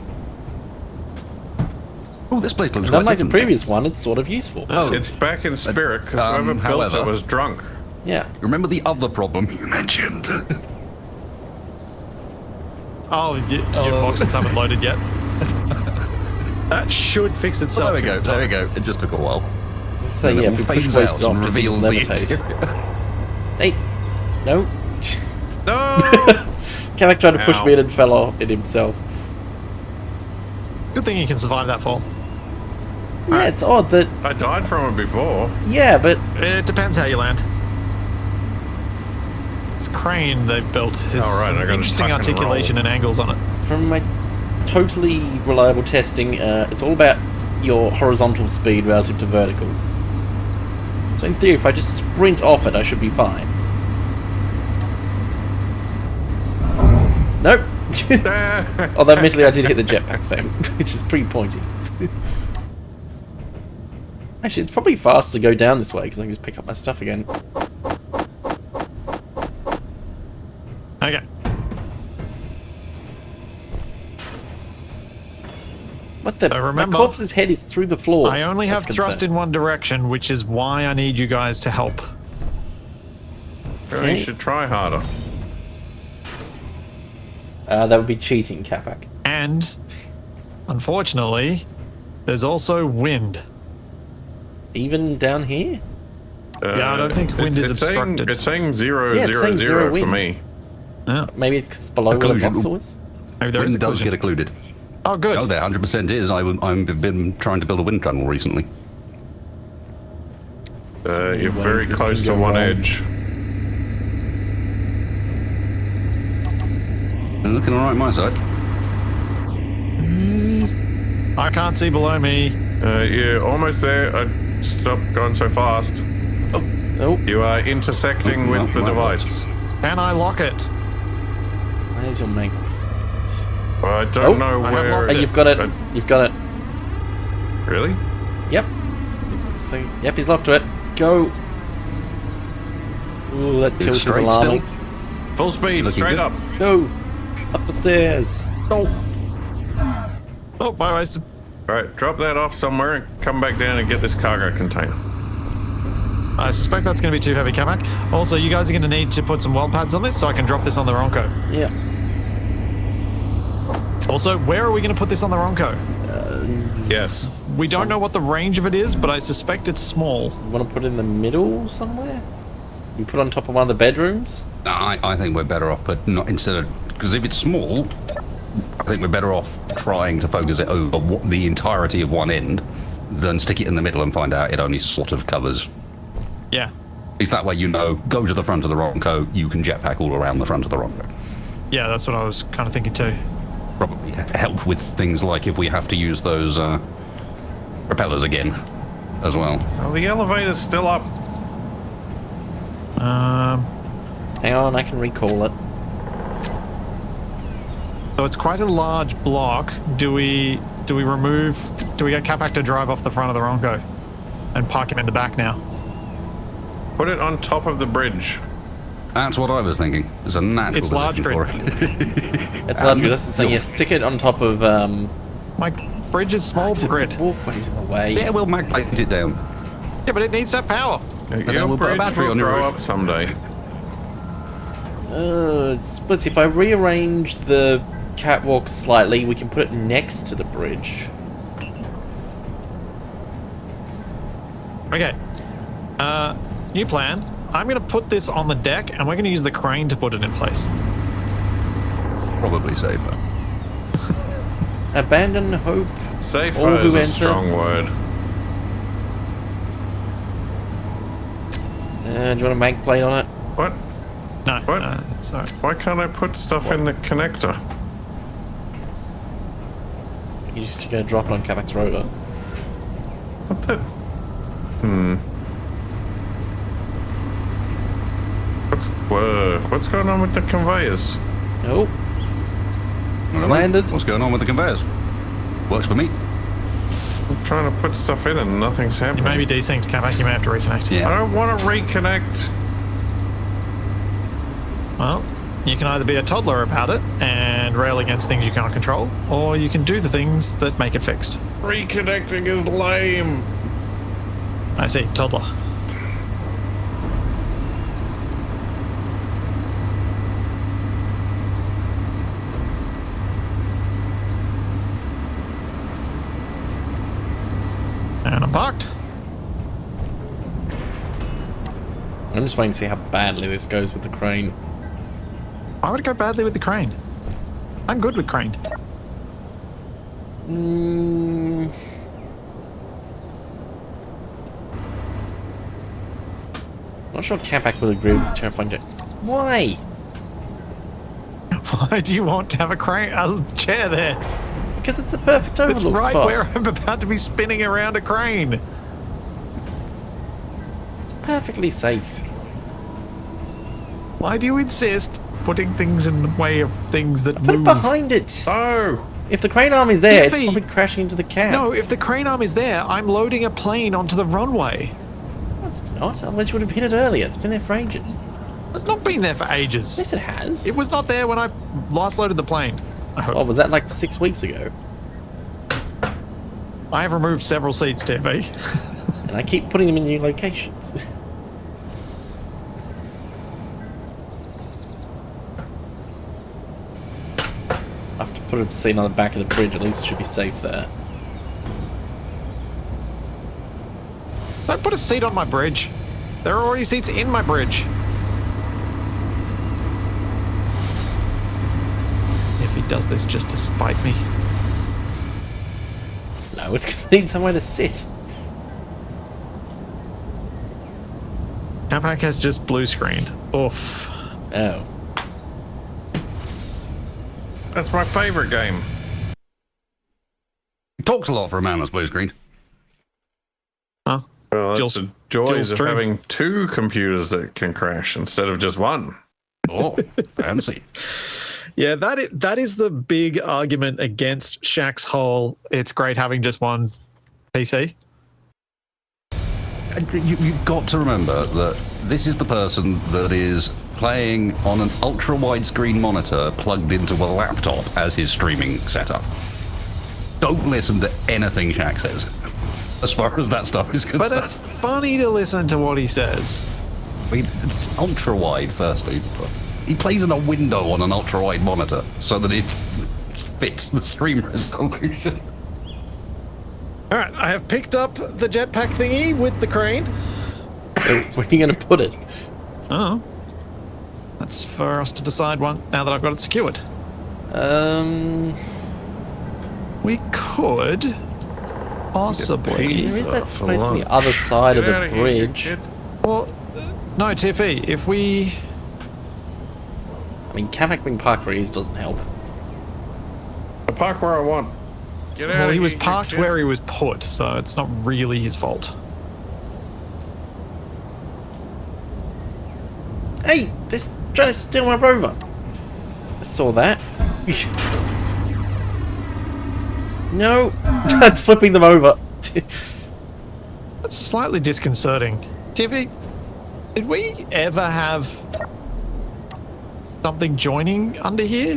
Speaker 4: Oh, this place looks
Speaker 2: And
Speaker 4: quite
Speaker 2: unlike the
Speaker 4: different.
Speaker 2: previous one, it's sort of useful.
Speaker 1: Oh,
Speaker 3: It's back in spirit because whoever built
Speaker 4: however-
Speaker 3: it was drunk.
Speaker 2: Yeah.
Speaker 4: Remember the other problem you mentioned?
Speaker 1: your boxes haven't loaded yet. That should fix itself.
Speaker 4: There we go. There we go. It just took a while.
Speaker 2: So
Speaker 4: And
Speaker 2: yeah,
Speaker 4: it
Speaker 2: if we push
Speaker 4: fades
Speaker 2: Wasted
Speaker 4: out
Speaker 2: off,
Speaker 4: and
Speaker 2: does he
Speaker 4: reveals
Speaker 2: just
Speaker 4: the
Speaker 2: levitate?
Speaker 4: exterior.
Speaker 2: Hey! No!
Speaker 3: No!
Speaker 2: Capac tried to push
Speaker 3: Ow.
Speaker 2: me in and fell off it himself.
Speaker 1: Good thing you can survive that fall.
Speaker 2: Yeah, it's odd that...
Speaker 3: I died from it before.
Speaker 2: Yeah, but...
Speaker 1: It depends how you land. This crane they've built has
Speaker 3: Oh, right, I
Speaker 1: some
Speaker 3: gotta
Speaker 1: interesting
Speaker 3: tuck and
Speaker 1: articulation
Speaker 3: roll.
Speaker 1: and angles on it.
Speaker 2: From my totally reliable testing, it's all about your horizontal speed relative to vertical. So in theory, if I just sprint off it, I should be fine. Nope! Although admittedly I did hit the jetpack thing, which is pretty pointy. Actually, it's probably faster to go down this way, because I can just pick up my stuff again.
Speaker 1: Okay.
Speaker 2: What the...
Speaker 1: remember,
Speaker 2: my corpse's head is through the floor.
Speaker 1: I only have
Speaker 2: That's
Speaker 1: thrust
Speaker 2: concern.
Speaker 1: in one direction, which is why I need you guys to help.
Speaker 3: You should try harder.
Speaker 2: That would be cheating, Capac.
Speaker 1: And, unfortunately, there's also wind.
Speaker 2: Even down here?
Speaker 1: Yeah, I don't think wind is
Speaker 3: it's saying,
Speaker 1: obstructed.
Speaker 3: it's saying 0,
Speaker 2: Yeah, it's
Speaker 3: 0,
Speaker 2: saying
Speaker 3: 0
Speaker 2: zero
Speaker 3: for
Speaker 2: wind.
Speaker 3: me.
Speaker 1: Yeah.
Speaker 2: Maybe it's below where the
Speaker 4: Occlusion.
Speaker 2: box was?
Speaker 1: Maybe there is
Speaker 4: Wind
Speaker 1: a
Speaker 4: does
Speaker 1: collision.
Speaker 4: get occluded.
Speaker 1: Oh, good.
Speaker 4: No, there 100% is. I've been trying to build a wind tunnel recently.
Speaker 3: You're
Speaker 2: ways
Speaker 3: very
Speaker 2: this
Speaker 3: close
Speaker 2: can
Speaker 3: to
Speaker 2: go
Speaker 3: one
Speaker 2: wrong.
Speaker 3: edge.
Speaker 4: Looking alright my side.
Speaker 1: I can't see below me.
Speaker 3: You're almost there. Stop going so fast.
Speaker 2: Oh,
Speaker 3: You are intersecting
Speaker 4: Oh,
Speaker 3: with the
Speaker 4: well,
Speaker 3: device.
Speaker 1: Can I lock it?
Speaker 2: where's your magnet?
Speaker 3: I don't know
Speaker 1: I have
Speaker 3: where.
Speaker 1: locked
Speaker 2: Oh, you've got it. You've got it.
Speaker 3: Really?
Speaker 2: Yep. So, yep, he's locked to it. Go. Ooh, that tilt is
Speaker 4: straight
Speaker 2: alarming.
Speaker 3: Full speed,
Speaker 4: Looking
Speaker 3: straight
Speaker 4: good.
Speaker 3: up.
Speaker 2: Go. Up the stairs.
Speaker 1: Oh, I wasted.
Speaker 3: All right, drop that off somewhere and come back down and get this cargo container.
Speaker 1: I suspect that's going to be too heavy, Capac. Also, you guys are going to need to put some weld pads on this so I can drop this on the Ronco.
Speaker 2: Yep.
Speaker 1: Also, where are we going to put this on the Ronco?
Speaker 3: Yes.
Speaker 1: We don't know what the range of it is, but I suspect it's small.
Speaker 2: You want to put it in the middle somewhere? You put it on top of one of the bedrooms?
Speaker 4: I think we're better off, but not instead of because if it's small, I think we're better off trying to focus it over the entirety of one end than stick it in the middle and find out it only sort of covers.
Speaker 1: Yeah.
Speaker 4: It's that way you know, go to the front of the Ronco, you can jetpack all around the front of the Ronco.
Speaker 1: Yeah, that's what I was kind of thinking too.
Speaker 4: Probably help with things like if we have to use those propellers again as well.
Speaker 3: Well, the elevator's still up.
Speaker 2: Hang on, I can recall it.
Speaker 1: So it's quite a large block. Do we get Capac to drive off the front of the Ronco and park him in the back now?
Speaker 3: Put it on top of the bridge.
Speaker 4: That's what I was thinking. There's a natural
Speaker 1: It's large
Speaker 4: position for
Speaker 1: grid.
Speaker 4: it.
Speaker 2: It's large. That's the thing. Yeah, stick it on top of.
Speaker 1: My bridge is small
Speaker 2: The
Speaker 1: grid.
Speaker 2: walkway's in the way.
Speaker 4: Yeah, we'll magplate it down.
Speaker 1: Yeah, but it needs that power.
Speaker 4: then
Speaker 3: Your
Speaker 4: we'll put a
Speaker 3: bridge
Speaker 4: battery
Speaker 3: will
Speaker 4: on your
Speaker 3: grow
Speaker 4: roof.
Speaker 3: up someday.
Speaker 2: Splitsie, if I rearrange the catwalk slightly, we can put it next to the bridge.
Speaker 1: Okay. New plan. I'm going to put this on the deck, and we're going to use the crane to put it in place.
Speaker 4: Probably safer.
Speaker 2: Abandon hope.
Speaker 3: Safer
Speaker 2: All who
Speaker 3: is a
Speaker 2: enter.
Speaker 3: strong word.
Speaker 2: Do you want a mag plate on it?
Speaker 3: What?
Speaker 1: No,
Speaker 3: What?
Speaker 1: it's all right.
Speaker 3: Why can't I put stuff in the connector?
Speaker 2: You're just going to drop it on Capac's rover.
Speaker 3: What the? What's going on with the conveyors?
Speaker 2: Nope.
Speaker 4: I
Speaker 2: It's
Speaker 4: don't know.
Speaker 2: landed.
Speaker 4: What's going on with the conveyors? Works for me.
Speaker 3: I'm trying to put stuff in and nothing's
Speaker 1: You
Speaker 3: happening.
Speaker 1: may be desynced, Capac. You may have to reconnect.
Speaker 3: I
Speaker 4: Yeah.
Speaker 3: don't want to reconnect.
Speaker 1: Well, you can either be a toddler about it and rail against things you can't control, or you can do the things that make it fixed.
Speaker 3: Reconnecting is lame.
Speaker 1: I see, toddler. And I'm parked.
Speaker 2: I'm just waiting to see how badly this goes with the crane.
Speaker 1: Why would it go badly with the crane? I'm good with crane.
Speaker 2: Not sure Capac will agree with this terrifying joke. Why?
Speaker 1: Why do you want to have a chair there?
Speaker 2: Because it's the perfect overlook
Speaker 1: It's right
Speaker 2: spot.
Speaker 1: where I'm about to be spinning around a crane.
Speaker 2: It's perfectly safe.
Speaker 1: Why do you insist putting things in the way of things that
Speaker 2: Put it
Speaker 1: move?
Speaker 2: behind it.
Speaker 3: Oh,
Speaker 2: If the crane arm is there, it's
Speaker 1: Iffy.
Speaker 2: probably crashing into the cab.
Speaker 1: No, if the crane arm is there, I'm loading a plane onto the runway.
Speaker 2: No, it's not. Otherwise, you would have hit it earlier. It's been there for ages.
Speaker 1: It's not been there for ages.
Speaker 2: Yes, it has.
Speaker 1: It was not there when I last loaded the plane. I hope.
Speaker 2: Oh, was that like 6 weeks ago?
Speaker 1: I have removed several seats, TV.
Speaker 2: And I keep putting them in new locations. I have to put a seat on the back of the bridge. At least it should be safe there.
Speaker 1: Don't put a seat on my bridge. There are already seats in my bridge. does this just to spite me.
Speaker 2: No, it's because I need somewhere to sit.
Speaker 1: Capac has just blue screened. Oof.
Speaker 2: Oh.
Speaker 3: That's my favorite game.
Speaker 4: Talks a lot for a man that's blue screen.
Speaker 1: Huh?
Speaker 3: Well, that's
Speaker 1: Dual-
Speaker 3: the joys
Speaker 1: dual
Speaker 3: of
Speaker 1: stream.
Speaker 3: having two computers that can crash instead of just one.
Speaker 4: Oh, fancy.
Speaker 1: Yeah, that is the big argument against Shaq's whole it's great having just one PC.
Speaker 4: You've got to remember that this is the person that is playing on an ultra widescreen monitor plugged into a laptop as his streaming setup. Don't listen to anything Shaq says, as far as that stuff is concerned.
Speaker 1: But it's funny to listen to what he says.
Speaker 4: I mean, it's ultra wide, firstly. But he plays in a window on an ultra wide monitor so that it fits the stream resolution.
Speaker 1: All right, I have picked up the jetpack thingy with the crane.
Speaker 2: Where are you going to put it?
Speaker 1: Oh. That's for us to decide one now that I've got it secured. We could possibly.
Speaker 2: There is that space on the other side of the bridge.
Speaker 1: Well, no, Tiffy, if we.
Speaker 2: I mean, Capac being parked where he is doesn't help.
Speaker 3: I park where I want. Get out
Speaker 1: Well,
Speaker 3: of
Speaker 1: he
Speaker 3: here,
Speaker 1: was
Speaker 3: you
Speaker 1: parked
Speaker 3: kids.
Speaker 1: where he was put, so it's not really his fault.
Speaker 2: Hey, they're trying to steal my rover. I saw that. No, that's flipping them over.
Speaker 1: That's slightly disconcerting. Tiffy, did we ever have something joining under here?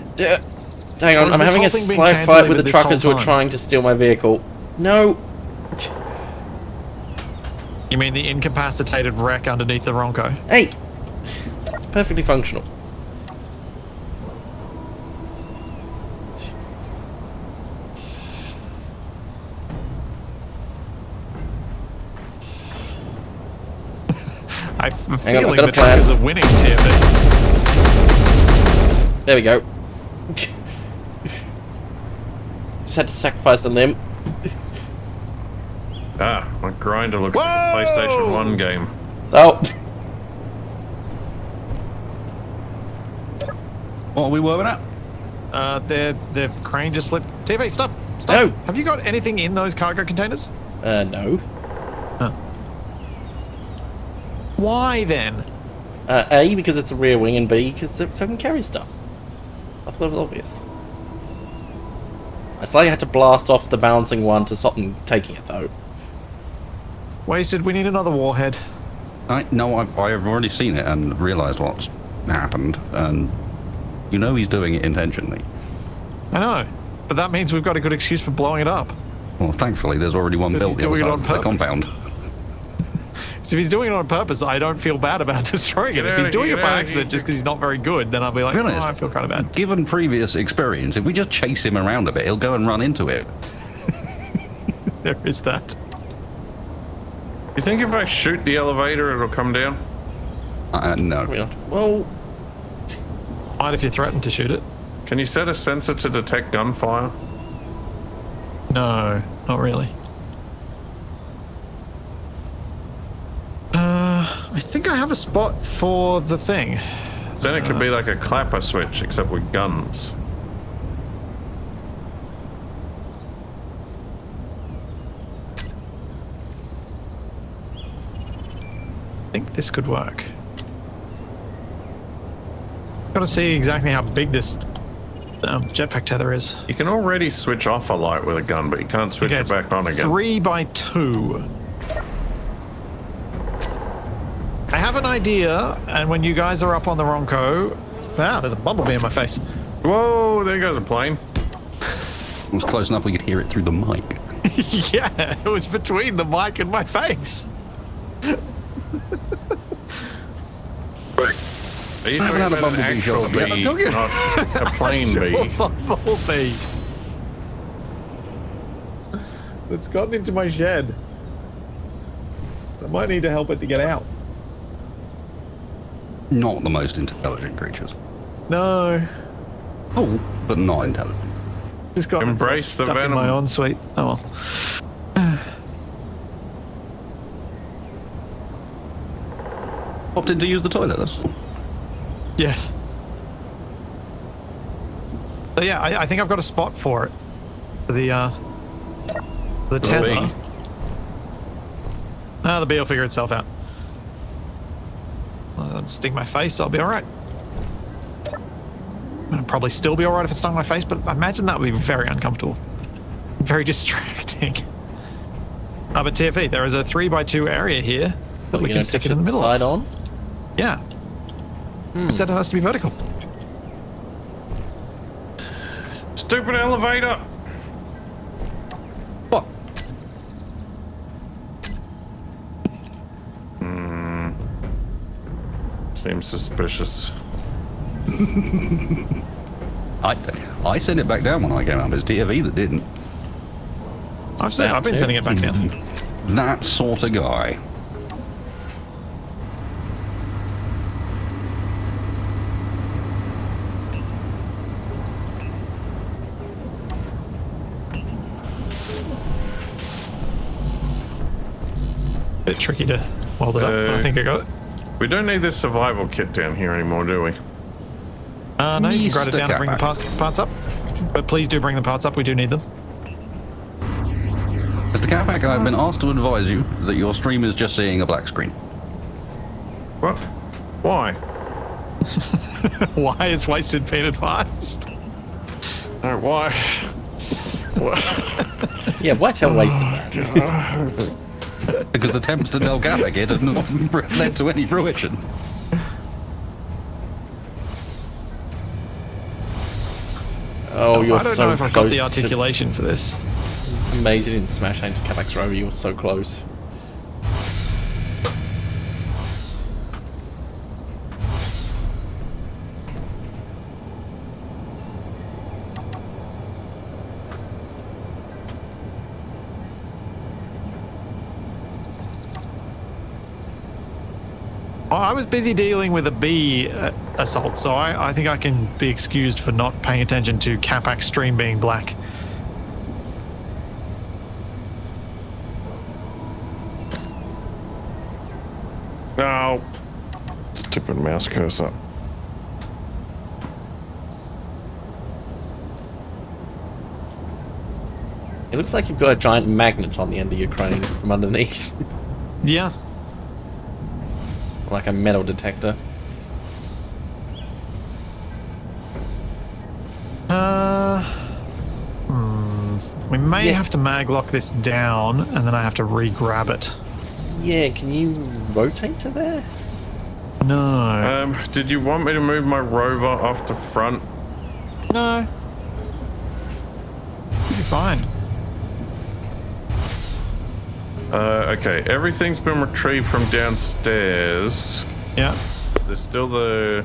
Speaker 2: Hang on,
Speaker 1: Or is
Speaker 2: I'm
Speaker 1: this
Speaker 2: having
Speaker 1: whole
Speaker 2: a
Speaker 1: thing being
Speaker 2: slight fight with
Speaker 1: cantilevered
Speaker 2: the
Speaker 1: this
Speaker 2: truckers who
Speaker 1: whole
Speaker 2: are
Speaker 1: time?
Speaker 2: trying to steal my vehicle. No.
Speaker 1: You mean the incapacitated wreck underneath the Ronco?
Speaker 2: Hey, it's perfectly functional.
Speaker 1: I have a
Speaker 2: I've
Speaker 1: feeling
Speaker 2: got a
Speaker 1: the
Speaker 2: plan.
Speaker 1: truckers are winning, Tiffy.
Speaker 2: There we go. Just had to sacrifice a limb.
Speaker 3: Ah, my grinder looks
Speaker 1: Whoa!
Speaker 3: like a PlayStation 1 game.
Speaker 2: Oh.
Speaker 4: What are we working at?
Speaker 1: The crane just slipped. TV, stop! Stop!
Speaker 2: No.
Speaker 1: Have you got anything in those cargo containers?
Speaker 2: No.
Speaker 1: Why then?
Speaker 2: A, because it's a rear wing, and B, because so I can carry stuff. I thought it was obvious. I slightly had to blast off the balancing one to stop them taking it, though.
Speaker 1: Wasted. We need another warhead.
Speaker 4: No, I've already seen it and realised what's happened, and you know he's doing it intentionally.
Speaker 1: I know, but that means we've got a good excuse for blowing it up.
Speaker 4: Well, thankfully, there's already one
Speaker 1: Because
Speaker 4: built
Speaker 1: he's
Speaker 4: the other
Speaker 1: doing it
Speaker 4: side
Speaker 1: on
Speaker 4: of the
Speaker 1: purpose.
Speaker 4: compound.
Speaker 1: So if he's doing it on purpose, I don't feel bad about destroying it.
Speaker 3: Get
Speaker 1: If
Speaker 3: out
Speaker 1: he's
Speaker 3: of
Speaker 1: doing
Speaker 3: here,
Speaker 1: it
Speaker 3: get
Speaker 1: by
Speaker 3: out of
Speaker 1: accident
Speaker 3: here.
Speaker 1: just because he's not very good, then I'll be like,
Speaker 4: To
Speaker 1: oh,
Speaker 4: be honest,
Speaker 1: I feel kind of bad.
Speaker 4: Given previous experience, if we just chase him around a bit, he'll go and run into it.
Speaker 1: There is that.
Speaker 3: You think if I shoot the elevator, it'll come down?
Speaker 4: No.
Speaker 2: Well,
Speaker 1: Mind if you threaten to shoot it?
Speaker 3: Can you set a sensor to detect gunfire?
Speaker 1: No, not really. I think I have a spot for the thing.
Speaker 3: Then it could be like a clapper switch, except with guns.
Speaker 1: I think this could work. Got to see exactly how big this jetpack tether is.
Speaker 3: You can already switch off a light with a gun, but you can't switch
Speaker 1: Okay,
Speaker 3: it
Speaker 1: it's
Speaker 3: back on again.
Speaker 1: 3 by 2. I have an idea, and when you guys are up on the Ronco... Wow, there's a bumblebee in my face.
Speaker 3: Whoa, there goes a plane.
Speaker 4: It was close enough we could hear it through the mic.
Speaker 1: Yeah, it was between the mic and my face.
Speaker 3: Are you
Speaker 4: haven't
Speaker 3: talking
Speaker 4: had a
Speaker 3: about an
Speaker 4: bumblebee
Speaker 3: actual
Speaker 4: shot yet.
Speaker 3: bee,
Speaker 1: I'm talking-
Speaker 3: not a plane bee?
Speaker 1: Bumblebee. It's gotten into my shed. I might need to help it to get out.
Speaker 4: Not the most intelligent creatures.
Speaker 1: No.
Speaker 4: Cool, but not intelligent.
Speaker 1: Just got
Speaker 3: Embrace the
Speaker 1: stuck in
Speaker 3: venom.
Speaker 1: my ensuite. Oh well.
Speaker 4: Popped in to use the toilet. That's
Speaker 1: Yeah. So yeah, I think I've got a spot for it. For the tether.
Speaker 3: bee.
Speaker 1: The bee will figure itself out. I'll sting my face, I'll be alright. It'll probably still be alright if it stung my face, but I imagine that would be very uncomfortable. Very distracting. But TFE, there is a 3x2 area here that we can stick it in the middle
Speaker 2: side
Speaker 1: of.
Speaker 2: on?
Speaker 1: Yeah. Instead it has to be vertical.
Speaker 3: Stupid elevator!
Speaker 4: what?
Speaker 3: Seems suspicious.
Speaker 4: I sent it back down when I came up. It's TFE that didn't.
Speaker 1: I've been sending it back down.
Speaker 4: That sort of guy.
Speaker 1: Bit tricky to weld it up, but I think I got it.
Speaker 3: We don't need this survival kit down here anymore, do we?
Speaker 1: No, you can grind it
Speaker 4: Mr.
Speaker 1: down and bring the
Speaker 4: Capac.
Speaker 1: parts up. But please do bring the parts up, we do need them.
Speaker 4: Mr. Capac, I've been asked to advise you that your stream is just seeing a black screen.
Speaker 3: What? Why?
Speaker 1: Why is wasted being advised?
Speaker 3: No, why? What?
Speaker 2: Yeah, why tell wasted that?
Speaker 4: Because attempts to tell Capac it have not led to any fruition.
Speaker 2: Oh, you're
Speaker 1: I don't
Speaker 2: so
Speaker 1: know if I've got
Speaker 2: close
Speaker 1: the
Speaker 2: to-
Speaker 1: articulation for this.
Speaker 2: Amazing, you didn't smash into Capac's rover, you were so close.
Speaker 1: Oh, I was busy dealing with a bee assault, so I think I can be excused for not paying attention to Capac's stream being black.
Speaker 3: No. Stupid mouse cursor.
Speaker 2: It looks like you've got a giant magnet on the end of your crane from underneath.
Speaker 1: Yeah.
Speaker 2: Like a metal detector.
Speaker 1: We may
Speaker 2: Yeah.
Speaker 1: have to mag lock this down, and then I have to re-grab it.
Speaker 2: Yeah, can you rotate to there?
Speaker 1: No.
Speaker 3: Did you want me to move my rover off the front?
Speaker 1: No. You'll be fine.
Speaker 3: Okay, everything's been retrieved from downstairs.
Speaker 1: Yeah.
Speaker 3: There's still the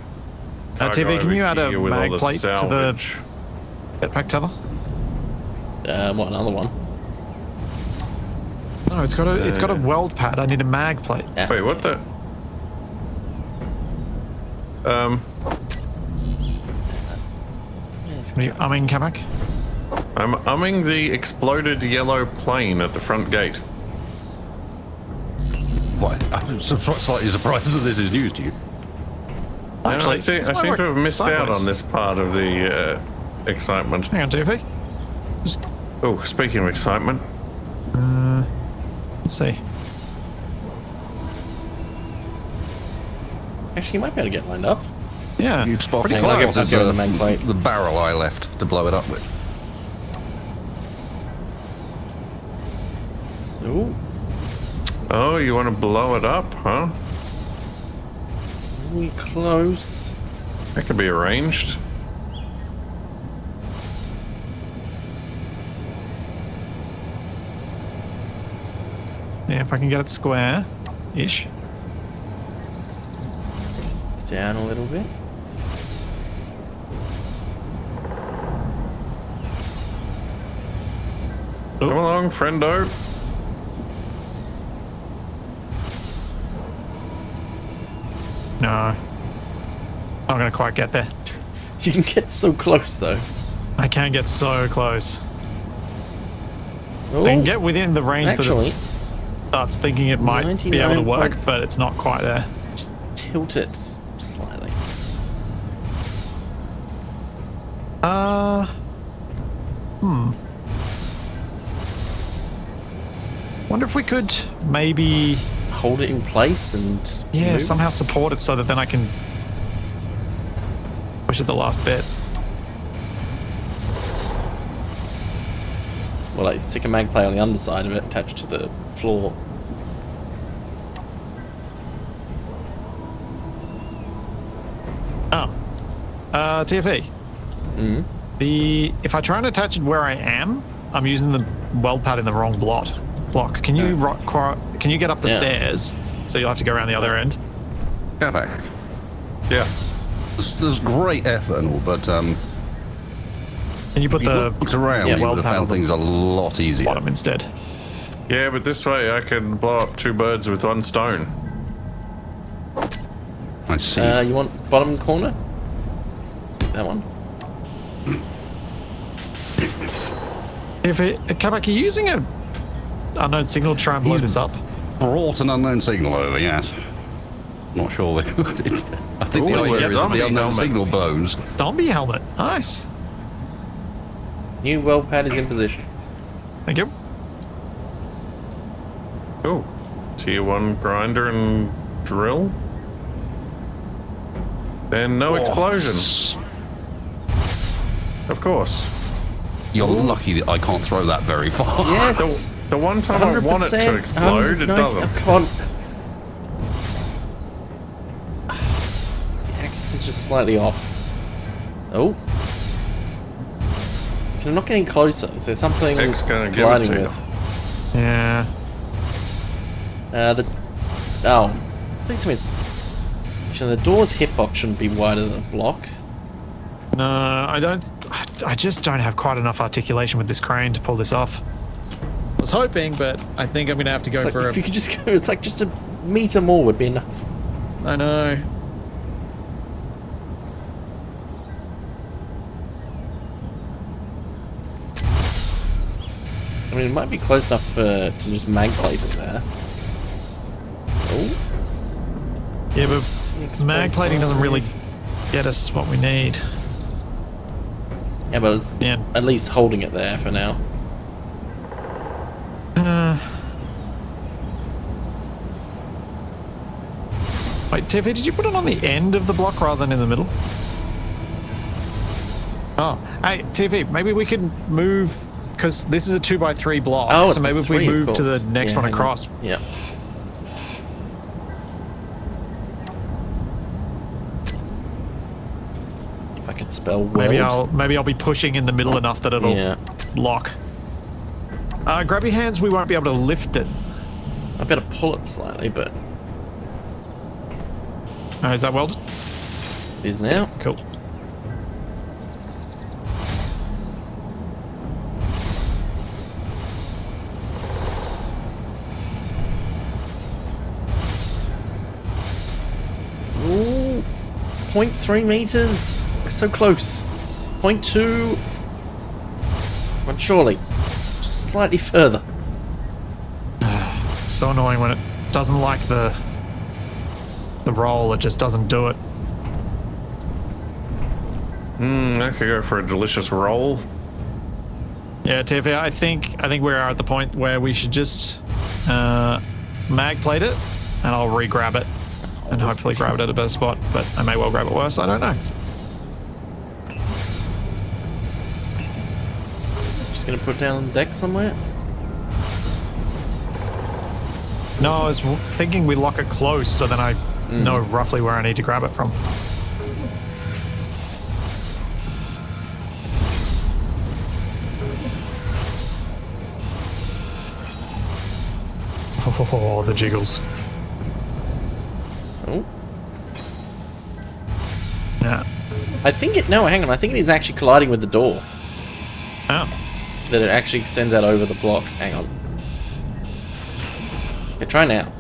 Speaker 3: cargo
Speaker 1: TV, can you
Speaker 3: over
Speaker 1: add a
Speaker 3: here with all
Speaker 1: mag
Speaker 3: the
Speaker 1: plate to the
Speaker 3: salvage.
Speaker 1: jetpack tether?
Speaker 2: What, another one?
Speaker 1: No, it's got a weld pad. I need a mag plate.
Speaker 2: Yeah.
Speaker 3: Wait, what the?
Speaker 2: Yes,
Speaker 1: Are you umming, Capac?
Speaker 3: I'm umming the exploded yellow plane at the front gate.
Speaker 4: What? I'm slightly surprised that this is news to you.
Speaker 3: I
Speaker 1: this
Speaker 3: seem
Speaker 1: might
Speaker 3: to have
Speaker 1: work
Speaker 3: missed out
Speaker 1: sideways.
Speaker 3: on this part of the excitement.
Speaker 1: Hang on, TV.
Speaker 3: Oh, speaking of excitement,
Speaker 1: Let's see.
Speaker 2: Actually, you might be able to get lined up.
Speaker 1: Yeah.
Speaker 4: You spot
Speaker 1: pretty
Speaker 2: Hang on, I'll
Speaker 1: close.
Speaker 2: get give it the main plate.
Speaker 4: the barrel I left to blow it up with.
Speaker 2: Ooh.
Speaker 3: oh, you want to blow it up, huh?
Speaker 2: We close.
Speaker 3: That could be arranged.
Speaker 1: Yeah, if I can get it square-ish.
Speaker 2: Down a little bit.
Speaker 3: Come along, friendo.
Speaker 1: No. I'm not going to quite get there.
Speaker 2: You can get so close though.
Speaker 1: I can get so close.
Speaker 2: Oh,
Speaker 1: I can get within the range that
Speaker 2: actually,
Speaker 1: it starts thinking it might be able to work,
Speaker 2: 99.
Speaker 1: but it's not quite there.
Speaker 2: just tilt it slightly.
Speaker 1: Wonder if we could maybe,
Speaker 2: Hold it in place and
Speaker 1: yeah,
Speaker 2: move.
Speaker 1: somehow support it so that then I can push it the last bit.
Speaker 2: Well, like stick a mag plate on the underside of it, attached to the floor.
Speaker 1: Oh, TFE. If I try and attach it where I am, I'm using the weld pad in the wrong block. Can you can you get up the
Speaker 2: Yeah.
Speaker 1: stairs? So you'll have to go around the other end.
Speaker 4: Capac.
Speaker 3: Yeah.
Speaker 4: There's great effort and all, but
Speaker 1: Can you put
Speaker 4: if you
Speaker 1: the
Speaker 4: looked around,
Speaker 2: Yeah,
Speaker 4: you
Speaker 1: weld
Speaker 4: would have
Speaker 1: pad on
Speaker 4: found
Speaker 1: the
Speaker 4: things a lot easier.
Speaker 1: bottom instead?
Speaker 3: Yeah, but this way I can blow up 2 birds with 1 stone.
Speaker 4: I see.
Speaker 2: You want bottom corner? That one.
Speaker 1: Capac, are you using a unknown signal to try and blow this up?
Speaker 4: Brought an unknown signal over, yes. Not sure. I think
Speaker 3: Ooh,
Speaker 4: the idea
Speaker 3: a
Speaker 4: is that
Speaker 3: zombie
Speaker 4: the unknown
Speaker 3: helmet.
Speaker 4: signal blows.
Speaker 1: Zombie helmet. Nice.
Speaker 2: New weld pad is in position.
Speaker 1: Thank you.
Speaker 3: Cool. Tier 1 grinder and drill. Then no explosions. Of course.
Speaker 4: You're lucky that I can't throw that very far.
Speaker 2: Yes.
Speaker 3: The one time I want it to
Speaker 2: 100%,
Speaker 3: explode, it
Speaker 2: 190
Speaker 3: doesn't.
Speaker 2: Come on. The axis is just slightly off. Oh. Can I not get any closer? Is there something
Speaker 3: X gonna
Speaker 2: it's
Speaker 3: give it
Speaker 2: colliding
Speaker 3: to you.
Speaker 2: with?
Speaker 1: Yeah.
Speaker 2: Please tell me. Actually, the door's hitbox shouldn't be wider than a block.
Speaker 1: No, I don't. I just don't have quite enough articulation with this crane to pull this off. I was hoping, but I think I'm going to have to go
Speaker 2: It's like
Speaker 1: for
Speaker 2: if you could just go, it's like just a meter more would be enough.
Speaker 1: I know.
Speaker 2: I mean, it might be close enough to just mag plate it there. Oh,
Speaker 1: Yeah, but mag plating doesn't really get us what we need.
Speaker 2: yeah, but it's
Speaker 1: Yeah.
Speaker 2: at least holding it there for now.
Speaker 1: Wait, Tiffy, did you put it on the end of the block rather than in the middle? Oh, hey, Tiffy, maybe we can move, because this is a 2x3 block,
Speaker 2: Oh,
Speaker 1: so
Speaker 2: it's
Speaker 1: maybe
Speaker 2: a
Speaker 1: if we
Speaker 2: 3, of
Speaker 1: move to the
Speaker 2: course.
Speaker 1: next
Speaker 2: Yeah,
Speaker 1: one
Speaker 2: hang on.
Speaker 1: across.
Speaker 2: Yeah. If I could spell weld.
Speaker 1: Maybe I'll be pushing in the middle enough that it'll
Speaker 2: Yeah.
Speaker 1: lock. Grab your hands, we won't be able to lift it.
Speaker 2: I better pull it slightly, but
Speaker 1: Is that welded?
Speaker 2: it is now.
Speaker 1: Cool.
Speaker 2: Ooh, 0.3 meters. We're so close. 0.2. But surely, just slightly further.
Speaker 1: It's so annoying when it doesn't like the roll, it just doesn't do it.
Speaker 3: I could go for a delicious roll.
Speaker 1: Yeah, Tiffy, I think we're at the point where we should just mag plate it, and I'll re-grab it, and hopefully grab it at a better spot. But I may well grab it worse. I don't know.
Speaker 2: Just gonna put it down on the deck somewhere.
Speaker 1: No, I was thinking we lock it close, so then I know roughly where I need to grab it from. Oh, the jiggles.
Speaker 2: Oh.
Speaker 1: Yeah.
Speaker 2: I think it. No, hang on. I think it is actually colliding with the door.
Speaker 1: Oh.
Speaker 2: That it actually extends out over the block. Hang on. Okay, try now.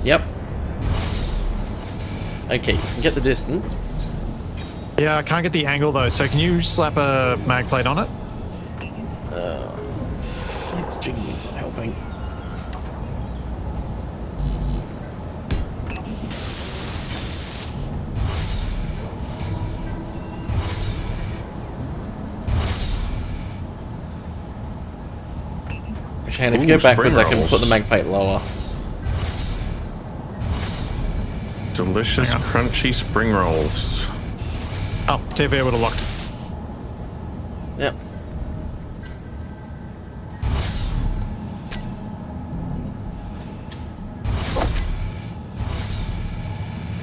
Speaker 2: Yep. Okay, you can get the distance.
Speaker 1: Yeah, I can't get the angle though, so can you slap a mag plate on it?
Speaker 2: It's jiggy, it's not helping. Shane, if you
Speaker 3: Ooh,
Speaker 2: go backwards, I
Speaker 3: spring
Speaker 2: can put the
Speaker 3: rolls.
Speaker 2: mag plate lower.
Speaker 3: Delicious,
Speaker 1: Hang on.
Speaker 3: crunchy spring rolls.
Speaker 1: Oh, TV would have locked.
Speaker 2: Yep.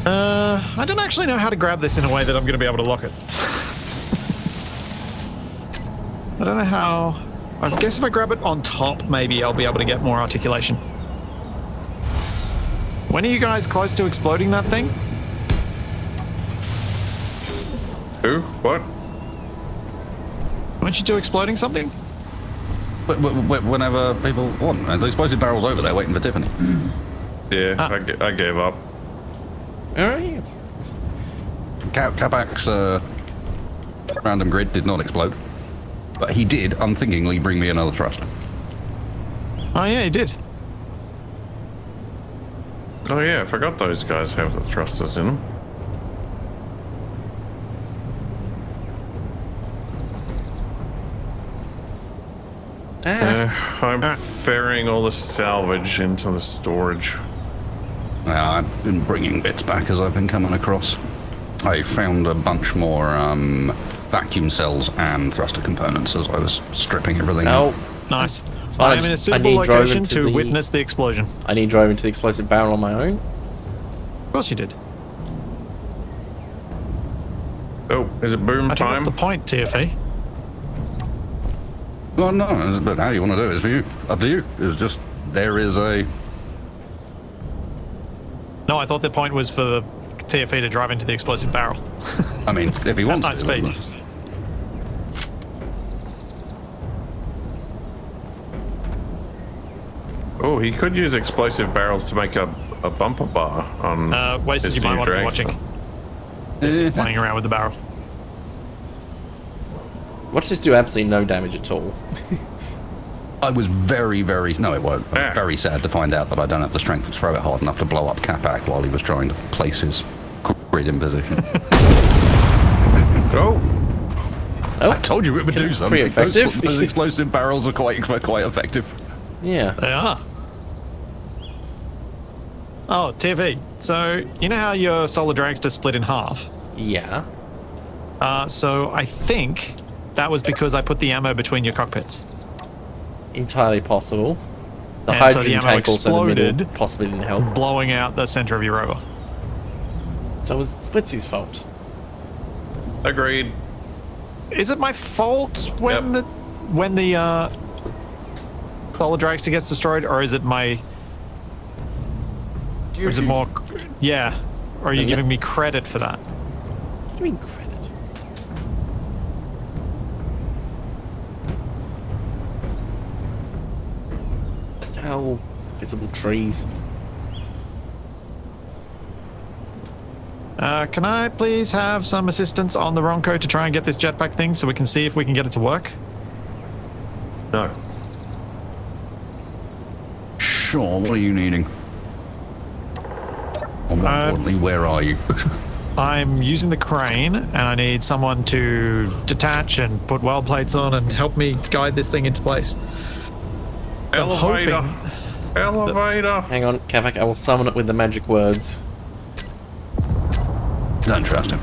Speaker 1: I don't actually know how to grab this in a way that I'm going to be able to lock it. I don't know how. I guess if I grab it on top, maybe I'll be able to get more articulation. When are you guys close to exploding that thing?
Speaker 3: Who? What?
Speaker 1: Weren't you two exploding something?
Speaker 4: Whenever people want. And the explosive barrel's over there waiting for Tiffany.
Speaker 3: Yeah,
Speaker 1: Ah.
Speaker 3: I gave up.
Speaker 2: Alright.
Speaker 4: Capac's random grid did not explode. But he did unthinkingly bring me another thruster.
Speaker 1: Oh yeah, you did.
Speaker 3: Oh yeah, I forgot those guys have the thrusters in them. I'm ferrying all the salvage into the storage.
Speaker 4: I've been bringing bits back as I've been coming across. I found a bunch more vacuum cells and thruster components as I was stripping everything out.
Speaker 2: Oh,
Speaker 1: Nice.
Speaker 2: fine,
Speaker 1: I'm in
Speaker 2: I
Speaker 1: a suitable
Speaker 2: need drove
Speaker 1: location
Speaker 2: into
Speaker 1: to
Speaker 2: the-
Speaker 1: witness the explosion.
Speaker 2: I need drove into the explosive barrel on my own.
Speaker 1: Of course you did.
Speaker 3: Oh, is it boom
Speaker 1: I think
Speaker 3: time?
Speaker 1: that's the point, TFE.
Speaker 4: Well, no, but how you want to do it is for you. Up to you. It's just, there is a...
Speaker 1: No, I thought the point was for the TFE to drive into the explosive barrel.
Speaker 4: I mean, if he wants
Speaker 1: high
Speaker 4: to.
Speaker 1: speed.
Speaker 3: Oh, he could use explosive barrels to make a bumper bar on
Speaker 1: Wasted,
Speaker 3: his
Speaker 1: you might
Speaker 3: new
Speaker 1: want to be
Speaker 3: dragster.
Speaker 1: watching. Playing around with the barrel.
Speaker 2: Watch this do absolutely no damage at all.
Speaker 4: I was very, very... No, it won't. I
Speaker 3: Ah.
Speaker 4: was very sad to find out that I don't have the strength to throw it hard enough to blow up Capac while he was trying to place his grid in position.
Speaker 3: Oh,
Speaker 2: Oh,
Speaker 4: I told you it would do something.
Speaker 2: pretty effective.
Speaker 4: Those explosive barrels are quite effective.
Speaker 2: yeah.
Speaker 1: They are. Oh, TFE. So, you know how your solar dragster split in half?
Speaker 2: Yeah.
Speaker 1: So I think that was because I put the ammo between your cockpits.
Speaker 2: Entirely possible. The
Speaker 1: And so
Speaker 2: hydrogen
Speaker 1: the ammo
Speaker 2: tank also in the middle
Speaker 1: exploded.
Speaker 2: possibly didn't help.
Speaker 1: Blowing out the center of your rover.
Speaker 2: So it was Splitsie's fault.
Speaker 3: agreed.
Speaker 1: Is it my fault when
Speaker 3: Yep.
Speaker 1: the solar dragster gets destroyed, or is it my... Or is it more... Yeah. Or are you
Speaker 2: Yeah.
Speaker 1: giving me credit for that?
Speaker 2: What do you mean credit? Oh, visible trees.
Speaker 1: Can I please have some assistance on the Ronco to try and get this jetpack thing so we can see if we can get it to work?
Speaker 3: No.
Speaker 4: Sure, what are you needing? And more importantly, where are you?
Speaker 1: I'm using the crane, and I need someone to detach and put weld plates on and help me guide this thing into place. I'm
Speaker 3: Elevator.
Speaker 1: hoping-
Speaker 3: Elevator.
Speaker 2: Hang on, Capac, I will summon it with the magic words.
Speaker 4: Don't trust him.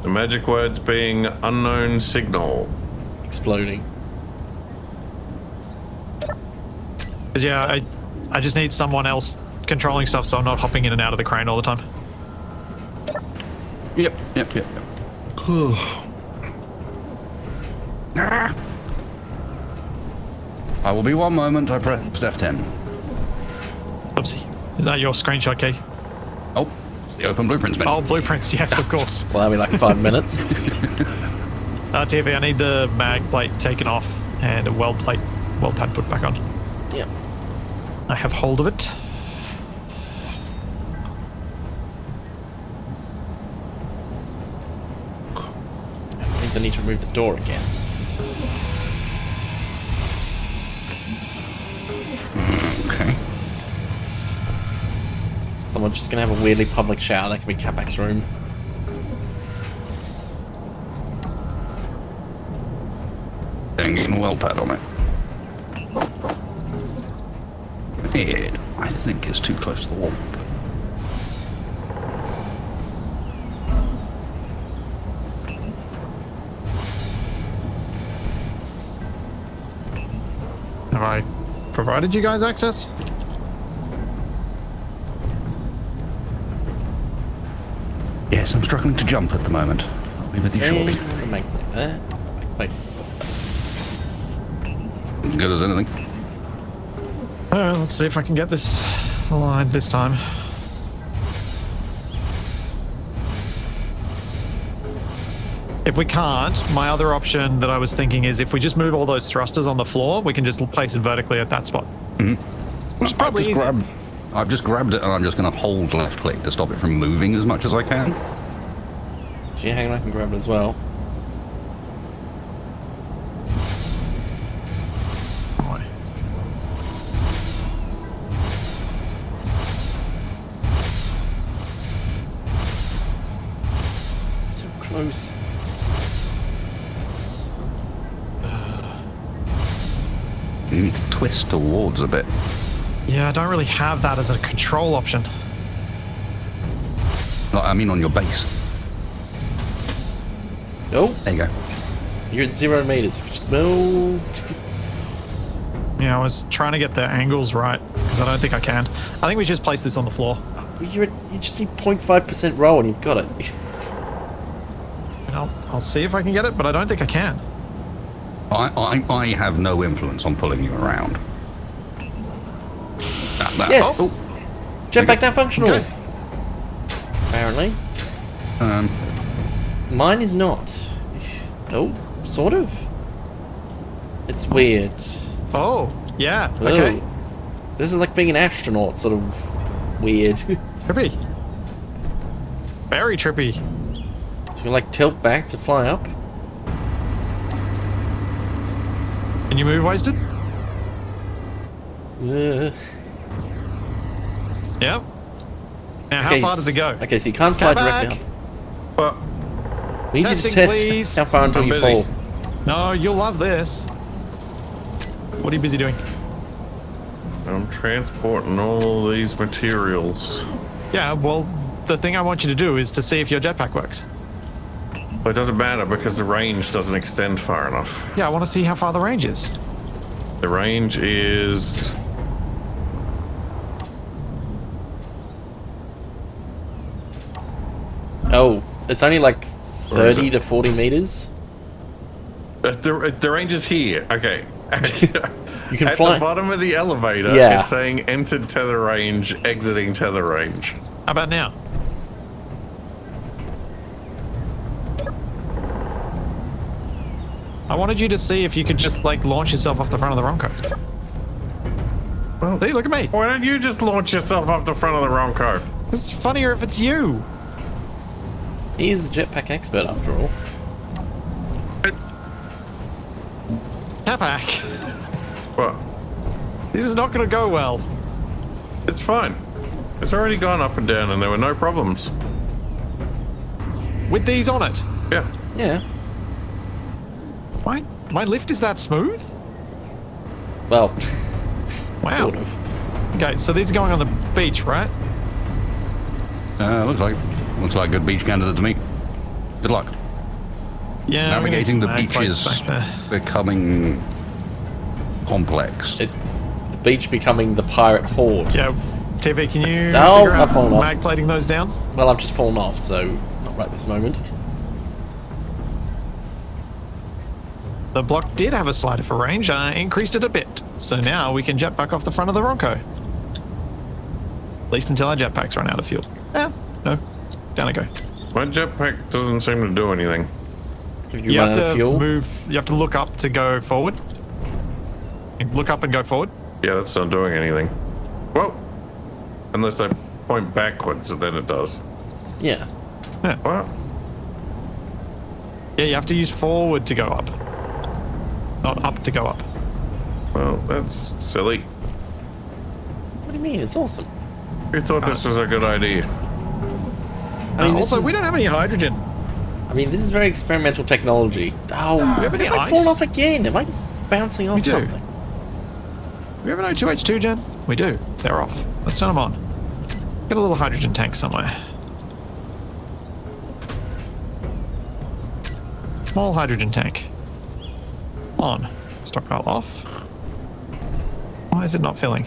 Speaker 3: The magic words being unknown signal.
Speaker 2: Exploding.
Speaker 1: 'Cause, yeah, I just need someone else controlling stuff so I'm not hopping in and out of the crane all the time.
Speaker 4: Yep. Ah. I will be one moment. I pressed F10.
Speaker 1: Oopsie. Is that your screenshot key?
Speaker 4: Oh, it's the open blueprints menu.
Speaker 1: Oh, blueprints, yes, of course.
Speaker 2: Well, that'll be like 5 minutes.
Speaker 1: TV, I need the mag plate taken off and a weld pad put back on.
Speaker 2: Yep.
Speaker 1: I have hold of it.
Speaker 2: means I need to remove the door again.
Speaker 4: Okay.
Speaker 2: Someone's just gonna have a weirdly public shower. That could be Capac's room.
Speaker 4: Hanging well pad on it. It, I think, is too close to the wall.
Speaker 1: Have I provided you guys access?
Speaker 4: Yes, I'm struggling to jump at the moment. I'll be with you shortly.
Speaker 2: Wait.
Speaker 4: As good as anything.
Speaker 1: Let's see if I can get this aligned this time. If we can't, my other option that I was thinking is if we just move all those thrusters on the floor, we can just place it vertically at that spot. Which is probably easy.
Speaker 4: I've just grabbed it and I'm just going to hold left click to stop it from moving as much as I can.
Speaker 2: Gee, hang on, I can grab it as well. So close.
Speaker 4: You need to twist towards a bit.
Speaker 1: Yeah, I don't really have that as a control option.
Speaker 4: Like, I mean on your base.
Speaker 2: Oh,
Speaker 4: There you go.
Speaker 2: you're at 0 meters. Just move.
Speaker 1: Yeah, I was trying to get the angles right because I don't think I can. I think we just place this on the floor.
Speaker 2: You just need 0.5% roll and you've got it.
Speaker 1: And I'll see if I can get it, but I don't think I can.
Speaker 4: I have no influence on pulling you around.
Speaker 2: Yes!
Speaker 4: Oh,
Speaker 2: Jetpack now functional!
Speaker 1: Okay.
Speaker 2: Apparently. Mine is not. Oh, sort of. It's weird.
Speaker 1: Oh, yeah, okay.
Speaker 2: Oh. This is like being an astronaut, sort of weird.
Speaker 1: Trippy. Very trippy.
Speaker 2: So you like tilt back to fly up.
Speaker 1: Can you move, Wasted? Yep. Now, how far does it go?
Speaker 2: Okay, so you can't fly
Speaker 1: Capac.
Speaker 2: directly up.
Speaker 3: But
Speaker 2: We need you to
Speaker 1: Testing,
Speaker 2: test
Speaker 1: please.
Speaker 2: how far until
Speaker 3: I'm
Speaker 2: you
Speaker 3: busy.
Speaker 2: fall.
Speaker 1: No, you'll love this. What are you busy doing?
Speaker 3: I'm transporting all these materials.
Speaker 1: Yeah, well, the thing I want you to do is to see if your jetpack works.
Speaker 3: But it doesn't matter because the range doesn't extend far enough.
Speaker 1: Yeah, I want to see how far the range is.
Speaker 3: The range is...
Speaker 2: Oh, it's only like
Speaker 3: Where is
Speaker 2: 30
Speaker 3: it?
Speaker 2: to 40 meters.
Speaker 3: The range is here. Okay.
Speaker 2: You can
Speaker 3: At
Speaker 2: fly.
Speaker 3: the bottom of the elevator,
Speaker 2: Yeah.
Speaker 3: it's saying entered tether range, exiting tether range.
Speaker 1: How about now? I wanted you to see if you could just, like, launch yourself off the front of the Ronco.
Speaker 3: Well,
Speaker 1: See, look at me.
Speaker 3: why don't you just launch yourself off the front of the Ronco?
Speaker 1: It's funnier if it's you.
Speaker 2: He's the jetpack expert after all.
Speaker 1: Capac.
Speaker 3: What?
Speaker 1: This is not going to go well.
Speaker 3: It's fine. It's already gone up and down and there were no problems.
Speaker 1: With these on it.
Speaker 3: Yeah.
Speaker 2: Yeah.
Speaker 1: My lift is that smooth?
Speaker 2: Well,
Speaker 1: Wow.
Speaker 2: sort of.
Speaker 1: Okay, so these are going on the beach, right?
Speaker 4: Looks like a good beach candidate to me. Good luck.
Speaker 1: Yeah.
Speaker 4: Navigating the
Speaker 1: mag
Speaker 4: beach
Speaker 1: plates
Speaker 4: is
Speaker 1: back there.
Speaker 4: becoming complex.
Speaker 2: The beach becoming the pirate horde.
Speaker 1: Yeah. TV, can you
Speaker 2: Oh,
Speaker 1: figure
Speaker 2: I've
Speaker 1: out
Speaker 2: fallen off.
Speaker 1: mag plating those down?
Speaker 2: Well, I've just fallen off, so not right this moment.
Speaker 1: The block did have a slider for range, and I increased it a bit. So now we can jet back off the front of the Ronco. At least until our jetpacks run out of fuel. Yeah, no. Down I go.
Speaker 3: My jetpack doesn't seem to do anything.
Speaker 2: If you
Speaker 1: You
Speaker 2: run
Speaker 1: have
Speaker 2: out of
Speaker 1: to
Speaker 2: fuel,
Speaker 1: move, you have to look up to go forward. Look up and go forward.
Speaker 3: Yeah, that's not doing anything. Well, unless I point backwards, then it does.
Speaker 2: yeah.
Speaker 3: What?
Speaker 1: Yeah, you have to use forward to go up. Not up to go up.
Speaker 3: Well, that's silly.
Speaker 2: What do you mean? It's awesome.
Speaker 3: Who thought this was a good idea?
Speaker 2: I mean,
Speaker 1: Also, we don't have any hydrogen.
Speaker 2: this is very experimental technology. Oh,
Speaker 1: have any
Speaker 2: have I
Speaker 1: ice?
Speaker 2: fallen off again? Am I bouncing off
Speaker 1: do.
Speaker 2: something?
Speaker 1: Do we have an O2H2 gen? We do. They're off. Let's turn them on. Get a little hydrogen tank somewhere. Small hydrogen tank. On. Stockpile off. Why is it not filling?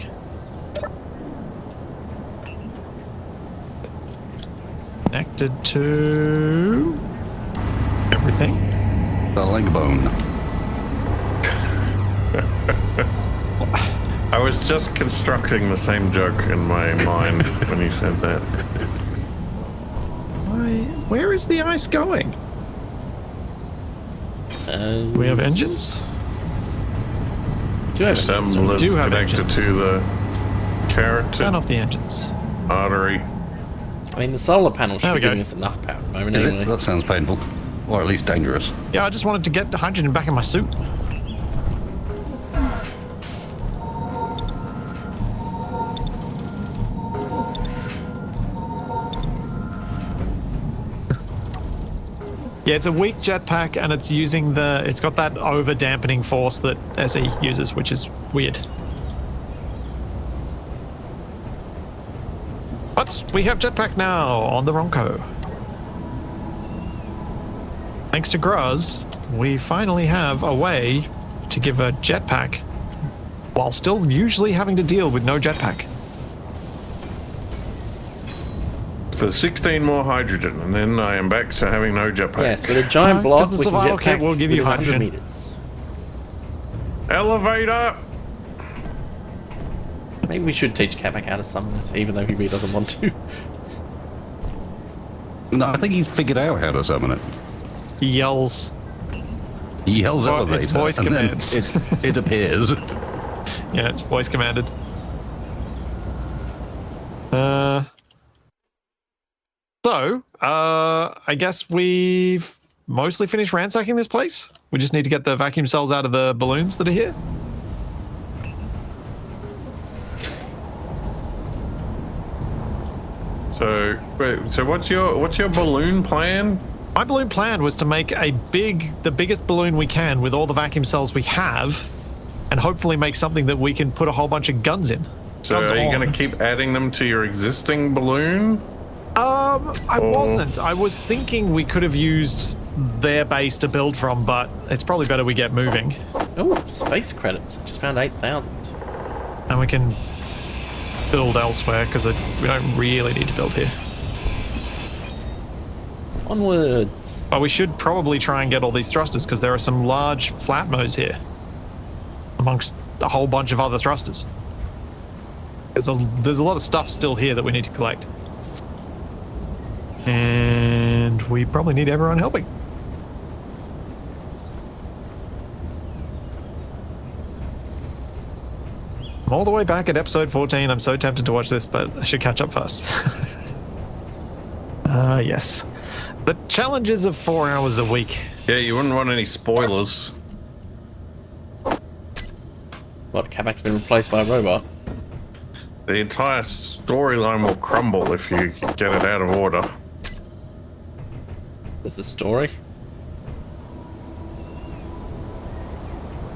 Speaker 1: Connected to everything.
Speaker 4: The leg bone.
Speaker 3: I was just constructing the same joke in my mind when you said that.
Speaker 1: Where is the ice going? We have engines?
Speaker 2: Do have
Speaker 3: Assemblers
Speaker 1: do have
Speaker 3: connected
Speaker 1: engines.
Speaker 3: to the
Speaker 1: Turn
Speaker 3: keratin
Speaker 1: off the engines.
Speaker 3: artery.
Speaker 2: the solar panel
Speaker 1: There
Speaker 2: should
Speaker 1: we
Speaker 2: be
Speaker 1: go.
Speaker 2: giving us enough power at the moment
Speaker 4: Is
Speaker 2: anyway.
Speaker 4: it? That sounds painful. Or at least dangerous.
Speaker 1: Yeah, I just wanted to get the hydrogen back in my suit. Yeah, it's a weak jetpack and it's using it's got that over dampening force that SE uses, which is weird. But we have jetpack now on the Ronco. Thanks to Gruz, we finally have a way to give a jetpack while still usually having to deal with no jetpack.
Speaker 3: For 16 more hydrogen, and then I am back to having no jetpack.
Speaker 2: Yes, with a giant block,
Speaker 1: because the
Speaker 2: we can
Speaker 1: survival
Speaker 2: jetpack
Speaker 1: kit will give you
Speaker 2: within 100
Speaker 1: hydrogen.
Speaker 2: meters.
Speaker 3: Elevator!
Speaker 2: Maybe we should teach Capac how to summon it, even though he really doesn't want to.
Speaker 4: No, I think he's figured out how to summon it.
Speaker 1: He yells.
Speaker 4: He yells
Speaker 1: Well,
Speaker 4: elevator,
Speaker 1: it's voice
Speaker 4: and then
Speaker 1: commands.
Speaker 4: it appears.
Speaker 1: Yeah, it's voice commanded. So, I guess we've mostly finished ransacking this place. We just need to get the vacuum cells out of the balloons that are here.
Speaker 3: So, wait, so what's your balloon plan?
Speaker 1: My balloon plan was to make the biggest balloon we can with all the vacuum cells we have, and hopefully make something that we can put a whole bunch of guns in.
Speaker 3: So
Speaker 1: Guns
Speaker 3: are you
Speaker 1: on.
Speaker 3: going to keep adding them to your existing balloon?
Speaker 1: I wasn't. I was thinking we could have used their base to build from, but it's probably better we get moving.
Speaker 2: Oh, space credits. I just found 8,000.
Speaker 1: And we can build elsewhere, because we don't really need to build here.
Speaker 2: Onwards.
Speaker 1: But we should probably try and get all these thrusters, because there are some large flatmos here, amongst a whole bunch of other thrusters. There's a lot of stuff still here that we need to collect. And we probably need everyone helping. I'm all the way back at episode 14. I'm so tempted to watch this, but I should catch up first. Yes. The challenges of 4 hours a week.
Speaker 3: Yeah, you wouldn't want any spoilers.
Speaker 2: What, Capac's been replaced by a robot?
Speaker 3: The entire storyline will crumble if you get it out of order.
Speaker 2: There's a story?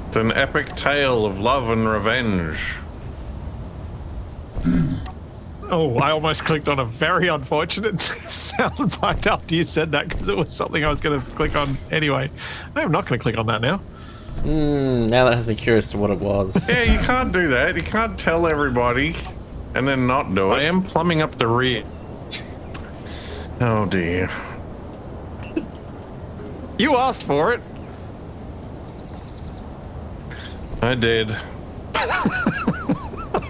Speaker 3: It's an epic tale of love and revenge.
Speaker 1: Oh, I almost clicked on a very unfortunate soundbite after you said that, because it was something I was going to click on anyway. I am not going to click on that now.
Speaker 2: Now that has me curious to what it was.
Speaker 3: Yeah, you can't do that. You can't tell everybody and then not do it. I am plumbing up the rear. Oh dear.
Speaker 1: You asked for it.
Speaker 3: I did.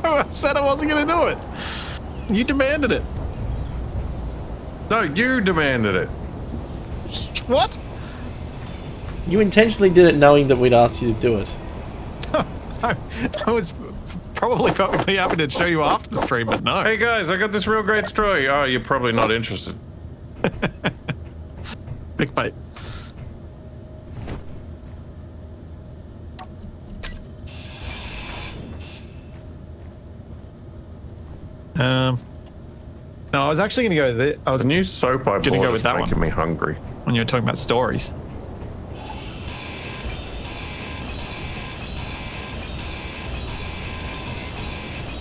Speaker 1: I said I wasn't going to do it. You demanded it.
Speaker 3: No, you demanded it.
Speaker 1: What?
Speaker 2: You intentionally did it knowing that we'd asked you to do it.
Speaker 1: I was probably perfectly happy to show you after the stream, but no.
Speaker 3: Hey guys, I got this real great story. Oh, you're probably not interested.
Speaker 1: Clickbait. No, I was actually going to go. I was
Speaker 3: The new soap I
Speaker 1: Gonna
Speaker 3: bought
Speaker 1: go with
Speaker 3: is
Speaker 1: that
Speaker 3: making
Speaker 1: one.
Speaker 3: me hungry.
Speaker 1: when you were talking about stories.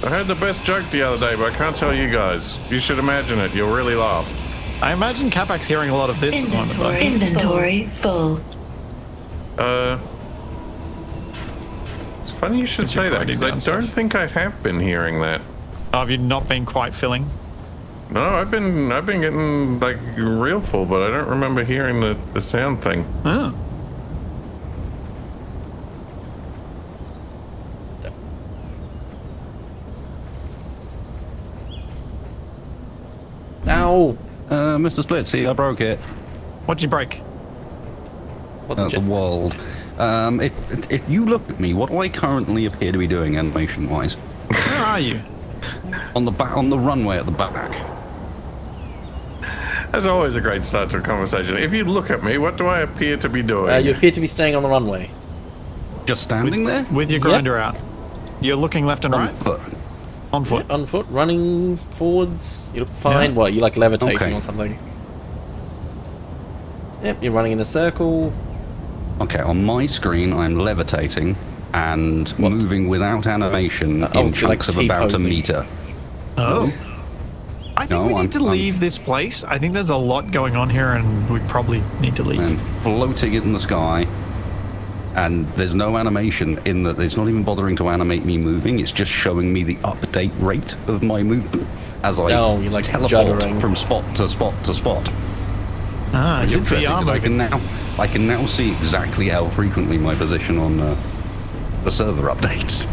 Speaker 3: I heard the best joke the other day, but I can't tell you guys. You should imagine it. You'll really laugh.
Speaker 1: I imagine Capac's hearing a lot of this at the moment, though.
Speaker 5: Inventory full.
Speaker 3: It's funny you should
Speaker 1: It's
Speaker 3: say
Speaker 1: your
Speaker 3: that,
Speaker 1: writing
Speaker 3: because I
Speaker 1: down
Speaker 3: don't
Speaker 1: stuff.
Speaker 3: think I have been hearing that.
Speaker 1: Have you not been quite filling?
Speaker 3: No, I've been getting like real full, but I don't remember hearing the sound thing.
Speaker 1: Oh.
Speaker 2: Ow!
Speaker 4: Mr. Splitsie, I broke it.
Speaker 1: What'd you break?
Speaker 2: What
Speaker 4: The world. If you look at me, what do I currently appear to be doing animation-wise?
Speaker 1: Where are you?
Speaker 4: On the runway at the back.
Speaker 3: That's always a great start to a conversation. If you look at me, what do I appear to be doing?
Speaker 2: You appear to be staying on the runway.
Speaker 4: Just standing there?
Speaker 1: With your
Speaker 2: Yep.
Speaker 1: grinder out. You're looking left and
Speaker 4: On
Speaker 1: right?
Speaker 4: foot.
Speaker 1: On foot.
Speaker 2: On foot, running forwards. You look fine.
Speaker 1: Yeah.
Speaker 2: What, you like levitating
Speaker 4: Okay.
Speaker 2: or something? Yep, you're running in a circle.
Speaker 4: Okay, on my screen, I'm levitating and moving without animation in
Speaker 2: obviously, like
Speaker 4: chunks of about a
Speaker 2: T-posing.
Speaker 4: meter.
Speaker 1: Oh. I think
Speaker 4: No,
Speaker 1: we
Speaker 4: I'm-
Speaker 1: need to leave this place. I think there's a lot going on here and we probably need to leave.
Speaker 4: I'm floating in the sky, and there's no animation in that. It's not even bothering to animate me moving. It's just showing me the update rate of my movement as I
Speaker 2: Oh, you're like
Speaker 4: teleport
Speaker 2: juddering.
Speaker 4: from spot to spot to spot.
Speaker 1: Ah,
Speaker 4: It's
Speaker 1: you're
Speaker 4: interesting
Speaker 1: VR
Speaker 4: 'cause
Speaker 1: moving.
Speaker 4: I can now see exactly how frequently my position on the server updates.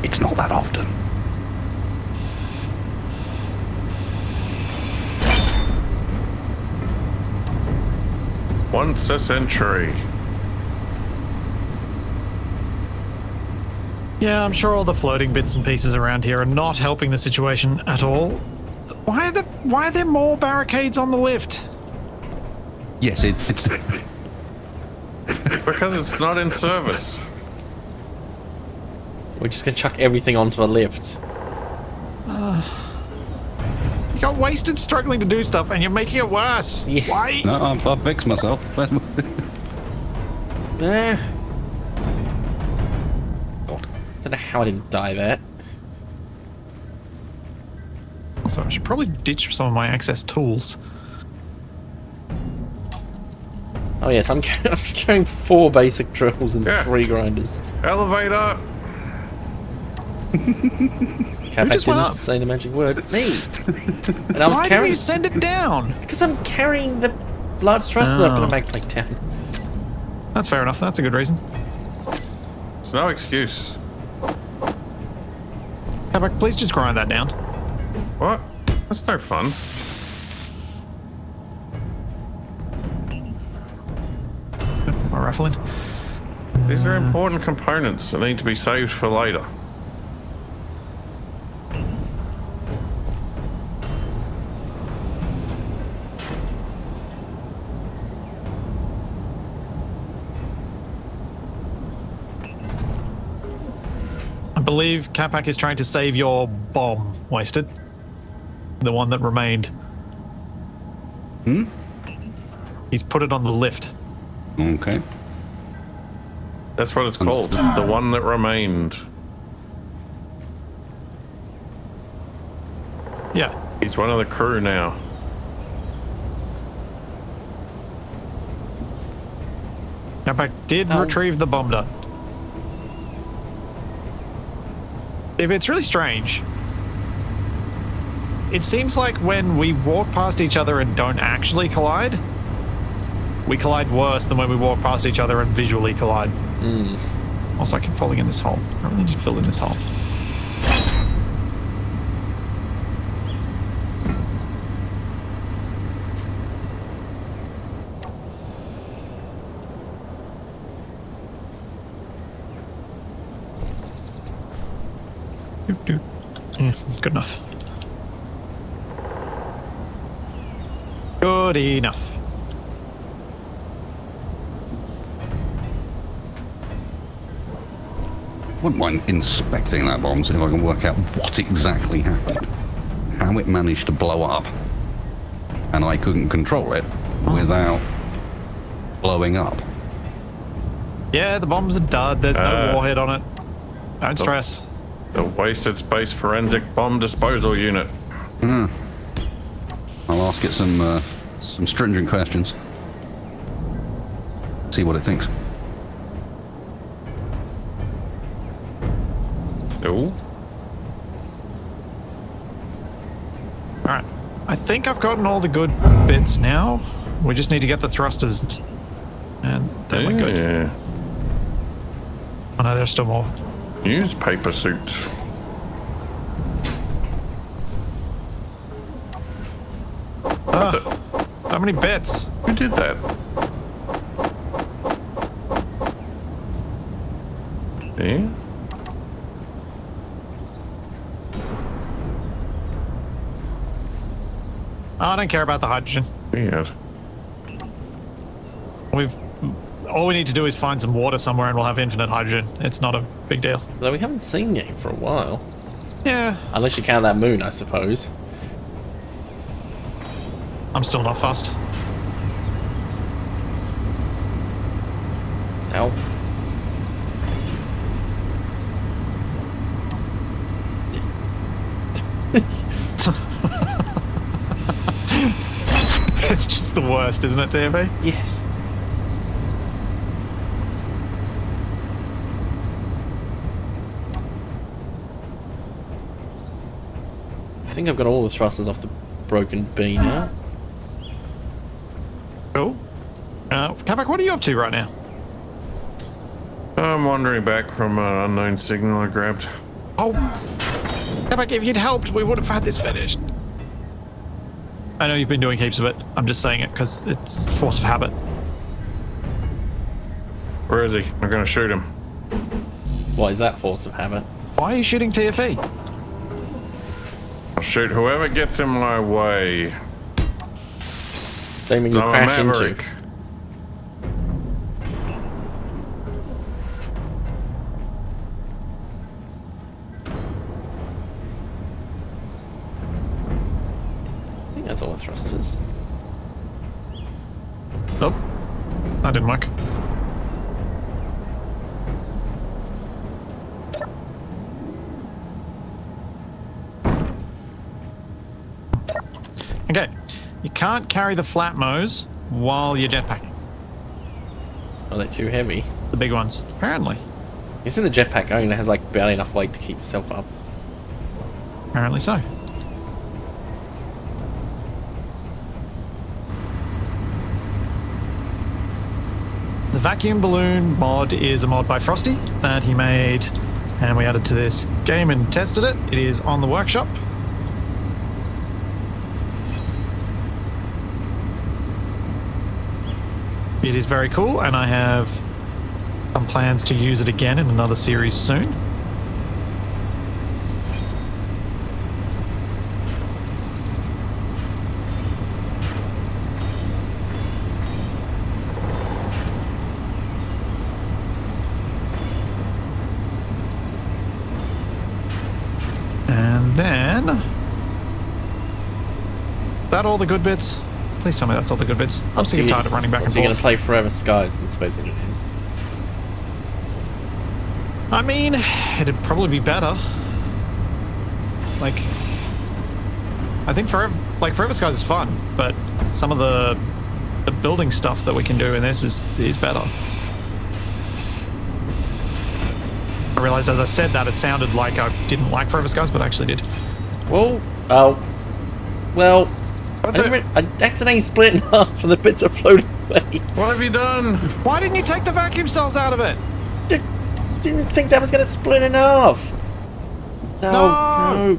Speaker 4: It's not that often.
Speaker 3: Once a century.
Speaker 1: Yeah, I'm sure all the floating bits and pieces around here are not helping the situation at all. Why are there more barricades on the lift?
Speaker 4: Yes, it's
Speaker 3: Because it's not in service.
Speaker 2: We're just gonna chuck everything onto a lift.
Speaker 1: You got wasted struggling to do stuff and you're making it worse.
Speaker 2: Yeah.
Speaker 1: Why?
Speaker 4: no. I'll fix myself.
Speaker 2: Eh. God, don't know how I didn't die there.
Speaker 1: Also, I should probably ditch some of my excess tools.
Speaker 2: Oh yes, I'm carrying 4 basic drills and
Speaker 3: Yeah.
Speaker 2: 3 grinders.
Speaker 3: Elevator.
Speaker 2: Capac
Speaker 1: just went
Speaker 2: didn't
Speaker 1: up?
Speaker 2: say the magic word. Me. And I was
Speaker 1: Why didn't
Speaker 2: carrying
Speaker 1: you send it down?
Speaker 2: because I'm carrying the large thruster that I'm
Speaker 1: Oh.
Speaker 2: gonna make like 10.
Speaker 1: That's fair enough. That's a good reason.
Speaker 3: It's no excuse.
Speaker 1: Capac, please just grind that down.
Speaker 3: What? That's no fun.
Speaker 1: Am I raffling?
Speaker 3: These are important components that need to be saved for later.
Speaker 1: I believe Capac is trying to save your bomb, Wasted. The one that remained. He's put it on the lift.
Speaker 4: Okay.
Speaker 3: That's what it's called. The one that remained.
Speaker 1: Yeah.
Speaker 3: He's one of the crew now.
Speaker 1: Capac did retrieve the bomb dot. If it's really strange, it seems like when we walk past each other and don't actually collide, we collide worse than when we walk past each other and visually collide. Also, I keep falling in this hole. I really need to fill in this hole. Doop, doop. Yes, that's good enough. Good enough.
Speaker 4: Wouldn't mind inspecting that bomb, see if I can work out what exactly happened. How it managed to blow up. And I couldn't control it without blowing up.
Speaker 1: Yeah, the bomb's a dud. There's no warhead on it. Don't stress.
Speaker 3: The wasted space forensic bomb disposal unit.
Speaker 4: I'll ask it some stringent questions. See what it thinks.
Speaker 3: Ooh.
Speaker 1: Alright. I think I've gotten all the good bits now. We just need to get the thrusters. And then we're good.
Speaker 3: Yeah.
Speaker 1: Oh no, there's still more.
Speaker 3: Newspaper suit.
Speaker 1: How many bits?
Speaker 3: Who did that? Yeah.
Speaker 1: Oh, I don't care about the hydrogen.
Speaker 3: Weird.
Speaker 1: All we need to do is find some water somewhere and we'll have infinite hydrogen. It's not a big deal.
Speaker 2: Though we haven't seen you for a while.
Speaker 1: Yeah,
Speaker 2: Unless you count that moon, I suppose.
Speaker 1: I'm still not fussed.
Speaker 2: Ow.
Speaker 1: It's just the worst, isn't it, TFA?
Speaker 2: Yes. I think I've got all the thrusters off the broken beam now.
Speaker 1: Cool. Capac, what are you up to right now?
Speaker 3: I'm wandering back from an unknown signal I grabbed.
Speaker 1: Oh, Capac, if you'd helped, we would have had this finished. I know you've been doing heaps of it. I'm just saying it because it's force of habit.
Speaker 3: Where is he? I'm gonna shoot him.
Speaker 2: What is that force of habit?
Speaker 1: Why are you shooting TFE?
Speaker 3: I'll shoot whoever gets in my way.
Speaker 2: Aiming you
Speaker 3: I'm a
Speaker 2: crash into.
Speaker 3: maverick.
Speaker 2: I think that's all the thrusters.
Speaker 1: Nope. That didn't work. Okay. You can't carry the flatmos while you're jetpacking.
Speaker 2: Are they too heavy?
Speaker 1: The big ones. Apparently.
Speaker 2: It's in the jetpack only has like barely enough weight to keep yourself up.
Speaker 1: Apparently so. The vacuum balloon mod is a mod by Frosty that he made and we added to this game and tested it. It is on the workshop. It is very cool and I have some plans to use it again in another series soon. And then... Is that all the good bits? Please tell me that's all the good bits. I'm sick and tired of running back and
Speaker 2: So you're going
Speaker 1: forth.
Speaker 2: to play Forever Skies than Space Engineers?
Speaker 1: I mean, it'd probably be better. Like, I think Forever Skies is fun, but some of the building stuff that we can do in this is better. I realized as I said that it sounded like I didn't like Forever Skies, but I actually did.
Speaker 2: Well, well, I accidentally split in half and the bits are floating away.
Speaker 3: What have you done?
Speaker 1: Why didn't you take the vacuum cells out of it?
Speaker 2: Didn't think that was going to split in half. No.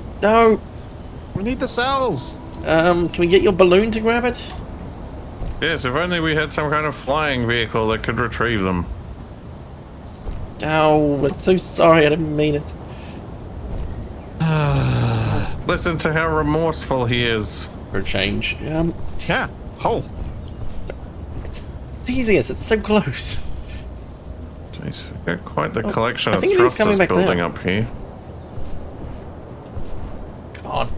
Speaker 1: We need the cells.
Speaker 2: Can we get your balloon to grab it?
Speaker 3: Yes, if only we had some kind of flying vehicle that could retrieve them.
Speaker 2: Oh, I'm so sorry, I didn't mean it.
Speaker 3: Listen to how remorseful he is.
Speaker 2: For a change.
Speaker 1: Yeah, hole.
Speaker 2: It's easiest, it's so close.
Speaker 3: Jeez, we've got quite the collection
Speaker 2: I
Speaker 3: of
Speaker 2: think it is coming
Speaker 3: thrusters
Speaker 2: back
Speaker 3: building
Speaker 2: down.
Speaker 3: up here.
Speaker 2: Come on.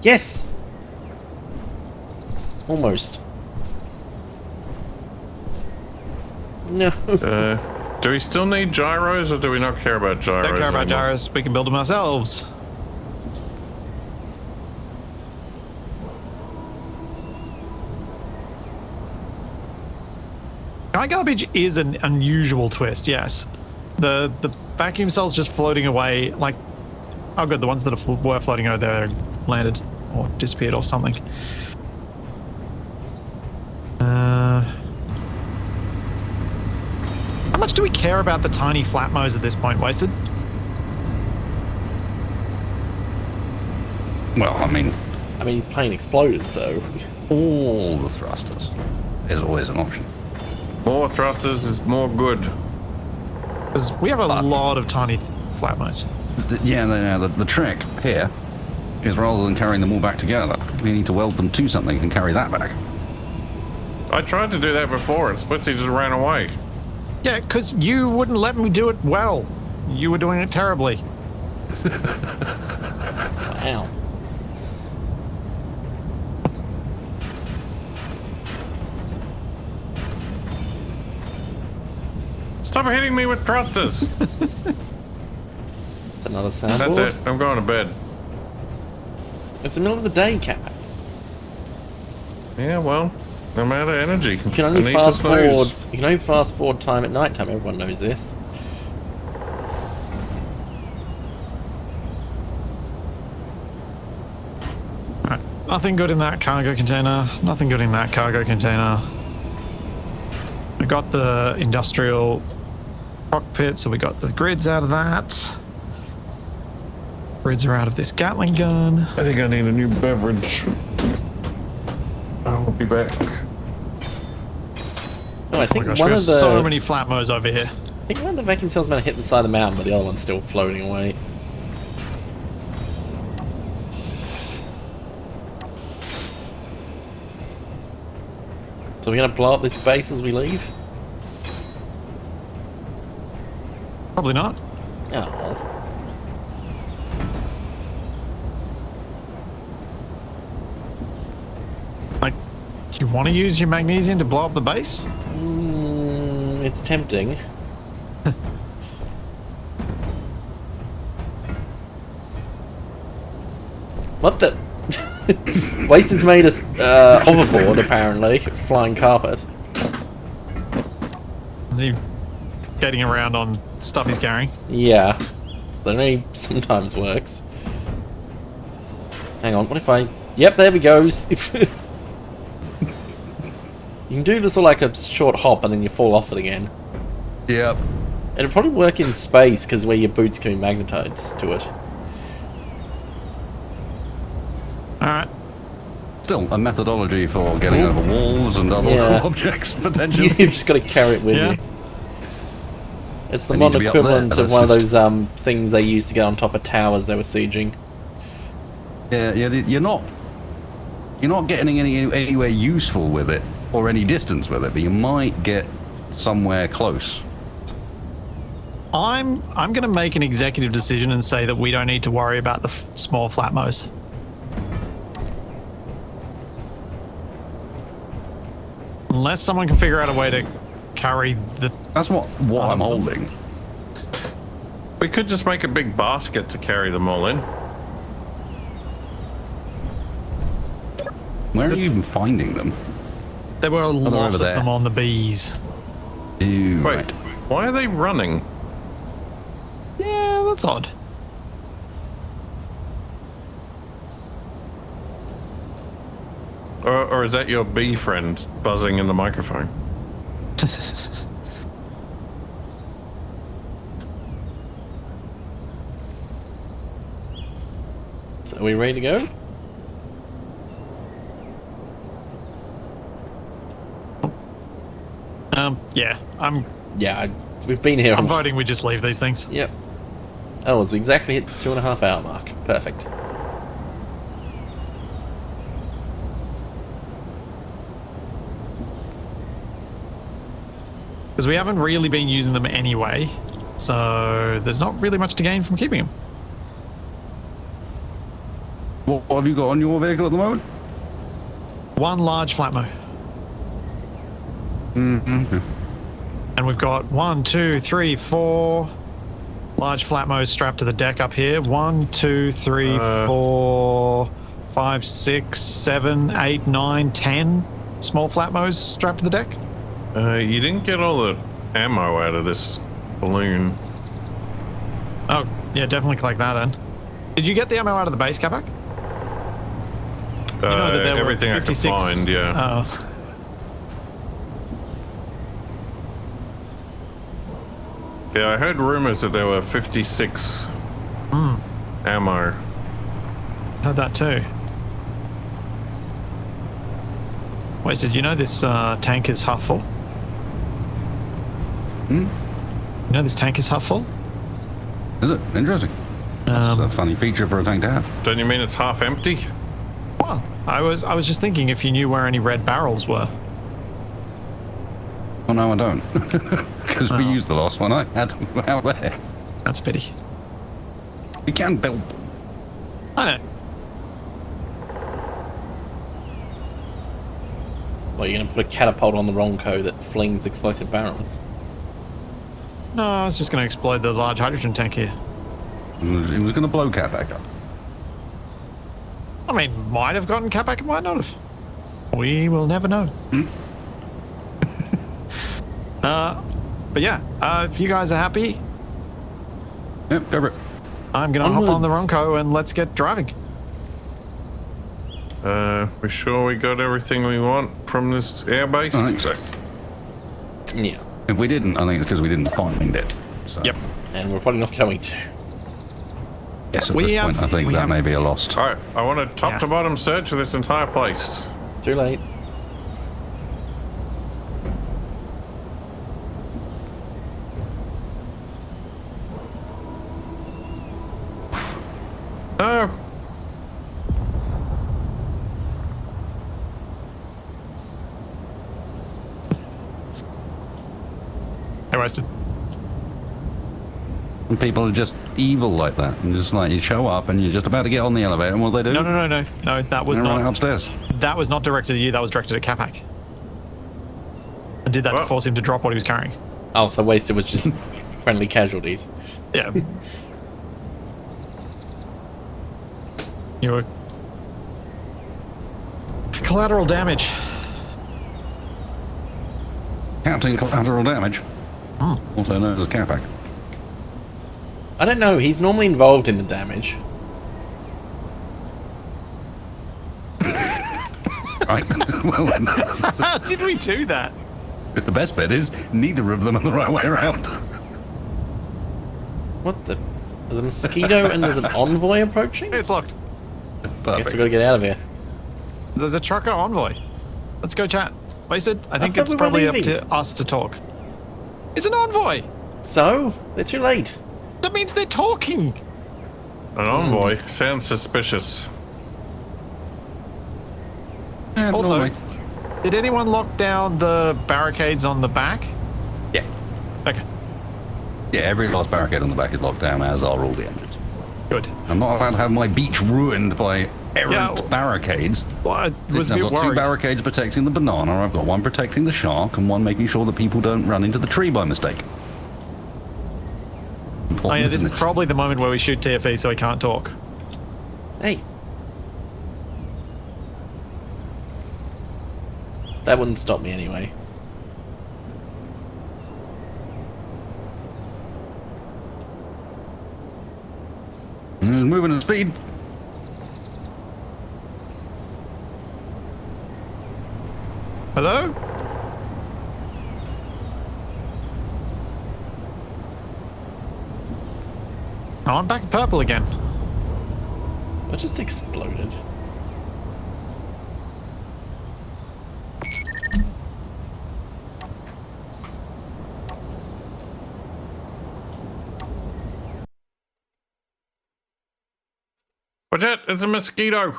Speaker 2: Yes! Almost. No.
Speaker 3: Do we still need gyros, or do we not care about gyros?
Speaker 1: Don't care about
Speaker 3: anymore?
Speaker 1: gyros. We can build them ourselves. Sky garbage is an unusual twist, yes. The vacuum cells just floating away, like, oh good, the ones that were floating over there landed or disappeared or something. How much do we care about the tiny flatmos at this point, Wasted?
Speaker 4: Well, I mean,
Speaker 2: His plane exploded, so...
Speaker 4: all the thrusters is always an option.
Speaker 3: More thrusters is more good.
Speaker 1: Because we have a lot of tiny flatmos.
Speaker 4: The trick here is rather than carrying them all back together, we need to weld them to something and carry that back.
Speaker 3: I tried to do that before, and Splitsie just ran away.
Speaker 1: Yeah, because you wouldn't let me do it well. You were doing it terribly.
Speaker 2: Wow.
Speaker 3: Stop hitting me with thrusters.
Speaker 2: That's another soundboard.
Speaker 3: That's it. I'm going to bed.
Speaker 2: It's the middle of the day, Capac.
Speaker 3: Yeah, well, I'm out of energy.
Speaker 2: You can only fast forward. You can only fast forward time at night time. Everyone knows this.
Speaker 1: Alright, nothing good in that cargo container. Nothing good in that cargo container. We got the industrial cockpit, so we got the grids out of that. Grids are out of this Gatling gun.
Speaker 3: I think I need a new beverage. I will be back.
Speaker 2: Oh, I
Speaker 1: Oh
Speaker 2: think
Speaker 1: my gosh,
Speaker 2: one
Speaker 1: we
Speaker 2: of
Speaker 1: have
Speaker 2: the
Speaker 1: so many flatmos over here.
Speaker 2: I think one of the vacuum cells might have hit the side of the mountain, but the other one's still floating away. So we're gonna blow up this base as we leave?
Speaker 1: Probably not.
Speaker 2: Oh.
Speaker 1: Like, do you want to use your magnesium to blow up the base?
Speaker 2: It's tempting. What the? Wasted's made us hoverboard, apparently. Flying carpet.
Speaker 1: Is he getting around on stuff he's carrying?
Speaker 2: Yeah. That only sometimes works. Hang on, what if I... Yep, there we goes. You can do this all like a short hop and then you fall off it again.
Speaker 4: Yep.
Speaker 2: It'll probably work in space because where your boots can be magnetized to it.
Speaker 1: Alright.
Speaker 4: Still, a methodology for getting over walls and other
Speaker 2: Yeah.
Speaker 4: objects, potentially.
Speaker 2: You've just got to carry it with
Speaker 1: Yeah.
Speaker 2: you. It's the
Speaker 4: They need
Speaker 2: modern
Speaker 4: to be up there,
Speaker 2: equivalent
Speaker 4: but
Speaker 2: of
Speaker 4: it's
Speaker 2: one of
Speaker 4: just-
Speaker 2: those things they used to get on top of towers they were sieging.
Speaker 4: Yeah, you're not getting anywhere useful with it or any distance with it, but you might get somewhere close.
Speaker 1: I'm going to make an executive decision and say that we don't need to worry about the small flatmos. Unless someone can figure out a way to carry the...
Speaker 4: That's what I'm holding.
Speaker 3: We could just make a big basket to carry them all in.
Speaker 4: Where are you even finding them?
Speaker 1: There were a
Speaker 4: they're
Speaker 1: lot
Speaker 4: over
Speaker 1: of
Speaker 4: there.
Speaker 1: them on the bees.
Speaker 4: Ew,
Speaker 3: Wait,
Speaker 4: right.
Speaker 3: why are they running?
Speaker 1: Yeah, that's odd.
Speaker 3: Or is that your bee friend buzzing in the microphone?
Speaker 2: So are we ready to go?
Speaker 1: Yeah,
Speaker 2: Yeah, we've been here.
Speaker 1: I'm voting we just leave these things.
Speaker 2: Yep. Oh, so we exactly hit the 2.5 hour mark. Perfect.
Speaker 1: Because we haven't really been using them anyway. So there's not really much to gain from keeping them.
Speaker 4: What have you got on your vehicle at the moment?
Speaker 1: One large flatmo.
Speaker 4: Mm-hmm.
Speaker 1: And we've got 1, 2, 3, 4 large flatmos strapped to the deck up here. 1, 2, 3, 4, 5, 6, 7, 8, 9, 10 small flatmos strapped to the deck.
Speaker 3: You didn't get all the ammo out of this balloon.
Speaker 1: Oh, yeah, definitely collect that then. Did you get the ammo out of the base, Capac? You know that there were
Speaker 3: Everything I could
Speaker 1: 56
Speaker 3: find, yeah.
Speaker 1: Oh.
Speaker 3: Yeah, I heard rumors that there were 56 ammo.
Speaker 1: Heard that too. Wait, did you know this tank is half full? You know this tank is half full?
Speaker 4: Is it? Interesting. That's a funny feature for a tank to have.
Speaker 3: Don't you mean it's half empty?
Speaker 1: Well, I was just thinking if you knew where any red barrels were.
Speaker 4: Well, no, I don't. Because we used the last one I had out there.
Speaker 1: That's a pity.
Speaker 4: We can build.
Speaker 1: I know.
Speaker 2: Well, you're going to put a catapult on the Ronco that flings explosive barrels.
Speaker 1: No, I was just going to explode the large hydrogen tank here.
Speaker 4: It was going to blow Capac up.
Speaker 1: I mean, might have gotten Capac, might not have. We will never know. But yeah, if you guys are happy,
Speaker 4: Yep, go for it.
Speaker 1: I'm going to hop on the
Speaker 2: Onwards.
Speaker 1: Ronco and let's get driving.
Speaker 3: We sure we got everything we want from this airbase?
Speaker 4: I think so.
Speaker 2: Yeah.
Speaker 4: If we didn't, I think it's because we didn't find it. So.
Speaker 1: Yep.
Speaker 2: And we're probably not going to.
Speaker 4: Yes, at
Speaker 1: We
Speaker 4: this
Speaker 1: have-
Speaker 4: point, I think
Speaker 1: we
Speaker 4: that
Speaker 1: have-
Speaker 4: may be a lost.
Speaker 3: Alright, I want a top
Speaker 1: Yeah.
Speaker 3: to bottom search of this entire place.
Speaker 2: Too late.
Speaker 3: No!
Speaker 1: Hey, wasted.
Speaker 4: And people are just evil like that. And just like, you show up and you're just about to get on the elevator, and what do they do?
Speaker 1: No, that was
Speaker 4: They're running
Speaker 1: not.
Speaker 4: upstairs.
Speaker 1: That was not directed at you. That was directed at Capac. I did that
Speaker 3: What?
Speaker 1: to force him to drop what he was carrying.
Speaker 2: Oh, so Wasted was just friendly casualties.
Speaker 1: Yeah. You were collateral damage.
Speaker 4: Captain collateral damage. Also known as Capac.
Speaker 2: I don't know, he's normally involved in the damage.
Speaker 4: Right. Well, then,
Speaker 1: How did we do that?
Speaker 4: the best bit is neither of them are the right way around.
Speaker 2: What the? There's a mosquito and there's an envoy approaching? I
Speaker 1: It's locked.
Speaker 2: guess we
Speaker 4: Perfect.
Speaker 2: gotta get out of here.
Speaker 1: There's a trucker envoy. Let's go chat. Wasted? I think
Speaker 2: thought
Speaker 1: it's
Speaker 2: we were
Speaker 1: probably up
Speaker 2: leaving.
Speaker 1: to us to talk. It's an envoy.
Speaker 2: So? They're too late.
Speaker 1: That means they're talking.
Speaker 3: An envoy sounds suspicious.
Speaker 4: Yeah,
Speaker 1: Also,
Speaker 4: normally.
Speaker 1: did anyone lock down the barricades on the back?
Speaker 4: Yeah.
Speaker 1: Okay,
Speaker 4: Yeah, every last barricade on the back is locked down, as are all the engines.
Speaker 1: good.
Speaker 4: I'm not allowed to have my beach ruined by errant
Speaker 1: Yeah.
Speaker 4: barricades.
Speaker 1: Well, I was a
Speaker 4: I've
Speaker 1: bit
Speaker 4: got two
Speaker 1: worried.
Speaker 4: barricades protecting the banana, I've got one protecting the shark, and one making sure that people don't run into the tree by mistake.
Speaker 1: Oh yeah, this is
Speaker 4: Business.
Speaker 1: probably the moment where we shoot TFE so he can't talk.
Speaker 2: Hey. That wouldn't stop me anyway.
Speaker 4: It's moving at speed.
Speaker 1: Hello? Oh, I'm back in purple again.
Speaker 2: That just exploded.
Speaker 3: Watch out, it's a mosquito!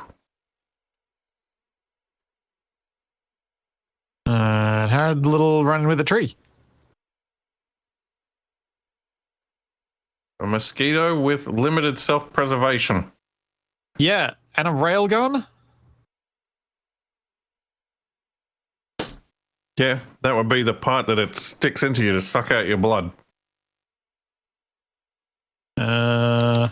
Speaker 1: Had a little run with a tree.
Speaker 3: A mosquito with limited self-preservation.
Speaker 1: Yeah, and a railgun?
Speaker 3: Yeah, that would be the part that it sticks into you to suck out your blood.
Speaker 1: Sure.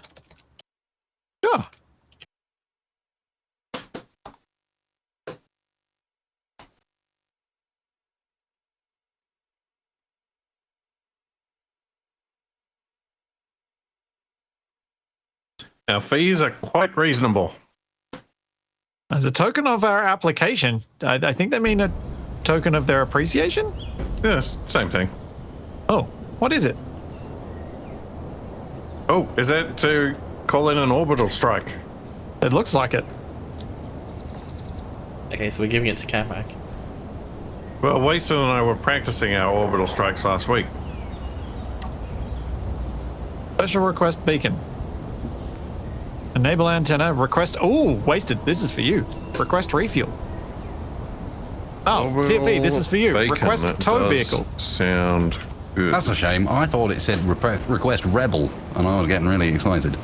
Speaker 3: Our fees are quite reasonable.
Speaker 1: As a token of our application, I think they mean a token of their appreciation?
Speaker 3: Yes, same thing.
Speaker 1: Oh, what is it?
Speaker 3: Oh, is that to call in an orbital strike?
Speaker 1: It looks like it.
Speaker 2: Okay, so we're giving it to Capac.
Speaker 3: Well, Wasted and I were practicing our orbital strikes last week.
Speaker 1: Special request beacon. Enable antenna. Request. Oh, Wasted. This is for you. Request refuel. Oh,
Speaker 3: Orbital
Speaker 1: TFE, this is for you.
Speaker 3: beacon,
Speaker 1: Request
Speaker 3: that
Speaker 1: tow
Speaker 3: does
Speaker 1: vehicle.
Speaker 3: Sound good.
Speaker 4: That's a shame. I thought it said request rebel, and I was getting really excited.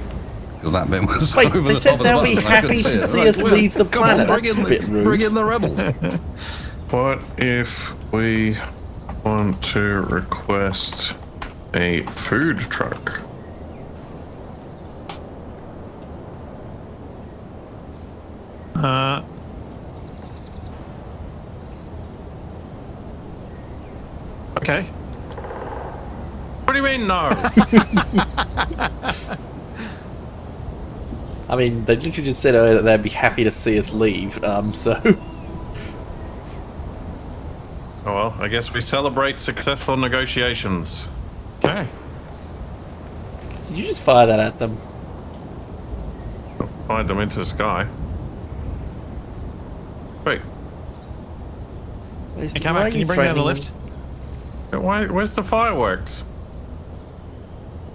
Speaker 4: Because that bit was
Speaker 2: Wait,
Speaker 4: over
Speaker 2: they
Speaker 4: the
Speaker 2: said
Speaker 4: top of the
Speaker 2: they'll
Speaker 4: button
Speaker 2: be
Speaker 4: and I couldn't
Speaker 2: happy to
Speaker 4: it.
Speaker 2: see
Speaker 4: Like,
Speaker 2: us
Speaker 4: well,
Speaker 2: leave the
Speaker 4: come on,
Speaker 2: planet. That's a bit rude.
Speaker 4: Bring in the rebels.
Speaker 3: What if we want to request a food truck?
Speaker 1: Okay.
Speaker 3: What do you mean, no?
Speaker 2: I mean, they literally just said earlier that they'd be happy to see us leave, so...
Speaker 3: Oh well, I guess we celebrate successful negotiations.
Speaker 1: Okay.
Speaker 2: Did you just fire that at them?
Speaker 3: Fired them into the sky. Wait,
Speaker 1: Hey, come on, can you bring down the lift?
Speaker 3: where's the fireworks?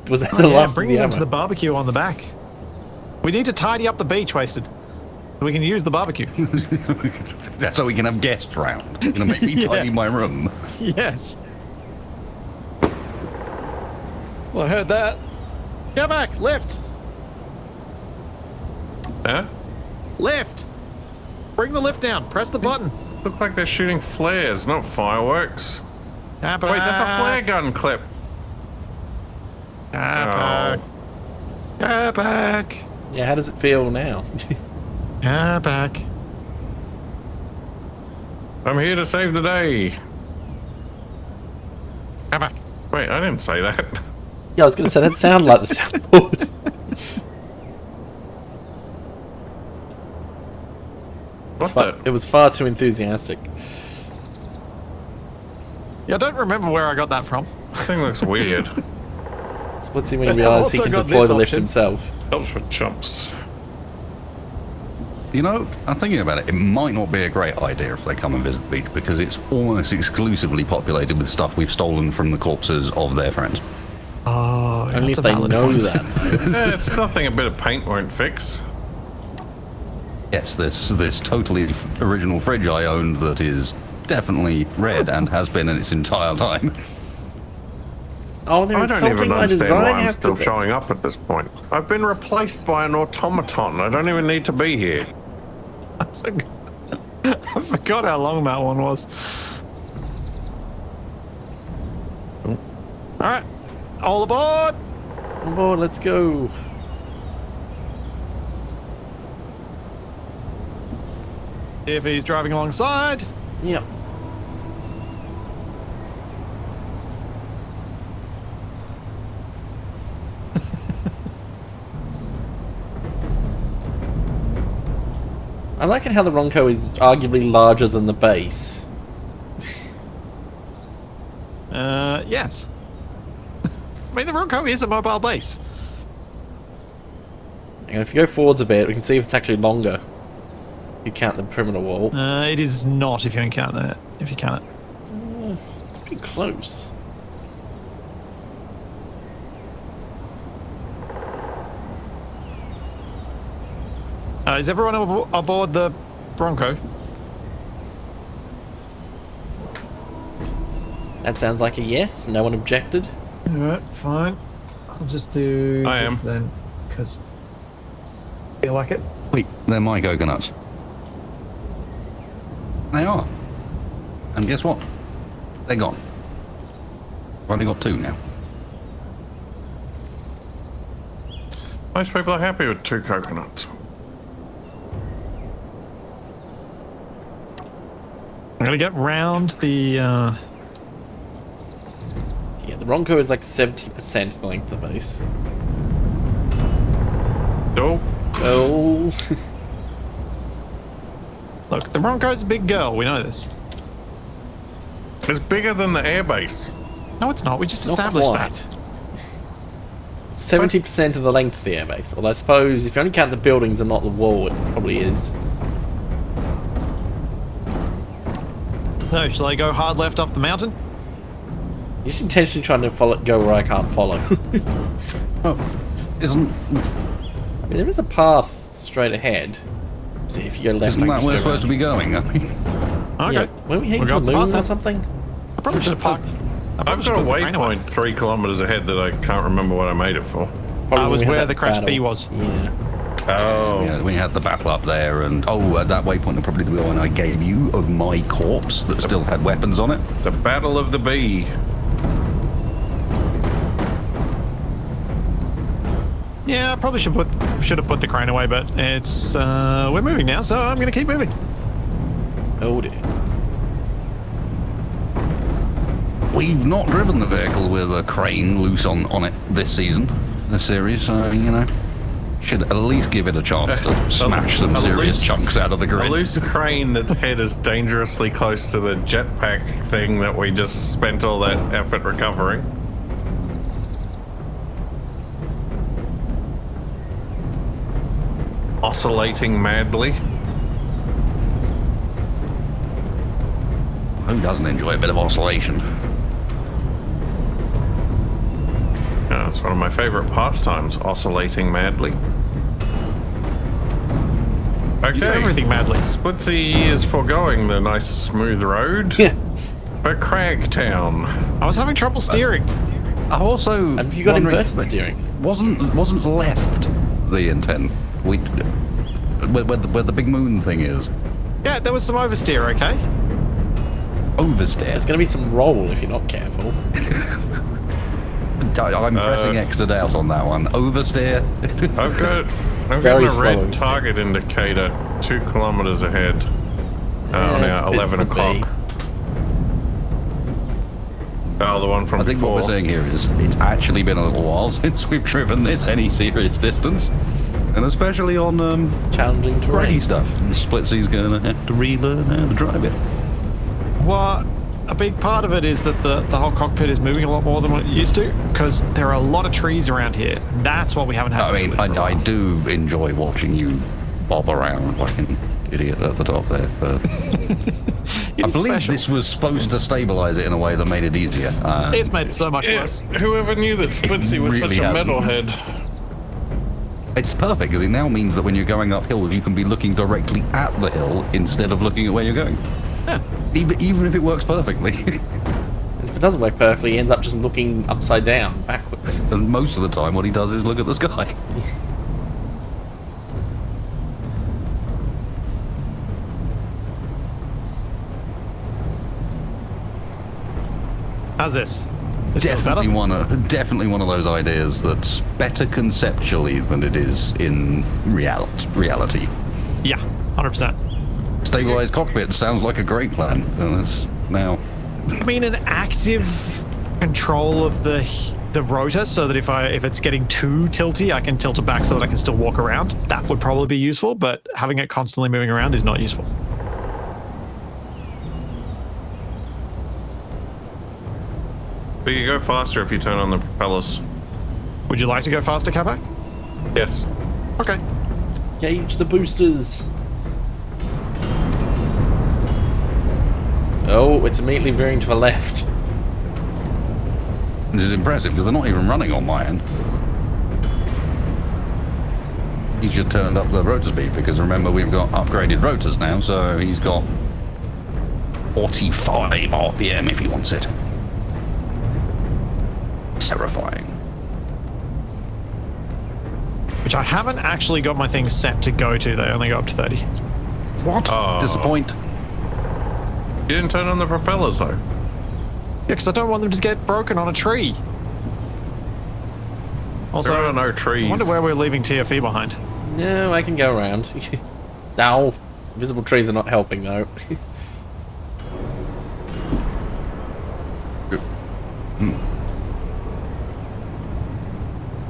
Speaker 2: Was that
Speaker 1: Oh,
Speaker 2: the
Speaker 1: yeah,
Speaker 2: last of
Speaker 1: bring
Speaker 2: the
Speaker 1: them
Speaker 2: ammo?
Speaker 1: to the barbecue on the back. We need to tidy up the beach, Wasted. So we can use the barbecue.
Speaker 4: That's so we can have guests round. You're gonna make me
Speaker 1: Yeah.
Speaker 4: tidy my room.
Speaker 1: Yes. Well, I heard that. Go back, lift.
Speaker 3: Huh?
Speaker 1: Lift. Bring the lift down. Press the button.
Speaker 3: Look like they're shooting flares, not fireworks.
Speaker 1: Capac.
Speaker 3: Wait, that's a flare gun clip.
Speaker 1: Capac. Capac.
Speaker 2: Yeah, how does it feel now?
Speaker 1: Capac.
Speaker 3: I'm here to save the day.
Speaker 1: Capac.
Speaker 3: Wait, I didn't say that.
Speaker 2: Yeah, I was going to say, that sounded like the soundboard.
Speaker 3: What the?
Speaker 2: It was far too enthusiastic.
Speaker 1: Yeah, I don't remember where I got that from.
Speaker 3: This thing looks weird.
Speaker 2: Splitsie when he realised he
Speaker 1: also
Speaker 2: can
Speaker 1: got
Speaker 2: deploy
Speaker 1: this
Speaker 2: the lift
Speaker 1: option.
Speaker 2: himself.
Speaker 3: Helps for chumps.
Speaker 4: You know, I'm thinking about it. It might not be a great idea if they come and visit the beach because it's almost exclusively populated with stuff we've stolen from the corpses of their friends.
Speaker 1: Oh,
Speaker 2: Only
Speaker 1: that's
Speaker 2: if
Speaker 1: a
Speaker 2: they
Speaker 1: valid
Speaker 2: know
Speaker 1: point.
Speaker 2: that.
Speaker 3: Yeah, it's nothing a bit of paint won't fix.
Speaker 4: Yes, this totally original fridge I owned that is definitely red and has been in its entire time.
Speaker 2: Oh, they're
Speaker 3: I don't
Speaker 2: insulting
Speaker 3: even
Speaker 2: my
Speaker 3: understand
Speaker 2: design.
Speaker 3: why I'm
Speaker 2: How
Speaker 3: still
Speaker 2: could they-
Speaker 3: showing up at this point. I've been replaced by an automaton. I don't even need to be here.
Speaker 1: I forgot how long that one was. Alright. All aboard!
Speaker 2: On board, let's go.
Speaker 1: If he's driving alongside.
Speaker 2: Yep. I like it how the Ronco is arguably larger than the base.
Speaker 1: Yes. I mean, the Ronco is a mobile base.
Speaker 2: And if you go forwards a bit, we can see if it's actually longer. If you count the perimeter wall.
Speaker 1: It is not if you can count that. If you count it.
Speaker 2: It's pretty close.
Speaker 1: Is everyone aboard the Bronco?
Speaker 2: That sounds like a yes. No one objected.
Speaker 1: Alright, fine. I'll just do
Speaker 3: I
Speaker 1: this
Speaker 3: am.
Speaker 1: then, because I feel like it.
Speaker 4: Wait, they're my coconuts. They are. And guess what? They're gone. I've only got 2 now.
Speaker 3: Most people are happy with 2 coconuts.
Speaker 1: I'm gonna get round the.
Speaker 2: Yeah, the Ronco is like 70% the length of the base.
Speaker 3: Oh,
Speaker 2: Oh.
Speaker 1: Look, the Bronco's a big girl. We know this.
Speaker 3: it's bigger than the airbase.
Speaker 1: No, it's not. We just
Speaker 2: Not
Speaker 1: established
Speaker 2: quite.
Speaker 1: that.
Speaker 2: 70% of the length of the airbase. Although I suppose if you only count the buildings and not the wall, it probably is.
Speaker 1: So, shall I go hard left up the mountain?
Speaker 2: You're just intentionally trying to go where I can't follow.
Speaker 4: Oh, isn't
Speaker 2: I mean, there is a path straight ahead. See, if you go left,
Speaker 4: isn't
Speaker 2: I
Speaker 4: that
Speaker 2: can
Speaker 4: where we're
Speaker 2: just go
Speaker 4: supposed to be going? I mean,
Speaker 1: Okay.
Speaker 2: Yeah, weren't we heading
Speaker 1: We
Speaker 2: for
Speaker 1: got
Speaker 2: the
Speaker 1: the
Speaker 2: moon
Speaker 1: path
Speaker 2: or
Speaker 1: then.
Speaker 2: something?
Speaker 1: I probably should have parked.
Speaker 3: I've got a waypoint 3 kilometers ahead that I can't remember what I made it for.
Speaker 2: Probably
Speaker 1: was
Speaker 2: when we had
Speaker 1: where
Speaker 2: that
Speaker 1: the crash
Speaker 2: battle.
Speaker 1: bee was.
Speaker 2: Yeah.
Speaker 3: Oh,
Speaker 4: yeah, we had the battle up there, and at that waypoint, and probably the one I gave you of my corpse that still had weapons on it.
Speaker 3: the Battle of the Bee.
Speaker 1: Yeah, I probably should have put the crane away, but it's we're moving now, so I'm gonna keep moving.
Speaker 2: Oh dear.
Speaker 4: We've not driven the vehicle with a crane loose on it this series, so, you know, should at least give it a chance to smash some serious chunks out of the
Speaker 3: A
Speaker 4: grid.
Speaker 3: loose crane that's head is dangerously close to the jetpack thing that we just spent all that effort recovering. Oscillating madly.
Speaker 4: Who doesn't enjoy a bit of oscillation?
Speaker 3: Yeah, it's one of my favorite pastimes, oscillating madly.
Speaker 1: You do
Speaker 3: Okay,
Speaker 1: everything madly.
Speaker 3: Splitsie is foregoing the nice smooth road
Speaker 2: Yeah.
Speaker 3: for Cragtown.
Speaker 1: I was having trouble steering.
Speaker 4: I also
Speaker 2: Have you got
Speaker 4: wondering-
Speaker 2: inverted steering?
Speaker 4: Wasn't left the intent. Where the big moon thing is.
Speaker 1: Yeah, there was some oversteer, okay?
Speaker 4: Oversteer.
Speaker 2: There's going to be some roll if you're not careful.
Speaker 4: I'm pressing exited out on that one. Oversteer.
Speaker 3: I've got
Speaker 2: Very
Speaker 3: a
Speaker 2: slow
Speaker 3: red
Speaker 2: oversteer.
Speaker 3: target indicator 2 kilometers ahead.
Speaker 2: Yeah,
Speaker 3: Now
Speaker 2: it's
Speaker 3: 11
Speaker 2: the
Speaker 3: o'clock.
Speaker 2: bee.
Speaker 3: Oh, the one from
Speaker 4: I think
Speaker 3: before.
Speaker 4: what we're saying here is it's actually been a little while since we've driven this any serious distance. And especially on
Speaker 2: Challenging terrain.
Speaker 4: grady stuff. Splitsie's gonna have to relearn how to drive it.
Speaker 1: Well, a big part of it is that the whole cockpit is moving a lot more than what it used to, because there are a lot of trees around here. And that's what we haven't had.
Speaker 4: I mean, I do enjoy watching you bob around like an idiot at the top there. I believe this was supposed to stabilize it in a way that made it easier.
Speaker 1: It's made it so much
Speaker 3: Yeah,
Speaker 1: worse.
Speaker 3: whoever knew that Splitsie was
Speaker 4: really
Speaker 3: such a
Speaker 4: hasn't.
Speaker 3: metalhead?
Speaker 4: It's perfect because it now means that when you're going uphill, you can be looking directly at the hill instead of looking at where you're going. Even if it works perfectly.
Speaker 2: And if it doesn't work perfectly, he ends up just looking upside down, backwards.
Speaker 4: And most of the time, what he does is look at the sky.
Speaker 1: How's this? Is it
Speaker 4: Definitely
Speaker 1: better?
Speaker 4: definitely one of those ideas that's better conceptually than it is in reality.
Speaker 1: Yeah, 100%.
Speaker 4: Stabilized cockpit sounds like a great plan. And that's now.
Speaker 1: I mean, an active control of the rotor, so that if it's getting too tilty, I can tilt it back so that I can still walk around. That would probably be useful, but having it constantly moving around is not useful.
Speaker 3: But you go faster if you turn on the propellers.
Speaker 1: Would you like to go faster, Capac?
Speaker 3: Yes.
Speaker 1: Okay.
Speaker 2: Gauge the boosters. Oh, it's immediately veering to the left.
Speaker 4: This is impressive because they're not even running on my end. He's just turned up the rotor speed because remember we've got upgraded rotors now, so he's got 45 RPM if he wants it. Terrifying.
Speaker 1: Which I haven't actually got my things set to go to. They only go up to 30.
Speaker 4: What?
Speaker 3: Oh.
Speaker 4: Disappoint.
Speaker 3: You didn't turn on the propellers though.
Speaker 1: Yeah, because I don't want them to get broken on a tree. Also,
Speaker 3: There are no trees.
Speaker 1: I wonder where we're leaving TFE behind.
Speaker 2: No, I can go around. Ow. Visible trees are not helping, though.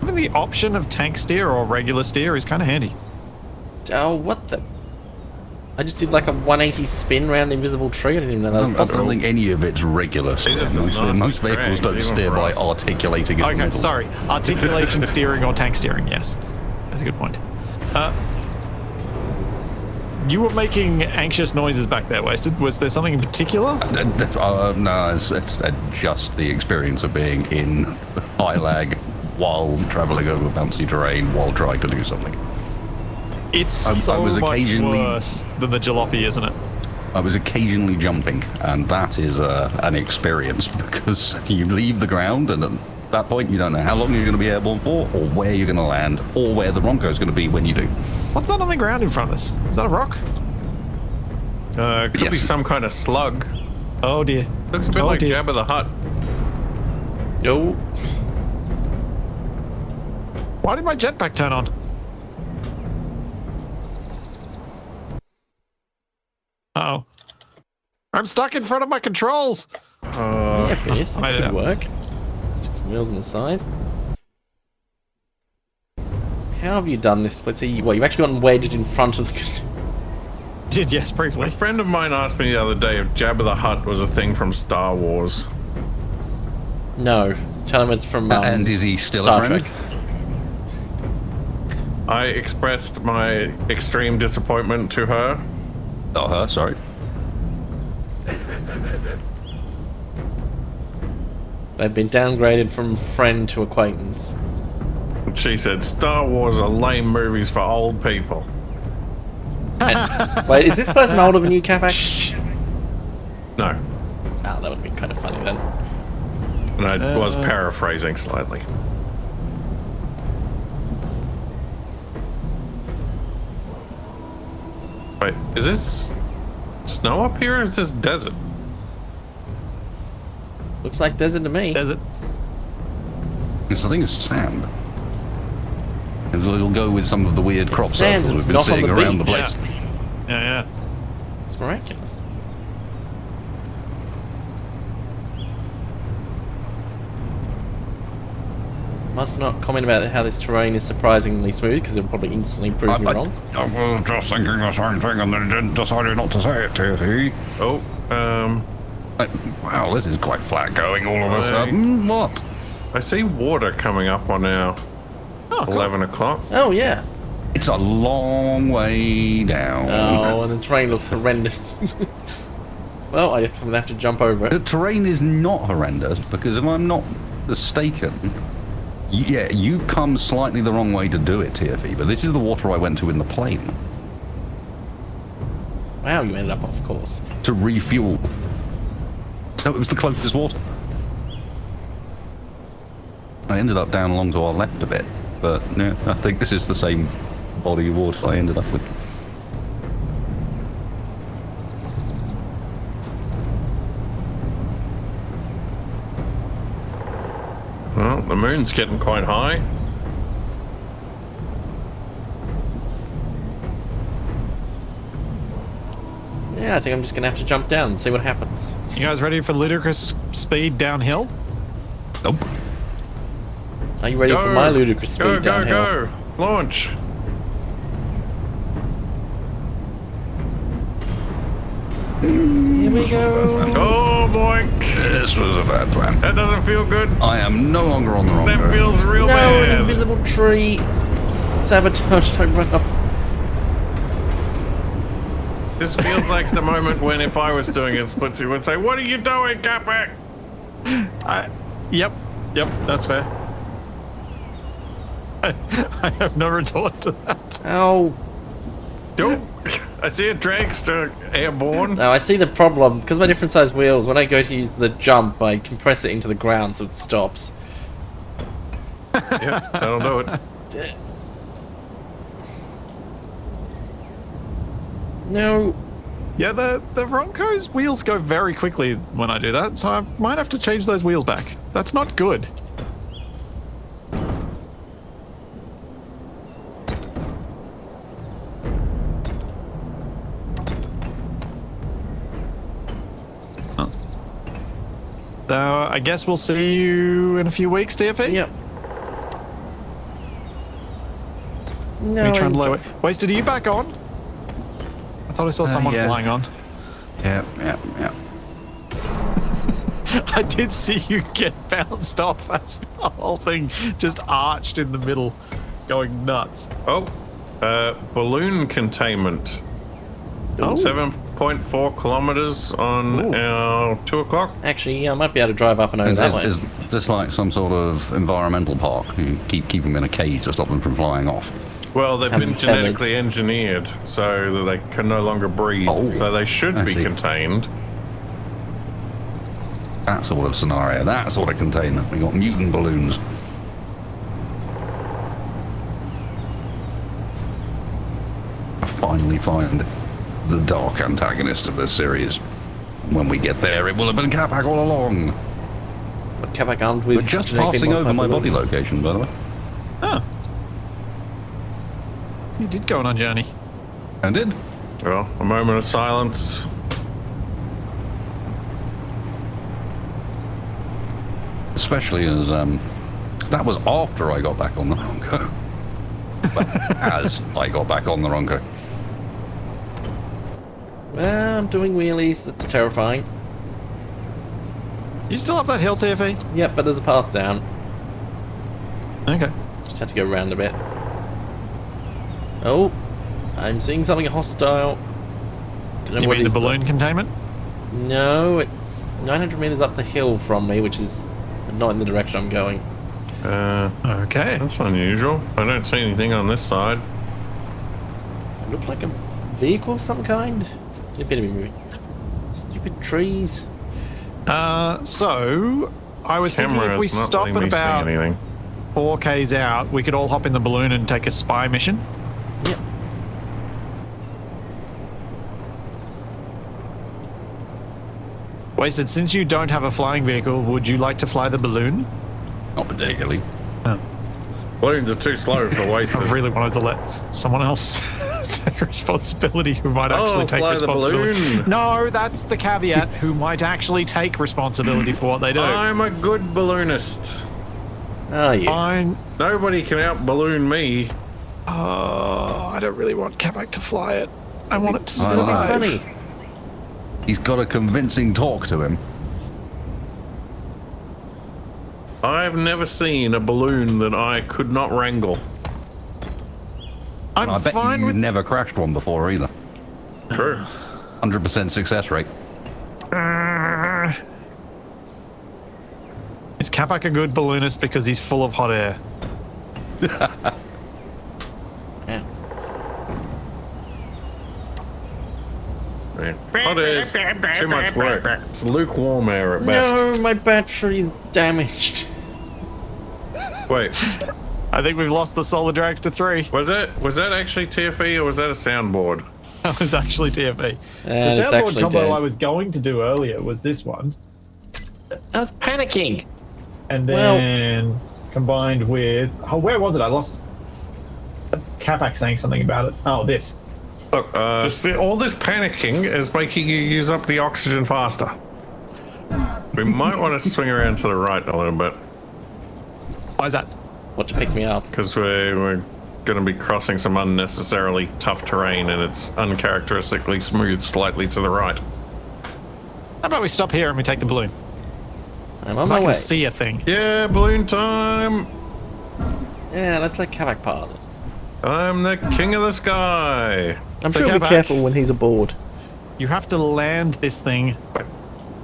Speaker 1: Having the option of tank steer or regular steer is kind of handy.
Speaker 2: Oh, what the... I just did like a 180 spin around the invisible tree. I didn't even know that was
Speaker 4: I don't
Speaker 2: possible.
Speaker 4: think any of it's regular.
Speaker 3: Jesus,
Speaker 4: Most vehicles don't
Speaker 3: even
Speaker 4: steer
Speaker 3: for
Speaker 4: by
Speaker 3: us.
Speaker 4: articulating in the
Speaker 1: Okay,
Speaker 4: middle.
Speaker 1: sorry. Articulation steering or tank steering, yes. That's a good point. You were making anxious noises back there, Wasted. Was there something in particular?
Speaker 4: No, it's just the experience of being in high lag while traveling over bouncy terrain while trying to do something.
Speaker 1: It's
Speaker 4: I
Speaker 1: so
Speaker 4: was
Speaker 1: much
Speaker 4: occasionally-
Speaker 1: worse than the jalopy, isn't it?
Speaker 4: I was occasionally jumping, and that is an experience because you leave the ground, and at that point you don't know how long you're going to be airborne for, or where you're going to land, or where the Ronco's going to be when you do.
Speaker 1: What's that on the ground in front of us? Is that a rock?
Speaker 3: It could be
Speaker 4: Yes.
Speaker 3: some kind of slug.
Speaker 1: Oh dear.
Speaker 3: Looks a bit
Speaker 1: Oh,
Speaker 3: like
Speaker 1: dear.
Speaker 3: Jabba the Hutt.
Speaker 2: Yo.
Speaker 1: Why did my jetpack turn on? Uh-oh. I'm stuck in front of my controls.
Speaker 2: Yeah, Phineas,
Speaker 1: I made
Speaker 2: that
Speaker 1: it
Speaker 2: could
Speaker 1: up.
Speaker 2: work. Stick some wheels on the side. How have you done this, Splitsie? Well, you've actually gotten wedged in front of the...
Speaker 1: Did, yes, briefly.
Speaker 3: A friend of mine asked me the other day if Jabba the Hutt was a thing from Star Wars.
Speaker 2: No. Tell him it's from
Speaker 4: And is he still
Speaker 2: Star
Speaker 4: a friend?
Speaker 2: Trek.
Speaker 3: I expressed my extreme disappointment to her.
Speaker 4: Oh, her, sorry.
Speaker 2: They've been downgraded from friend to acquaintance.
Speaker 3: She said, Star Wars are lame movies for old people.
Speaker 2: And, wait, is this person older than you, Capac?
Speaker 3: No.
Speaker 2: Ah, that would have been kind of funny then.
Speaker 3: And I was paraphrasing slightly. Wait, is this snow up here or is this desert?
Speaker 2: Looks like desert to me.
Speaker 1: Desert.
Speaker 4: It's, I think it's sand. It'll go with some of the weird crop
Speaker 2: sand,
Speaker 4: circles
Speaker 2: it's
Speaker 4: we've been
Speaker 2: not on
Speaker 4: seeing
Speaker 2: the
Speaker 4: around the
Speaker 2: beach.
Speaker 4: place.
Speaker 1: Yeah.
Speaker 2: It's miraculous. Must not comment about how this terrain is surprisingly smooth because it'll probably instantly prove me wrong.
Speaker 4: I was just thinking the same thing and then decided not to say it to you.
Speaker 3: Oh,
Speaker 4: Wow, this is quite flat going all of a
Speaker 3: Right.
Speaker 4: sudden. What?
Speaker 3: I see water coming up on our
Speaker 1: Oh, cool.
Speaker 3: 11 o'clock.
Speaker 2: Oh, yeah.
Speaker 4: It's a long way down.
Speaker 2: Oh, and the terrain looks horrendous. Well, I guess I'm going to have to jump over
Speaker 4: The
Speaker 2: it.
Speaker 4: terrain is not horrendous because if I'm not mistaken, yeah, you've come slightly the wrong way to do it, TFE, but this is the water I went to in the plane
Speaker 2: Wow, you ended up off course.
Speaker 4: to refuel. No, it was the closest water. I ended up down along to our left a bit, but yeah, I think this is the same body of water I ended up with.
Speaker 3: Well, the moon's getting quite high.
Speaker 2: Yeah, I think I'm just going to have to jump down and see what happens.
Speaker 1: You guys ready for ludicrous speed downhill?
Speaker 4: Nope.
Speaker 2: Are you ready for my ludicrous speed downhill?
Speaker 3: Go! Launch!
Speaker 2: Here we go.
Speaker 3: Oh, boink!
Speaker 4: This was a bad plan.
Speaker 3: That doesn't feel good.
Speaker 4: I am no longer on the wrong
Speaker 3: That
Speaker 4: road.
Speaker 3: feels real
Speaker 2: No, an
Speaker 3: bad.
Speaker 2: invisible tree. Sabotage, I run up.
Speaker 3: This feels like the moment when if I was doing it, Splitsie would say, "What are you doing, Capac?"
Speaker 1: Yep, that's fair. I have no retort to that.
Speaker 2: Ow.
Speaker 3: Don't. I see a dragster airborne.
Speaker 2: Now, I see the problem. Because of my different size wheels, when I go to use the jump, I compress it into the ground so it stops.
Speaker 3: Yeah, that'll do it.
Speaker 2: No.
Speaker 1: Yeah, the Ronco's wheels go very quickly when I do that, so I might have to change those wheels back. That's not good. I guess we'll see you in a few weeks, TFE?
Speaker 2: Yep. No.
Speaker 1: Me trying to lower it. Wasted, are you back on? I thought I saw someone
Speaker 4: yeah.
Speaker 1: flying on.
Speaker 4: Yeah.
Speaker 1: I did see you get bounced off as the whole thing just arched in the middle, going nuts.
Speaker 3: Oh, balloon containment.
Speaker 1: Oh.
Speaker 3: 7.4 kilometers on our 2 o'clock.
Speaker 2: Actually, yeah, I might be able to drive up and over
Speaker 4: And
Speaker 2: that way.
Speaker 4: is this like some sort of environmental park? You keep them in a cage to stop them from flying off.
Speaker 3: Well, they've been
Speaker 2: Haven't tethered.
Speaker 3: genetically engineered so that they can no longer breathe.
Speaker 4: Oh,
Speaker 3: so they should
Speaker 4: I
Speaker 3: be
Speaker 4: see.
Speaker 3: contained.
Speaker 4: That sort of scenario, that sort of containment. We got mutant balloons. I finally find the dark antagonist of this series. When we get there, it will have been Capac all along.
Speaker 2: But Capac armed with
Speaker 4: We're just
Speaker 2: genetically
Speaker 4: passing over my
Speaker 2: modified
Speaker 4: body
Speaker 2: balloons.
Speaker 4: location, by the way.
Speaker 1: Oh. You did go on a journey.
Speaker 4: I did.
Speaker 3: Well, a moment of silence.
Speaker 4: Especially as that was after I got back on the Ronco. Well, as I got back on the Ronco.
Speaker 2: Well, I'm doing wheelies. That's terrifying.
Speaker 1: You still up that hill, TFE?
Speaker 2: Yep, but there's a path down.
Speaker 1: Okay.
Speaker 2: Just had to go around a bit. Oh, I'm seeing something hostile. Don't know
Speaker 1: You
Speaker 2: what
Speaker 1: mean
Speaker 2: it
Speaker 1: the
Speaker 2: is,
Speaker 1: balloon containment?
Speaker 2: though. No, it's 900 meters up the hill from me, which is not in the direction I'm going.
Speaker 1: Okay.
Speaker 3: That's unusual. I don't see anything on this side.
Speaker 2: It looked like a vehicle of some kind. It better be moving. Stupid trees.
Speaker 1: So I was thinking
Speaker 3: Camera
Speaker 1: if we
Speaker 3: is not
Speaker 1: stop
Speaker 3: letting
Speaker 1: at
Speaker 3: me see
Speaker 1: about
Speaker 3: anything.
Speaker 1: 4Ks out, we could all hop in the balloon and take a spy mission.
Speaker 2: Yep.
Speaker 1: Wasted, since you don't have a flying vehicle, would you like to fly the balloon?
Speaker 4: Not particularly.
Speaker 3: Balloons are too slow for
Speaker 1: I
Speaker 3: wasted.
Speaker 1: really wanted to let someone else take responsibility who might
Speaker 3: Oh,
Speaker 1: actually take
Speaker 3: fly the
Speaker 1: responsibility.
Speaker 3: balloon.
Speaker 1: No, that's the caveat, who might actually take responsibility for what they do.
Speaker 3: I'm a good balloonist.
Speaker 2: Oh, yeah.
Speaker 1: Fine.
Speaker 3: Nobody can out balloon me.
Speaker 1: I don't really want Capac to fly it. I want it to
Speaker 4: I
Speaker 2: It'll be
Speaker 1: survive.
Speaker 2: funny.
Speaker 4: He's got a convincing talk to him.
Speaker 3: I've never seen a balloon that I could not wrangle.
Speaker 1: I'm
Speaker 4: I bet
Speaker 1: fine
Speaker 4: you've
Speaker 1: with.
Speaker 4: never crashed one before either.
Speaker 3: True.
Speaker 4: 100% success rate.
Speaker 1: Is Capac a good balloonist because he's full of hot air?
Speaker 2: Yeah.
Speaker 3: Hot air's too much work. It's lukewarm air at best.
Speaker 2: No, my battery's damaged.
Speaker 3: Wait,
Speaker 1: I think we've lost the solar drags to 3.
Speaker 3: was that actually TFE or was that a soundboard?
Speaker 1: That was actually TFE.
Speaker 2: And
Speaker 1: The
Speaker 2: it's
Speaker 1: soundboard
Speaker 2: actually
Speaker 1: combo
Speaker 2: dead.
Speaker 1: I was going to do earlier was this one,
Speaker 6: I was panicking.
Speaker 1: and
Speaker 2: Well-
Speaker 1: then combined with where was it? I lost. Capac saying something about it. Oh, this.
Speaker 3: Look, all this panicking is making you use up the oxygen faster. We might want to swing around to the right a little bit
Speaker 1: Why is that?
Speaker 2: What to pick me up?
Speaker 3: because we're going to be crossing some unnecessarily tough terrain and it's uncharacteristically smooth slightly to the right.
Speaker 1: How about we stop here and we take the balloon?
Speaker 2: I'm on
Speaker 1: 'Cause
Speaker 2: my
Speaker 1: I can
Speaker 2: way.
Speaker 1: see a thing.
Speaker 3: Yeah, balloon time!
Speaker 2: Yeah, let's let Capac pilot.
Speaker 3: I'm the king of the sky!
Speaker 2: I'm
Speaker 1: So
Speaker 2: sure he'll be
Speaker 1: Capac-
Speaker 2: careful when he's aboard.
Speaker 1: You have to land this thing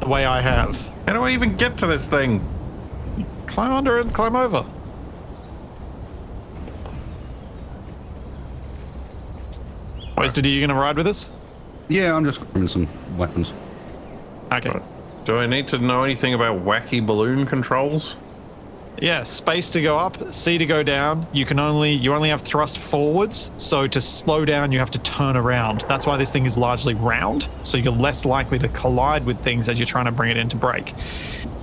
Speaker 1: the way I have.
Speaker 3: How do I even get to this thing?
Speaker 1: Climb under and climb over. Wasted, are you going to ride with us?
Speaker 4: Yeah, I'm just grabbing some weapons.
Speaker 1: Okay.
Speaker 3: Do I need to know anything about wacky balloon controls?
Speaker 1: Yeah, space to go up, C to go down. You only have thrust forwards, so to slow down you have to turn around. That's why this thing is largely round, so you're less likely to collide with things as you're trying to bring it into brake.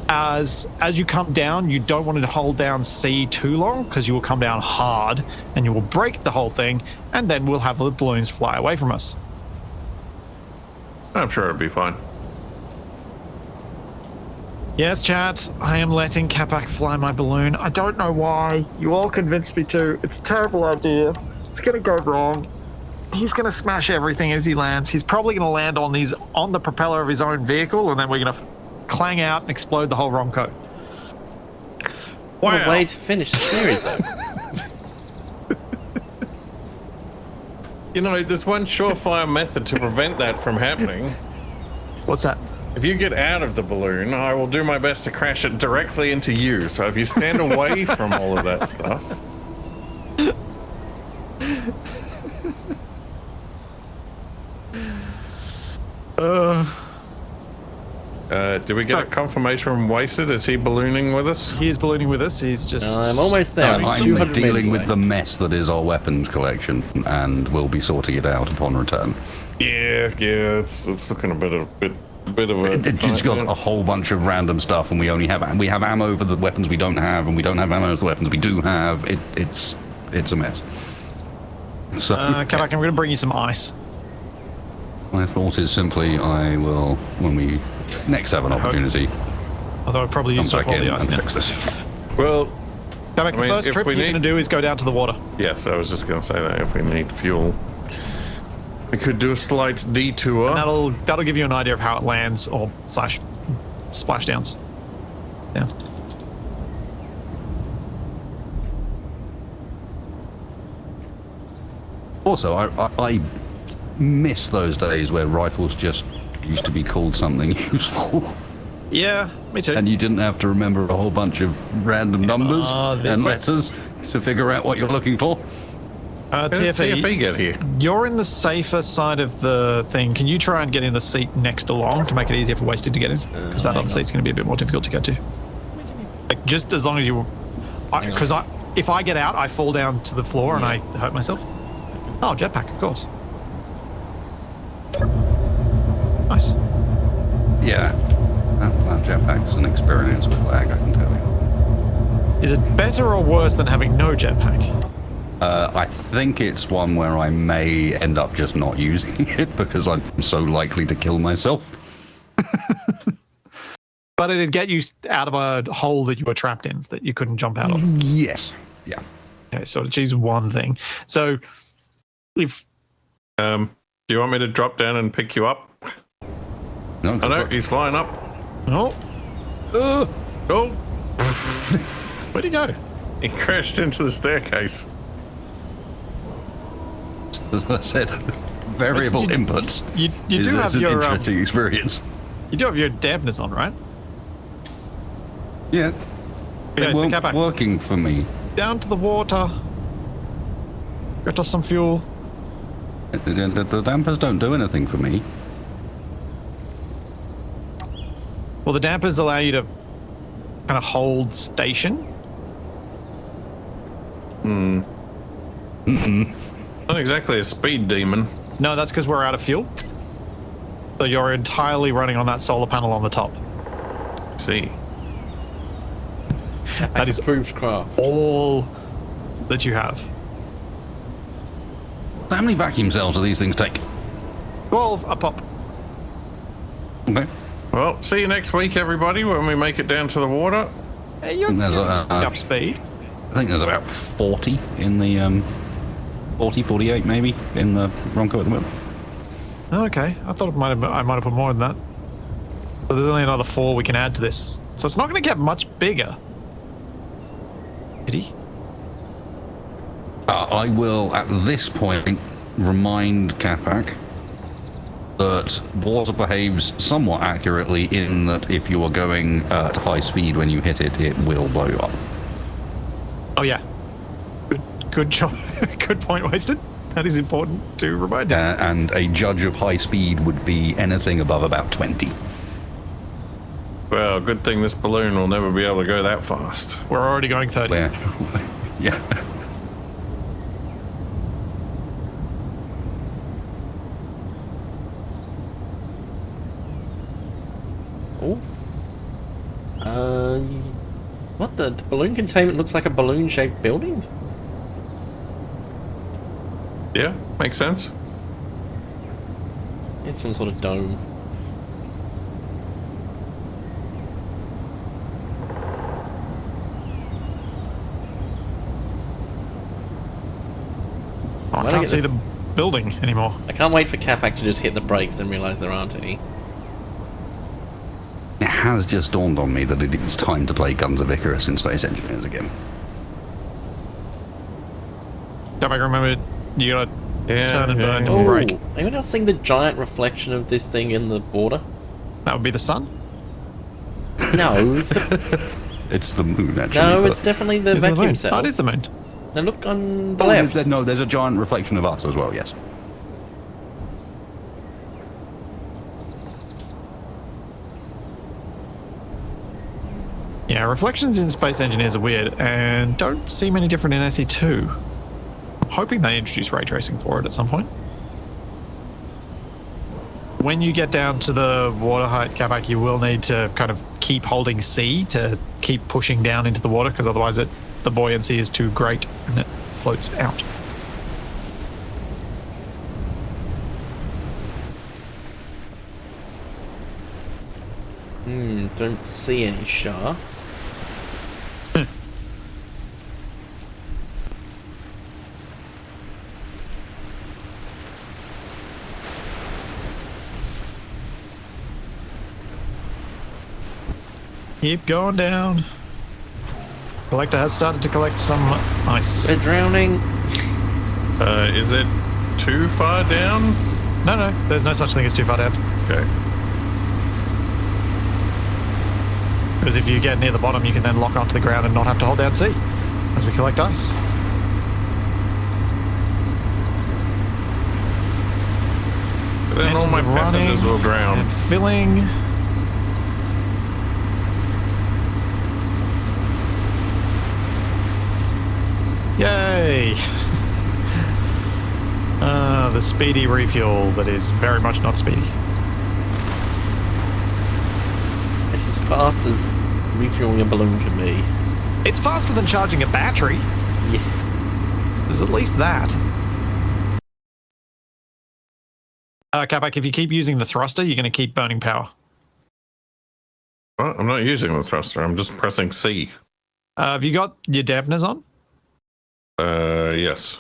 Speaker 1: As you come down, you don't want to hold down C too long because you will come down hard and you will break the whole thing, and then we'll have the balloons fly away from us.
Speaker 3: I'm sure it'll be fine.
Speaker 1: Yes, chat, I am letting Capac fly my balloon. I don't know why. You all convinced me to. It's a terrible idea. It's going to go wrong. He's going to smash everything as he lands. He's probably going to land on the propeller of his own vehicle, and then we're going to clang out and explode the whole Ronco.
Speaker 2: What a way to finish the series, though.
Speaker 3: You know, there's one surefire method to prevent that from happening.
Speaker 1: What's that?
Speaker 3: If you get out of the balloon, I will do my best to crash it directly into you. So if you stand away from all of that stuff. Did we get a confirmation from Wasted? Is he ballooning with us?
Speaker 1: He is ballooning with us. He's just...
Speaker 2: I'm almost there.
Speaker 4: I'm
Speaker 2: 200
Speaker 4: dealing
Speaker 2: meters
Speaker 4: with
Speaker 2: away.
Speaker 4: the mess that is our weapons collection, and we'll be sorting it out upon return.
Speaker 3: Yeah, it's looking a bit of a...
Speaker 4: It's got a whole bunch of random stuff, and we have ammo for the weapons we don't have, and we don't have ammo for the weapons we do have. It's a mess. So
Speaker 1: Capac, I'm going to bring you some ice.
Speaker 4: my thought is simply I will, when we next have an opportunity,
Speaker 1: Although I probably
Speaker 4: come
Speaker 1: used up
Speaker 4: back
Speaker 1: all
Speaker 4: in
Speaker 1: the ice
Speaker 4: and
Speaker 1: now.
Speaker 4: fix this.
Speaker 3: Well,
Speaker 1: Capac,
Speaker 3: I mean,
Speaker 1: the first
Speaker 3: if
Speaker 1: trip
Speaker 3: we
Speaker 1: you're going to
Speaker 3: need-
Speaker 1: do is go down to the water.
Speaker 3: yes, I was just going to say that if we need fuel, we could do a slight detour.
Speaker 1: That'll give you an idea of how it lands or slash splashdowns. Yeah.
Speaker 4: Also, I miss those days where rifles just used to be called something useful.
Speaker 1: Yeah, me too.
Speaker 4: And you didn't have to remember a whole bunch of random numbers
Speaker 1: this-
Speaker 4: and letters to figure out what you're looking for.
Speaker 3: How did
Speaker 1: TFE,
Speaker 3: TFE get here?
Speaker 1: you're in the safer side of the thing. Can you try and get in the seat next along to make it easier for Wasted to get in? Because that other seat's going to be a bit more difficult to get to. Like, just as long as you... Because if I get out, I fall down to the floor and I hurt myself. Oh, jetpack, of course. Nice.
Speaker 4: Yeah, that jetpack's an experience with lag, I can tell you.
Speaker 1: Is it better or worse than having no jetpack?
Speaker 4: I think it's one where I may end up just not using it because I'm so likely to kill myself.
Speaker 1: But it'd get you out of a hole that you were trapped in that you couldn't jump out of.
Speaker 4: Yes. Yeah.
Speaker 1: Okay, so to choose one thing. So if...
Speaker 3: Do you want me to drop down and pick you up?
Speaker 4: No,
Speaker 3: I know, he's flying up.
Speaker 1: Oh,
Speaker 3: Oh,
Speaker 1: where'd he go?
Speaker 3: he crashed into the staircase.
Speaker 4: as I said, variable
Speaker 1: you-
Speaker 4: inputs.
Speaker 1: You do
Speaker 4: is
Speaker 1: have
Speaker 4: an
Speaker 1: your
Speaker 4: interesting experience.
Speaker 1: you do have your dampness on, right?
Speaker 4: Yeah.
Speaker 1: Okay,
Speaker 4: It
Speaker 1: so
Speaker 4: weren't
Speaker 1: Capac,
Speaker 4: working for me.
Speaker 1: down to the water. Get us some fuel.
Speaker 4: The dampers don't do anything for me.
Speaker 1: Well, the dampers allow you to kind of hold station.
Speaker 3: Not exactly a speed demon.
Speaker 1: No, that's because we're out of fuel. So you're entirely running on that solar panel on the top.
Speaker 3: See.
Speaker 1: That is
Speaker 2: Approved craft.
Speaker 1: all that you have.
Speaker 4: How many vacuum cells do these things take?
Speaker 1: 12 a pop.
Speaker 4: Okay.
Speaker 3: Well, see you next week, everybody, when we make it down to the water.
Speaker 1: Hey, you're
Speaker 4: There's
Speaker 1: up speed.
Speaker 4: I think there's about 40 in the 40, 48 maybe in the Bronco at the moment.
Speaker 1: Okay, I thought I might have put more than that. So there's only another 4 we can add to this. So it's not going to get much bigger. Pity.
Speaker 4: I will, at this point, remind Capac that water behaves somewhat accurately in that if you are going at high speed when you hit it, it will blow you up.
Speaker 1: Oh yeah. Good job. Good point, Wasted. That is important to remind you.
Speaker 4: And a judge of high speed would be anything above about 20.
Speaker 3: Well, good thing this balloon will never be able to go that fast.
Speaker 1: We're already going 30.
Speaker 4: Where? Yeah.
Speaker 2: Oh. What the balloon containment looks like a balloon-shaped building?
Speaker 3: Yeah, makes sense.
Speaker 2: It's some sort of dome.
Speaker 1: Oh, I
Speaker 2: Why do I
Speaker 1: can't
Speaker 2: get
Speaker 1: see
Speaker 2: the-
Speaker 1: the building anymore.
Speaker 2: I can't wait for Capac to just hit the brakes and realise there aren't any.
Speaker 4: It has just dawned on me that it's time to play Guns of Icarus in Space Engineers again.
Speaker 1: Capac, remember, you gotta
Speaker 3: Yeah,
Speaker 1: turn and burn
Speaker 3: yeah.
Speaker 1: and brake.
Speaker 2: Anyone else seeing the giant reflection of this thing in the water?
Speaker 1: That would be the sun.
Speaker 2: No,
Speaker 4: It's the moon, actually.
Speaker 2: no,
Speaker 4: but-
Speaker 2: it's definitely the
Speaker 1: Is it the
Speaker 2: vacuum
Speaker 1: moon?
Speaker 2: cells.
Speaker 1: Oh, it is the moon.
Speaker 2: Now look on the
Speaker 4: Oh,
Speaker 2: left.
Speaker 4: no, there's a giant reflection of us as well, yes.
Speaker 1: Yeah, reflections in Space Engineers are weird and don't seem any different in SE2. I'm hoping they introduce ray tracing for it at some point. When you get down to the water height, Capac, you will need to kind of keep holding C to keep pushing down into the water, because otherwise the buoyancy is too great and it floats out.
Speaker 2: Don't see any sharks.
Speaker 1: Keep going down. Collector has started to collect some ice.
Speaker 2: We're drowning.
Speaker 3: Is it too far down?
Speaker 1: No, there's no such thing as too far down.
Speaker 3: Okay.
Speaker 1: Because if you get near the bottom, you can then lock onto the ground and not have to hold down C as we collect ice.
Speaker 3: But then all my
Speaker 1: Engines are
Speaker 3: passengers
Speaker 1: running
Speaker 3: will drown.
Speaker 1: and filling. Yay! The speedy refuel that is very much not speedy.
Speaker 2: It's as fast as refueling a balloon can be.
Speaker 1: It's faster than charging a battery.
Speaker 2: Yeah.
Speaker 1: There's at least that. Capac, if you keep using the thruster, you're going to keep burning power.
Speaker 3: Well, I'm not using the thruster. I'm just pressing C.
Speaker 1: Have you got your dampeners on?
Speaker 3: Yes.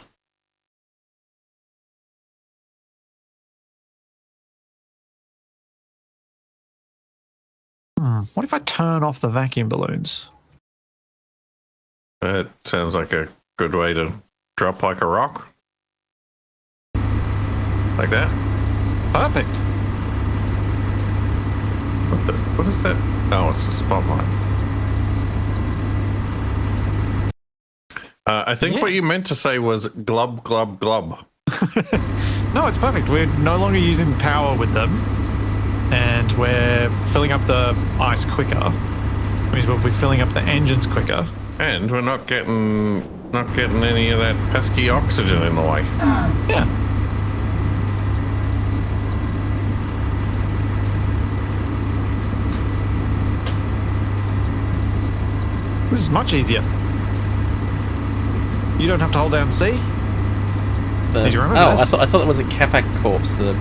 Speaker 1: What if I turn off the vacuum balloons?
Speaker 3: That sounds like a good way to drop like a rock. Like that.
Speaker 1: Perfect.
Speaker 3: What is that? Oh, it's a spotlight. I think
Speaker 1: Yeah.
Speaker 3: what you meant to say was glub, glub, glub.
Speaker 1: No, it's perfect. We're no longer using power with them, and we're filling up the ice quicker. Which means we'll be filling up the engines quicker.
Speaker 3: And we're not getting any of that pesky oxygen in the way.
Speaker 1: Yeah. This is much easier. You don't have to hold down C.
Speaker 2: The-
Speaker 1: Did you remember
Speaker 2: oh,
Speaker 1: this?
Speaker 2: I thought it was a Capac corpse. The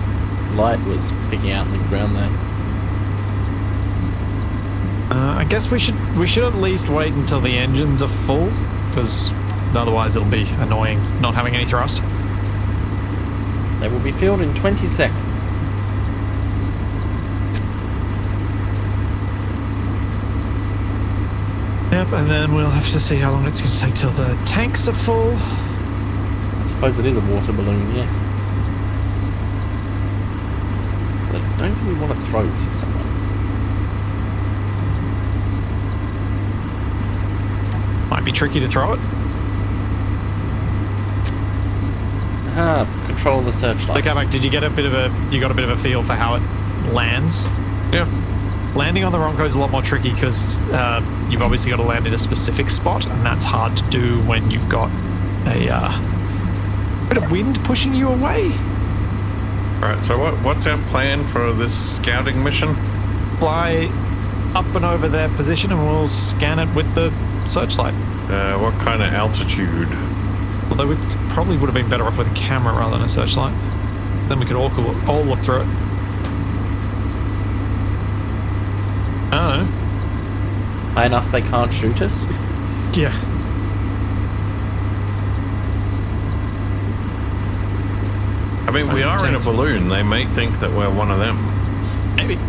Speaker 2: light was picking out in the ground there.
Speaker 1: I guess we should at least wait until the engines are full, because otherwise it'll be annoying not having any thrust.
Speaker 2: They will be filled in 20 seconds.
Speaker 1: Yep, and then we'll have to see how long it's going to take till the tanks are full.
Speaker 2: I suppose it is a water balloon, yeah. But I don't really want to throw this at someone.
Speaker 1: Might be tricky to throw it.
Speaker 2: Control the searchlight.
Speaker 1: So, Capac, did you get a bit of a feel for how it lands?
Speaker 3: Yeah.
Speaker 1: Landing on the Ronco is a lot more tricky because you've obviously got to land in a specific spot, and that's hard to do when you've got a bit of wind pushing you away.
Speaker 3: Alright, so what's our plan for this scouting mission?
Speaker 1: Fly up and over their position and we'll scan it with the searchlight.
Speaker 3: What kind of altitude?
Speaker 1: Although we probably would have been better off with a camera rather than a searchlight. Then we could all look through it. I don't know.
Speaker 2: High enough they can't shoot us?
Speaker 1: Yeah.
Speaker 3: I mean, we are in a balloon. They may think that we're one of them.
Speaker 1: Maybe.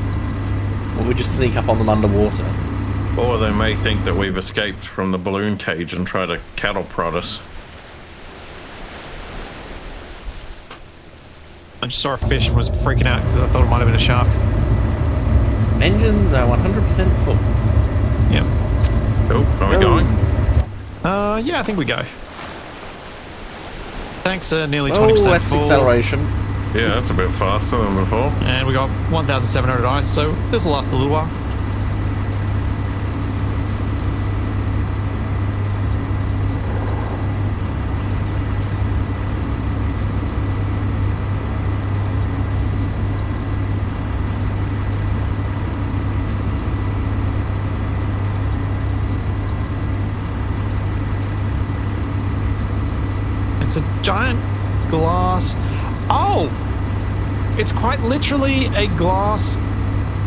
Speaker 2: Or we just sneak up on them underwater?
Speaker 3: Or they may think that we've escaped from the balloon cage and try to cattle prod us.
Speaker 1: I just saw a fish and was freaking out because I thought it might have been a shark.
Speaker 2: Engines are 100% full.
Speaker 1: Yep.
Speaker 3: Oh, are we
Speaker 2: Go.
Speaker 3: going?
Speaker 1: Yeah, I think we go. Tanks are nearly 20%
Speaker 2: Oh, that's
Speaker 1: full.
Speaker 2: acceleration.
Speaker 3: Yeah, that's a bit faster than before.
Speaker 1: And we got 1,700 ice, so this will last a little while. It's a giant glass. Oh! It's quite literally a glass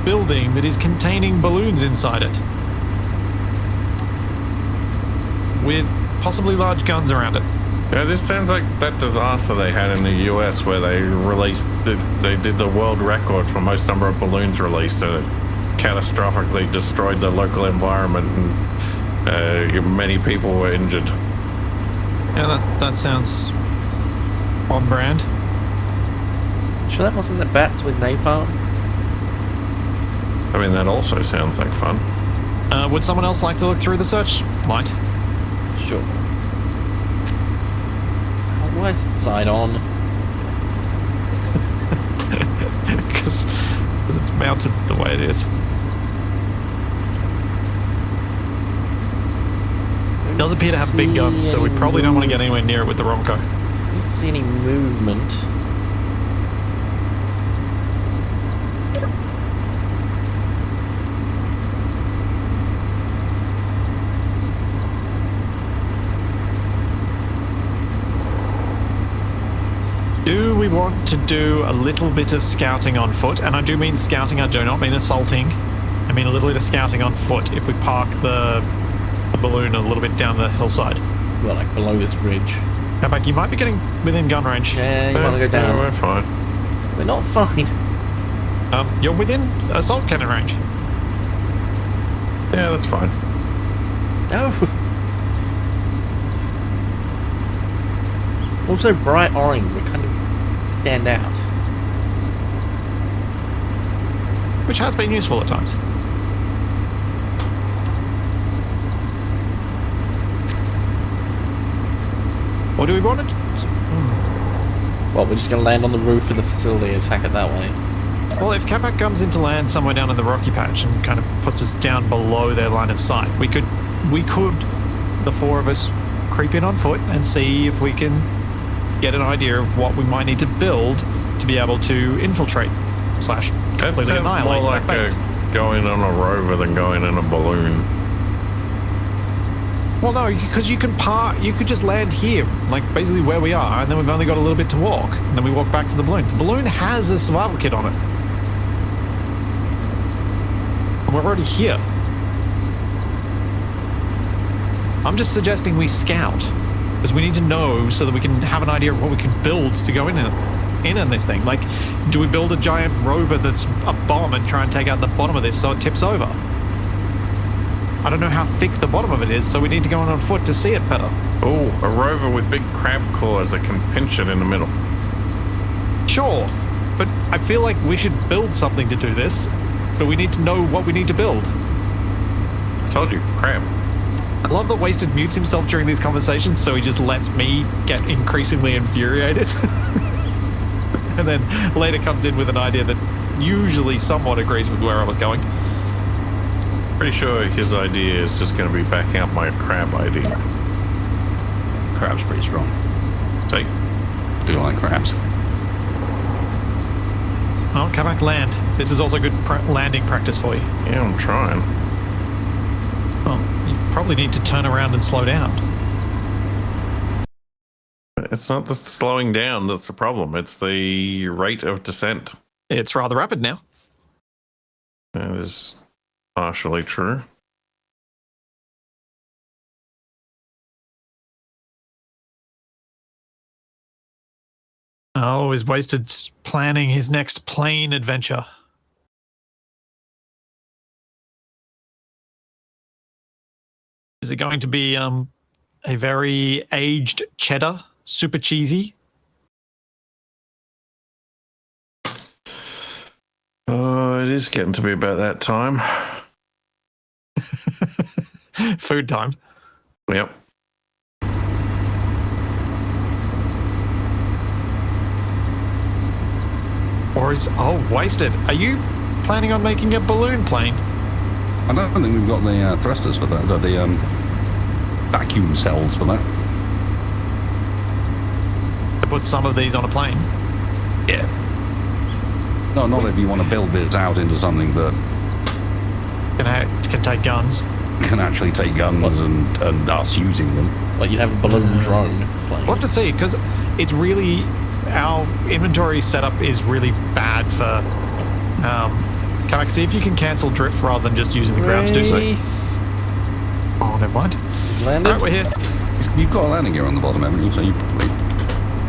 Speaker 1: building that is containing balloons inside it. With possibly large guns around it.
Speaker 3: Yeah, this sounds like that disaster they had in the US where they did the world record for most number of balloons released, and it catastrophically destroyed the local environment, and many people were injured.
Speaker 1: Yeah, that sounds on brand.
Speaker 2: Sure that wasn't the bats with napalm?
Speaker 3: I mean, that also sounds like fun.
Speaker 1: Would someone else like to look through the searchlight?
Speaker 2: Sure. Oh, why is it side on?
Speaker 1: Because it's mounted the way it is. It does appear to have big guns, so we probably don't want to get anywhere near it with the Ronco.
Speaker 2: I don't see any movement.
Speaker 1: Do we want to do a little bit of scouting on foot? And I do mean scouting, I do not mean assaulting. I mean a little bit of scouting on foot if we park the balloon a little bit down the hillside.
Speaker 2: Well, like below this ridge.
Speaker 1: Capac, you might be getting within gun range.
Speaker 2: Yeah, you want to go
Speaker 3: Yeah,
Speaker 2: down.
Speaker 3: we're fine.
Speaker 2: We're not fine.
Speaker 1: You're within assault cannon range.
Speaker 3: Yeah, that's fine.
Speaker 2: No. Also bright orange, we kind of stand out.
Speaker 1: Which has been useful at times. Or do we want to...
Speaker 2: Well, we're just going to land on the roof of the facility and attack it that way.
Speaker 1: Well, if Capac comes into land somewhere down in the rocky patch and kind of puts us down below their line of sight, we could, the four of us, creep in on foot and see if we can get an idea of what we might need to build to be able to infiltrate /
Speaker 3: That
Speaker 1: completely
Speaker 3: sounds
Speaker 1: annihilate
Speaker 3: more like
Speaker 1: that base.
Speaker 3: going on a rover than going in a balloon.
Speaker 1: Well, no, because you could just land here, like basically where we are, and then we've only got a little bit to walk, and then we walk back to the balloon. The balloon has a survival kit on it. And we're already here. I'm just suggesting we scout, because we need to know so that we can have an idea of what we can build to go in this thing. Like, do we build a giant rover that's a bomb and try and take out the bottom of this so it tips over? I don't know how thick the bottom of it is, so we need to go on foot to see it better.
Speaker 3: Oh, a rover with big crab claws that can pinch it in the middle.
Speaker 1: Sure, but I feel like we should build something to do this, but we need to know what we need to build.
Speaker 3: I told you, crab.
Speaker 1: I love that Wasted mutes himself during these conversations, so he just lets me get increasingly infuriated. And then later comes in with an idea that usually somewhat agrees with where I was going.
Speaker 3: Pretty sure his idea is just going to be backing up my crab idea.
Speaker 4: Crab's pretty strong.
Speaker 3: Take.
Speaker 4: Do you like crabs?
Speaker 1: Oh, Capac, land. This is also good landing practice for you.
Speaker 3: Yeah, I'm trying.
Speaker 1: Well, you probably need to turn around and slow down.
Speaker 3: It's not the slowing down that's the problem. It's the rate of descent.
Speaker 1: It's rather rapid now.
Speaker 3: That is partially true.
Speaker 1: Oh, he's wasted planning his next plane adventure. Is it going to be a very aged cheddar, super cheesy?
Speaker 3: Oh, it is getting to be about that time.
Speaker 1: Food time.
Speaker 3: Yep.
Speaker 1: Or is wasted? Are you planning on making a balloon plane?
Speaker 4: I don't think we've got the thrusters for that, the vacuum cells for that.
Speaker 1: To put some of these on a plane?
Speaker 4: Yeah. No, not if you want to build this out into something that
Speaker 1: Can take guns.
Speaker 4: can actually take guns and us using them.
Speaker 2: Like you'd have a balloon drone plane.
Speaker 1: We'll have to see, because it's really, our inventory setup is really bad for, Capac, see if you can cancel drift rather than just using the ground to do so.
Speaker 2: Race.
Speaker 1: Oh, never mind.
Speaker 2: Landed.
Speaker 1: Alright, we're here.
Speaker 4: You've got a landing gear on the bottom, haven't you? So you probably...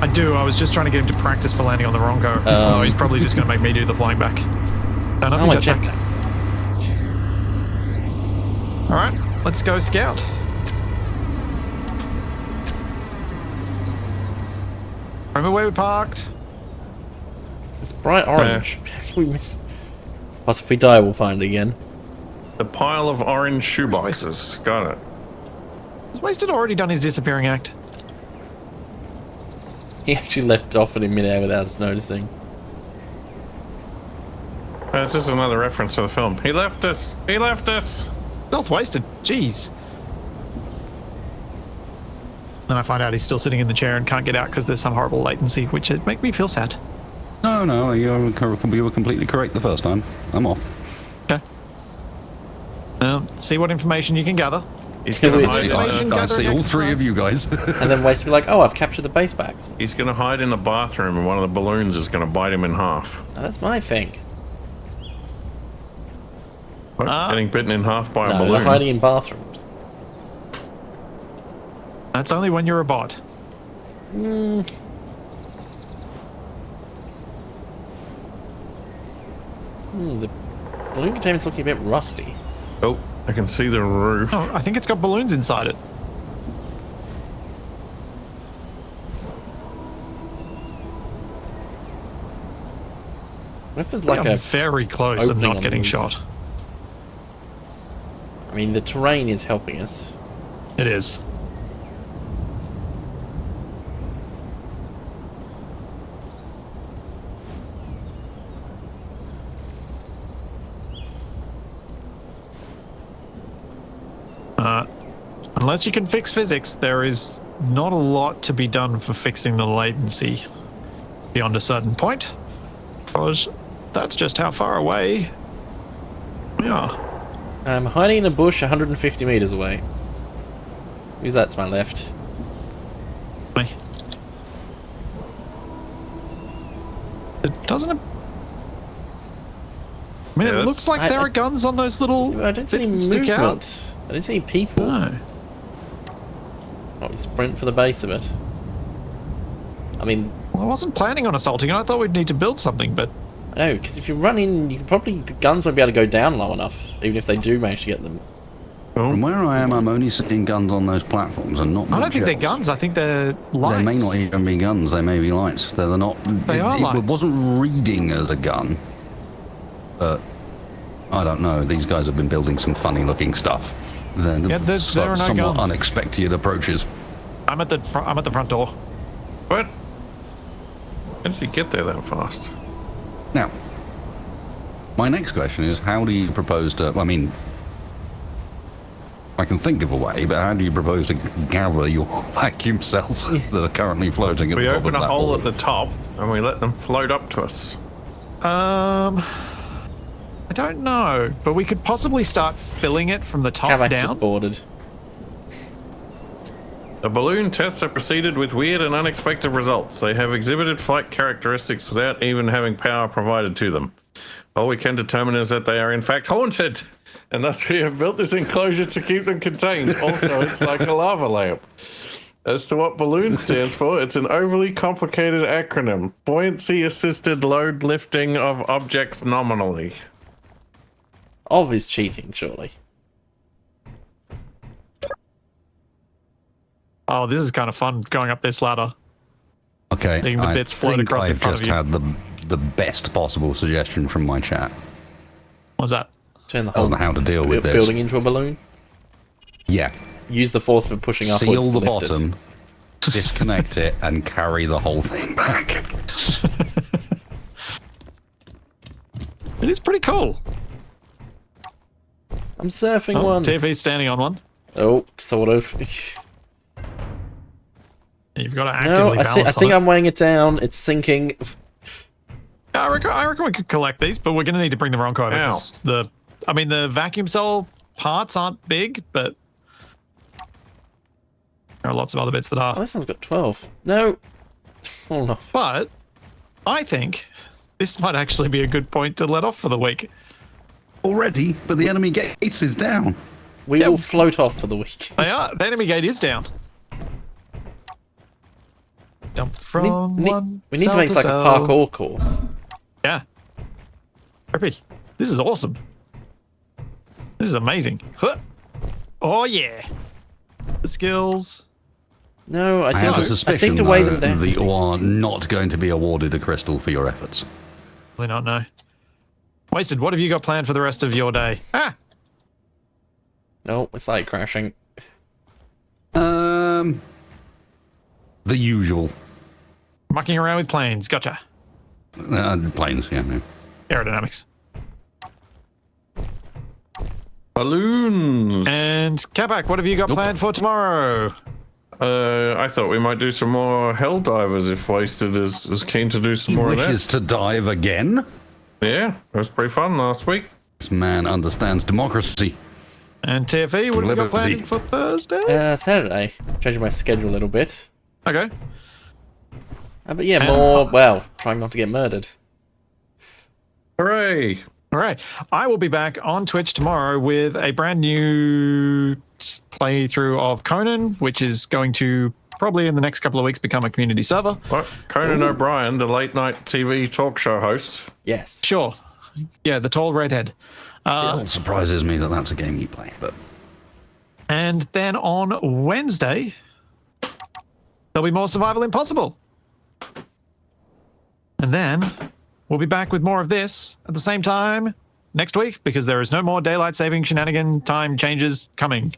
Speaker 1: I do, I was just trying to get him to practice for landing on the wrong go. Oh, he's probably just going to make me do the flying back. No, nothing
Speaker 2: my
Speaker 1: jetpack. Alright, let's go scout. Remember where we parked?
Speaker 2: It's bright orange. We miss. Plus, if we die, we'll find it again.
Speaker 3: The pile of orange shoeboxes. Got it.
Speaker 1: Has Wasted already done his disappearing act?
Speaker 2: He actually leapt off it in midair without us noticing.
Speaker 3: That's just another reference to the film. He left us. He left us.
Speaker 1: Stealth Wasted, jeez. Then I find out he's still sitting in the chair and can't get out because there's some horrible latency, which would make me feel sad.
Speaker 4: No, you were completely correct the first time. I'm off.
Speaker 1: Okay. See what information you can gather.
Speaker 3: He's gonna hide.
Speaker 1: Information
Speaker 4: I see all three of you guys.
Speaker 2: And then Waste to be like, oh, I've captured the base backs.
Speaker 3: He's gonna hide in the bathroom, and one of the balloons is gonna bite him in half.
Speaker 2: Oh, that's my thing.
Speaker 3: What? Getting bitten in half by a
Speaker 2: No,
Speaker 3: balloon.
Speaker 2: they're hiding in bathrooms.
Speaker 1: That's only when you're a bot.
Speaker 2: The balloon containment's looking a bit rusty.
Speaker 3: Oh, I can see the roof.
Speaker 1: Oh, I think it's got balloons inside it.
Speaker 2: What if there's
Speaker 1: Like
Speaker 2: like
Speaker 1: I'm
Speaker 2: a...
Speaker 1: very close of
Speaker 2: opening
Speaker 1: not
Speaker 2: on
Speaker 1: getting
Speaker 2: the roof.
Speaker 1: shot.
Speaker 2: I mean, the terrain is helping us.
Speaker 1: It is. Unless you can fix physics, there is not a lot to be done for fixing the latency beyond a certain point, because that's just how far away we are.
Speaker 2: I'm hiding in a bush 150 meters away. Who's that to my left?
Speaker 1: Me. It doesn't. I mean,
Speaker 3: Yeah,
Speaker 1: it looks like there are guns on those little
Speaker 2: I don't see
Speaker 1: bits
Speaker 2: any
Speaker 1: that stick out.
Speaker 2: movement. I don't see any people.
Speaker 1: No.
Speaker 2: Oh, we sprint for the base of it. I mean,
Speaker 1: Well, I wasn't planning on assaulting it. I thought we'd need to build something, but
Speaker 2: I know, because if you run in, you can probably... The guns won't be able to go down low enough, even if they do manage to get them.
Speaker 4: From where I am, I'm only seeing guns on those platforms and not
Speaker 1: I don't
Speaker 4: much
Speaker 1: think they're
Speaker 4: else.
Speaker 1: guns. I think they're lights.
Speaker 4: They may not even be guns, they may be lights. They're not...
Speaker 1: They are
Speaker 4: it
Speaker 1: lights.
Speaker 4: wasn't reading as a gun, but I don't know. These guys have been building some funny looking stuff. They're
Speaker 1: Yeah, there are no
Speaker 4: somewhat
Speaker 1: guns.
Speaker 4: unexpected approaches.
Speaker 1: I'm at the front door.
Speaker 3: What? How did you get there that fast?
Speaker 4: Now, my next question is, how do you propose to... I mean, I can think of a way, but how do you propose to gather your vacuum cells that are currently floating at
Speaker 3: We
Speaker 4: the top
Speaker 3: open
Speaker 4: of
Speaker 3: a
Speaker 4: that
Speaker 3: hole
Speaker 4: hole?
Speaker 3: at the top and we let them float up to us.
Speaker 1: I don't know, but we could possibly start filling it from the top
Speaker 2: Capac
Speaker 1: down.
Speaker 2: just boarded.
Speaker 3: The balloon tests have proceeded with weird and unexpected results. They have exhibited flight characteristics without even having power provided to them. All we can determine is that they are in fact haunted, and thus we have built this enclosure to keep them contained. Also, it's like a lava lamp. As to what balloon stands for, it's an overly complicated acronym. Buoyancy Assisted Load Lifting of Objects Nominally.
Speaker 2: Of is cheating, surely.
Speaker 1: Oh, this is kind of fun going up this ladder.
Speaker 4: Okay,
Speaker 1: Seeing the
Speaker 4: I
Speaker 1: bits float
Speaker 4: think
Speaker 1: across in
Speaker 4: I've
Speaker 1: front of
Speaker 4: just
Speaker 1: you.
Speaker 4: had the best possible suggestion from my chat.
Speaker 1: What's that?
Speaker 2: Turn the
Speaker 4: I don't
Speaker 2: whole
Speaker 4: know how to deal with this.
Speaker 2: building into a balloon.
Speaker 4: Yeah,
Speaker 2: Use the force of it pushing upwards
Speaker 4: seal
Speaker 2: to
Speaker 4: the
Speaker 2: lift it.
Speaker 4: bottom, disconnect it, and carry the whole thing back.
Speaker 1: It is pretty cool.
Speaker 2: I'm surfing
Speaker 1: Oh,
Speaker 2: one.
Speaker 1: TFE's standing on one.
Speaker 2: Oh, sort of.
Speaker 1: You've got to
Speaker 2: No,
Speaker 1: actively
Speaker 2: I
Speaker 1: balance
Speaker 2: think
Speaker 1: on
Speaker 2: I'm weighing it down. It's sinking.
Speaker 1: I reckon we could collect these, but we're going to need to bring the Ronco over. 'Cause the vacuum cell parts aren't big, but there are lots of other bits that
Speaker 2: Oh,
Speaker 1: are.
Speaker 2: this one's got 12. No. Oh, no.
Speaker 1: But I think this might actually be a good point to let off for the week.
Speaker 4: Already, but the enemy gates is down.
Speaker 2: We will float off for the week.
Speaker 1: They are. The enemy gate is down. Jump from one.
Speaker 2: We need to
Speaker 1: cell
Speaker 2: make like a
Speaker 1: cell.
Speaker 2: parkour course.
Speaker 1: Yeah. Trippy. This is awesome. This is amazing. Huh. Oh yeah. The skills.
Speaker 2: No, I
Speaker 4: I have a
Speaker 2: seem
Speaker 4: suspicion
Speaker 2: to weigh
Speaker 4: though,
Speaker 2: them down.
Speaker 4: that you are not going to be awarded a crystal for your efforts.
Speaker 1: Probably not, no. Wasted, what have you got planned for the rest of your day? Ah!
Speaker 2: No, it's like crashing.
Speaker 4: The usual.
Speaker 1: Mucking around with planes. Gotcha.
Speaker 4: Planes, yeah. No.
Speaker 1: Aerodynamics.
Speaker 3: Balloons!
Speaker 1: And Capac, what have you got planned for tomorrow?
Speaker 3: I thought we might do some more hell divers if Wasted is keen to do some
Speaker 4: He
Speaker 3: more of
Speaker 4: wishes
Speaker 3: that.
Speaker 4: to dive again?
Speaker 3: Yeah, it was pretty fun last week.
Speaker 4: This man understands democracy.
Speaker 1: And TFE, what have you got
Speaker 4: Liberty.
Speaker 1: planned for Thursday?
Speaker 2: Saturday. Changing my schedule a little bit.
Speaker 1: Okay.
Speaker 2: But yeah, more, well, trying not to get murdered.
Speaker 3: Hooray!
Speaker 1: All right. I will be back on Twitch tomorrow with a brand new playthrough of Conan, which is going to probably in the next couple of weeks become a community server.
Speaker 3: What? Conan O'Brien, the late night TV talk show host.
Speaker 2: Yes.
Speaker 1: Sure. Yeah, the tall redhead.
Speaker 4: It surprises me that that's a game you play, but
Speaker 1: And then on Wednesday, there'll be more Survival Impossible. And then we'll be back with more of this at the same time next week because there is no more daylight saving shenanigan time changes coming.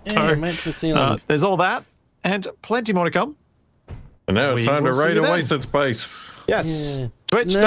Speaker 2: Yeah,
Speaker 1: So,
Speaker 2: meant to the ceiling.
Speaker 1: There's all that and plenty more to come.
Speaker 3: And now
Speaker 1: We
Speaker 3: it's time to
Speaker 1: will see
Speaker 3: raid
Speaker 1: you
Speaker 3: a
Speaker 1: then.
Speaker 3: Wasted Space.
Speaker 1: Yes.
Speaker 2: Yeah.
Speaker 1: Twitch.
Speaker 2: No.